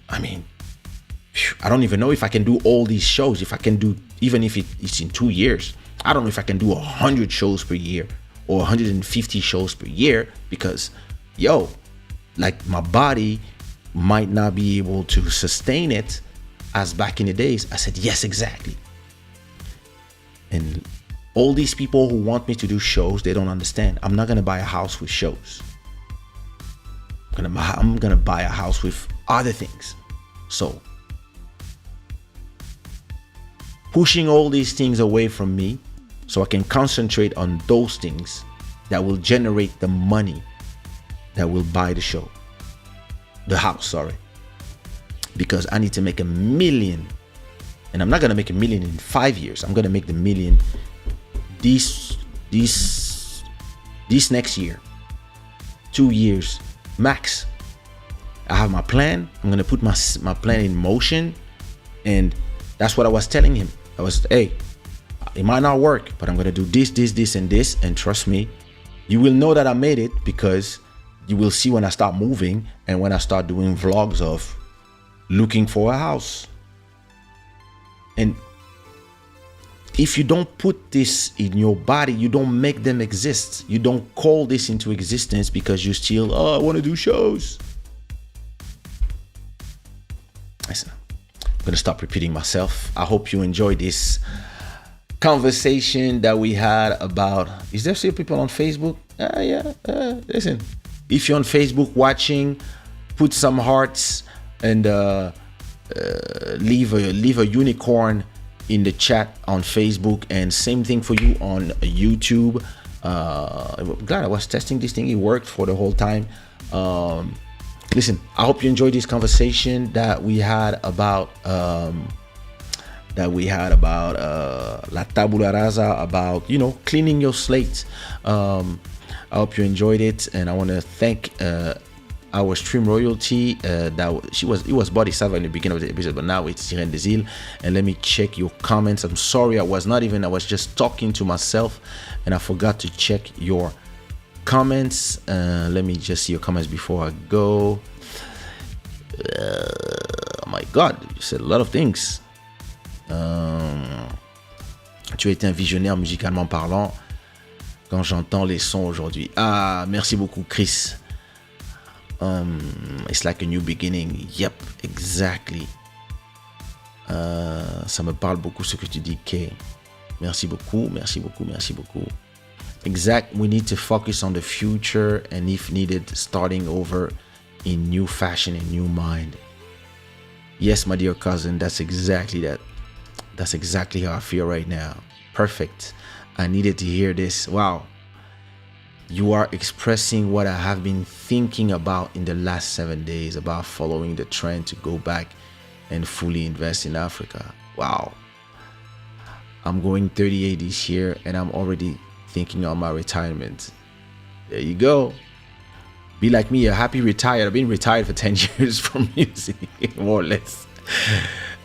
I mean, I don't even know if I can do all these shows. If I can do, even if it's in 2 years, I don't know if I can do 100 shows per year or 150 shows per year, because like my body might not be able to sustain it as back in the days. I said, yes, exactly. And all these people who want me to do shows, they don't understand. I'm not gonna buy a house with shows. I'm gonna buy a house with other things. So pushing all these things away from me so I can concentrate on those things that will generate the money that will buy the house, sorry. Because I need to make $1 million, and I'm not gonna make $1 million in 5 years. I'm gonna make the $1 million this next year, 2 years max. I have my plan. I'm gonna put my plan in motion, and that's what I was telling him. I was, hey, it might not work, but I'm gonna do this, and this, and trust me, you will know that I made it, because you will see when I start moving and when I start doing vlogs of looking for a house. And if you don't put this in your body, you don't make them exist. You don't call this into existence because you still, I want to do shows. Listen, I'm gonna stop repeating myself. I hope you enjoyed this conversation that we had about, is there still people on Facebook? Listen, if you're on Facebook watching, put some hearts and leave a unicorn in the chat on Facebook, and same thing for you on YouTube. I'm glad I was testing this thing. It worked for the whole time. Listen, I hope you enjoyed this conversation that we had about La Tabula Rasa, about cleaning your slate. I hope you enjoyed it, and I want to thank our stream royalty. It was Bodhisattva in the beginning of the episode, but now it's Sirène des Îles. And let me check your comments. I'm sorry, I was just talking to myself and I forgot to check your comments. Let me just see your comments before I go. Oh my God, you said a lot of things. Tu as été un visionnaire musicalement parlant quand j'entends les sons aujourd'hui. Ah, merci beaucoup, Chris. It's like a new beginning. Yep, exactly. Ça me parle beaucoup ce que tu dis, Kay. Merci beaucoup, merci beaucoup, merci beaucoup. Exact. We need to focus on the future, and if needed, starting over in new fashion and new mind. Yes, my dear cousin, that's exactly that. That's exactly how I feel right now. Perfect. I needed to hear this. Wow. You are expressing what I have been thinking about in the last 7 days, about following the trend to go back and fully invest in Africa. Wow. I'm going 38 this year, and I'm already thinking on my retirement. There you go. Be like me, a happy retired. I've been retired for 10 years from music, more or less.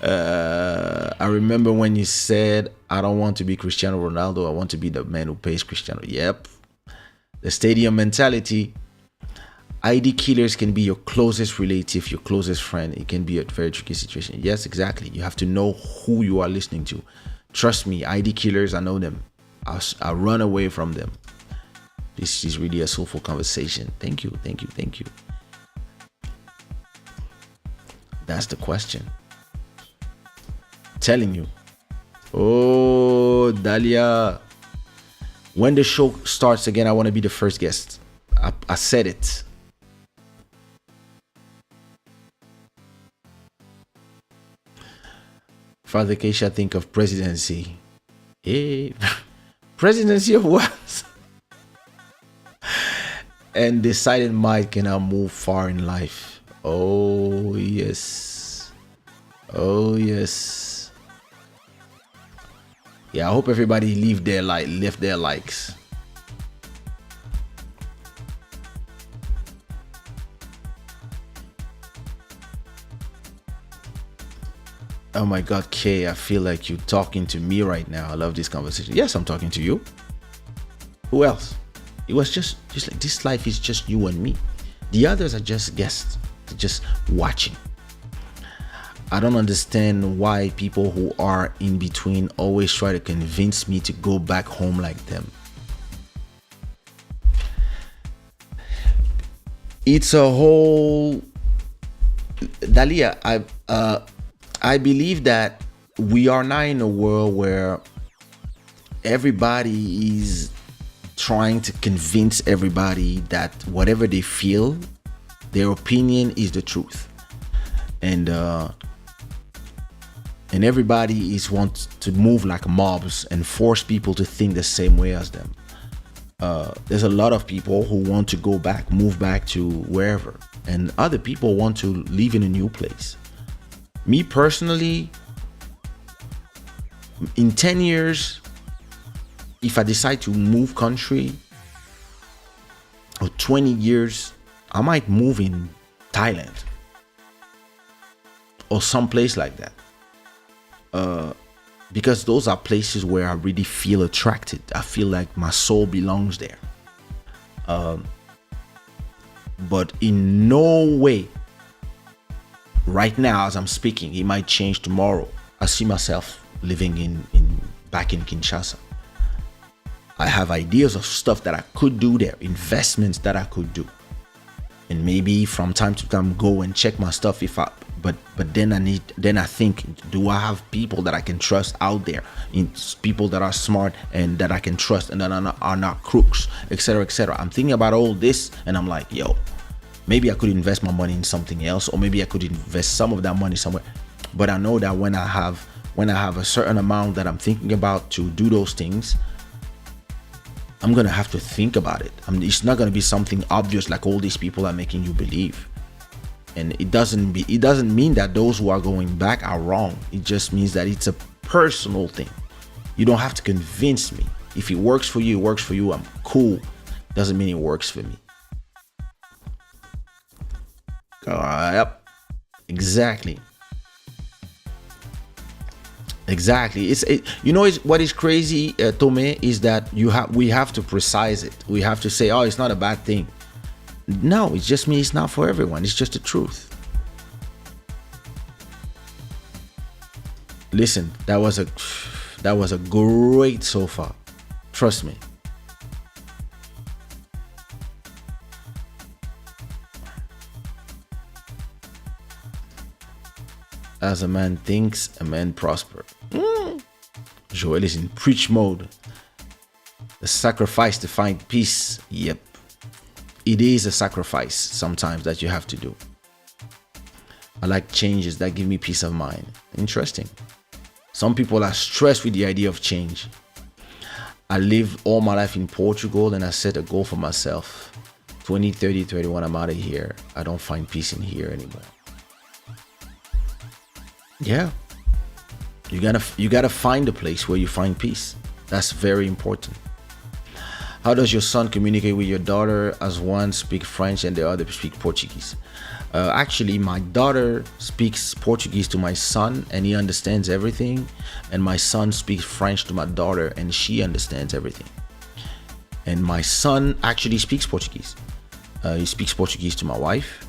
I remember when you said, I don't want to be Cristiano Ronaldo, I want to be the man who pays Cristiano. Yep. The stadium mentality. ID killers can be your closest relative, your closest friend. It can be a very tricky situation. Yes, exactly. You have to know who you are listening to. Trust me, ID killers, I know them. I run away from them. This is really a soulful conversation. Thank you, thank you, thank you. That's the question. Telling you. Oh, Dahlia. When the show starts again, I want to be the first guest. I said it. Father Kaysha, think of presidency. Hey, presidency of what? And decided might cannot move far in life. Oh, yes. Oh, yes. Yeah, I hope everybody left their likes. Oh my God, Kay, I feel like you're talking to me right now. I love this conversation. Yes, I'm talking to you. Who else? It was just like this life is just you and me. The others are just guests, they're just watching. I don't understand why people who are in between always try to convince me to go back home like them. It's a whole Dalia. I believe that we are now in a world where everybody is trying to convince everybody that whatever they feel, their opinion is the truth, and everybody is wants to move like mobs and force people to think the same way as them. There's a lot of people who want to go back, move back to wherever, and other people want to live in a new place. Me personally, in 10 years, if I decide to move country, or 20 years, I might move in Thailand or someplace like that. Because those are places where I really feel attracted. I feel like my soul belongs there. But in no way, right now as I'm speaking, it might change tomorrow. I see myself living back in Kinshasa. I have ideas of stuff that I could do there, investments that I could do, and maybe from time to time go and check my stuff but then I think, do I have people that I can trust out there, people that are smart and that I can trust and that are not crooks, etc., etc. I'm thinking about all this and I'm like, yo, maybe I could invest my money in something else, or maybe I could invest some of that money somewhere. But I know that when I have a certain amount that I'm thinking about to do those things, I'm gonna have to think about it. It's not gonna be something obvious like all these people are making you believe. And it doesn't mean that those who are going back are wrong. It just means that it's a personal thing. You don't have to convince me. If it works for you, it works for you. I'm cool. Doesn't mean it works for me. Yep. Exactly. What is crazy, Tome, is that we have to precise it. We have to say, oh, it's not a bad thing. No, it just means it's not for everyone. It's just the truth. Listen, that was a great so far. Trust me. As a man thinks, a man prosper. Joel is in preach mode. The sacrifice to find peace. Yep. It is a sacrifice sometimes that you have to do. I like changes that give me peace of mind. Interesting. Some people are stressed with the idea of change. I lived all my life in Portugal and I set a goal for myself. 20, 30, 31, I'm out of here. I don't find peace in here anymore. Yeah. You gotta find a place where you find peace. That's very important. How does your son communicate with your daughter, as one speaks French and the other speaks Portuguese? Actually, my daughter speaks Portuguese to my son and he understands everything. And my son speaks French to my daughter and she understands everything. And my son actually speaks Portuguese. He speaks Portuguese to my wife.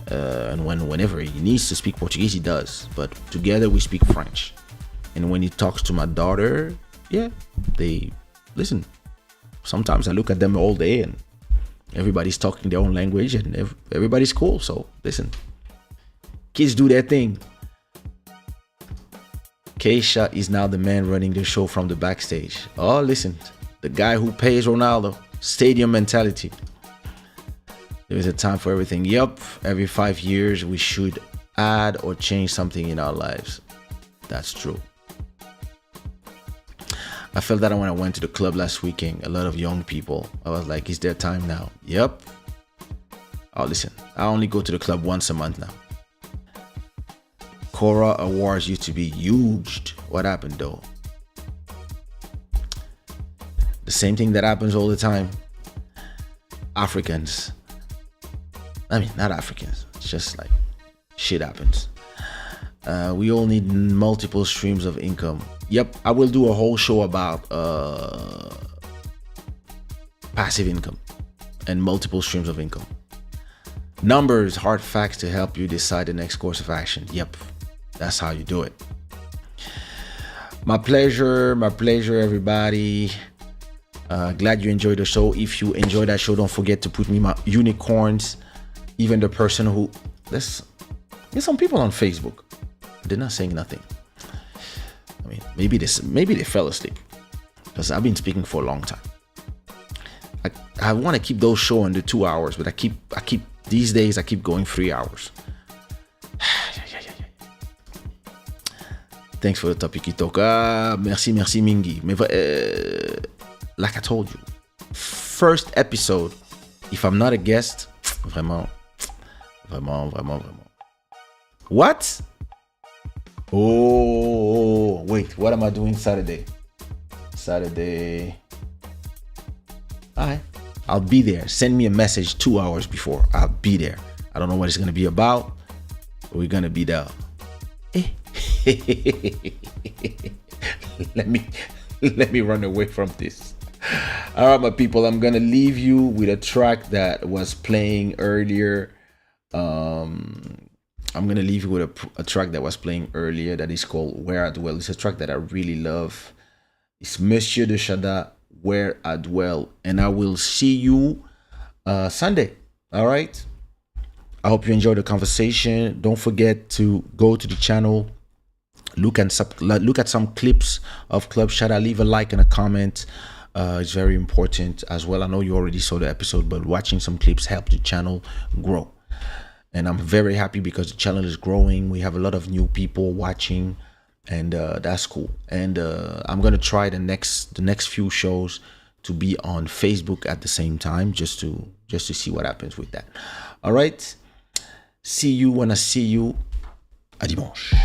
And whenever he needs to speak Portuguese, he does. But together we speak French. And when he talks to my daughter, yeah, they listen. Sometimes I look at them all day and everybody's talking their own language and everybody's cool. So listen, kids do their thing. Kaysha is now the man running the show from the backstage. Oh, listen, the guy who pays Ronaldo. Stadium mentality. There is a time for everything. Yup, every 5 years we should add or change something in our lives. That's true. I felt that when I went to the club last weekend, a lot of young people, I was like, it's their time now. Yep. Oh, listen, I only go to the club once a month now. Cora Awards used to be huge. What happened though? The same thing that happens all the time. Africans. I mean, not Africans. It's just like shit happens. We all need multiple streams of income. Yep, I will do a whole show about passive income and multiple streams of income. Numbers, hard facts to help you decide the next course of action. Yep, that's how you do it. My pleasure, everybody. Glad you enjoyed the show. If you enjoyed that show, don't forget to put me my unicorns. Even the person who there's some people on Facebook. They're not saying nothing. I mean, maybe they fell asleep because I've been speaking for a long time. I want to keep those show under 2 hours, but I keep these days I keep going 3 hours. Thanks for the topic, Itoka. Merci Mingi. Like I told you, first episode, if I'm not a guest, vraiment. What? Oh, wait, what am I doing Saturday? Alright, I'll be there. Send me a message 2 hours before. I'll be there. I don't know what it's gonna be about, but we're gonna be there. Let me run away from this. All right, my people, I'm gonna leave you with a track that was playing earlier. I'm gonna leave you with a track that was playing earlier that is called Where I Dwell. It's a track that I really love. It's Monsieur de Shada, Where I Dwell, and I will see you Sunday. All right, I hope you enjoyed the conversation. Don't forget to go to the channel, look at some clips of Club Shada, leave a like and a comment. It's very important as well. I know you already saw the episode, but watching some clips help the channel grow. And I'm very happy because the channel is growing. We have a lot of new people watching, and that's cool. And I'm gonna try the next few shows to be on Facebook at the same time, just to see what happens with that. All right. See you when I see you. À dimanche.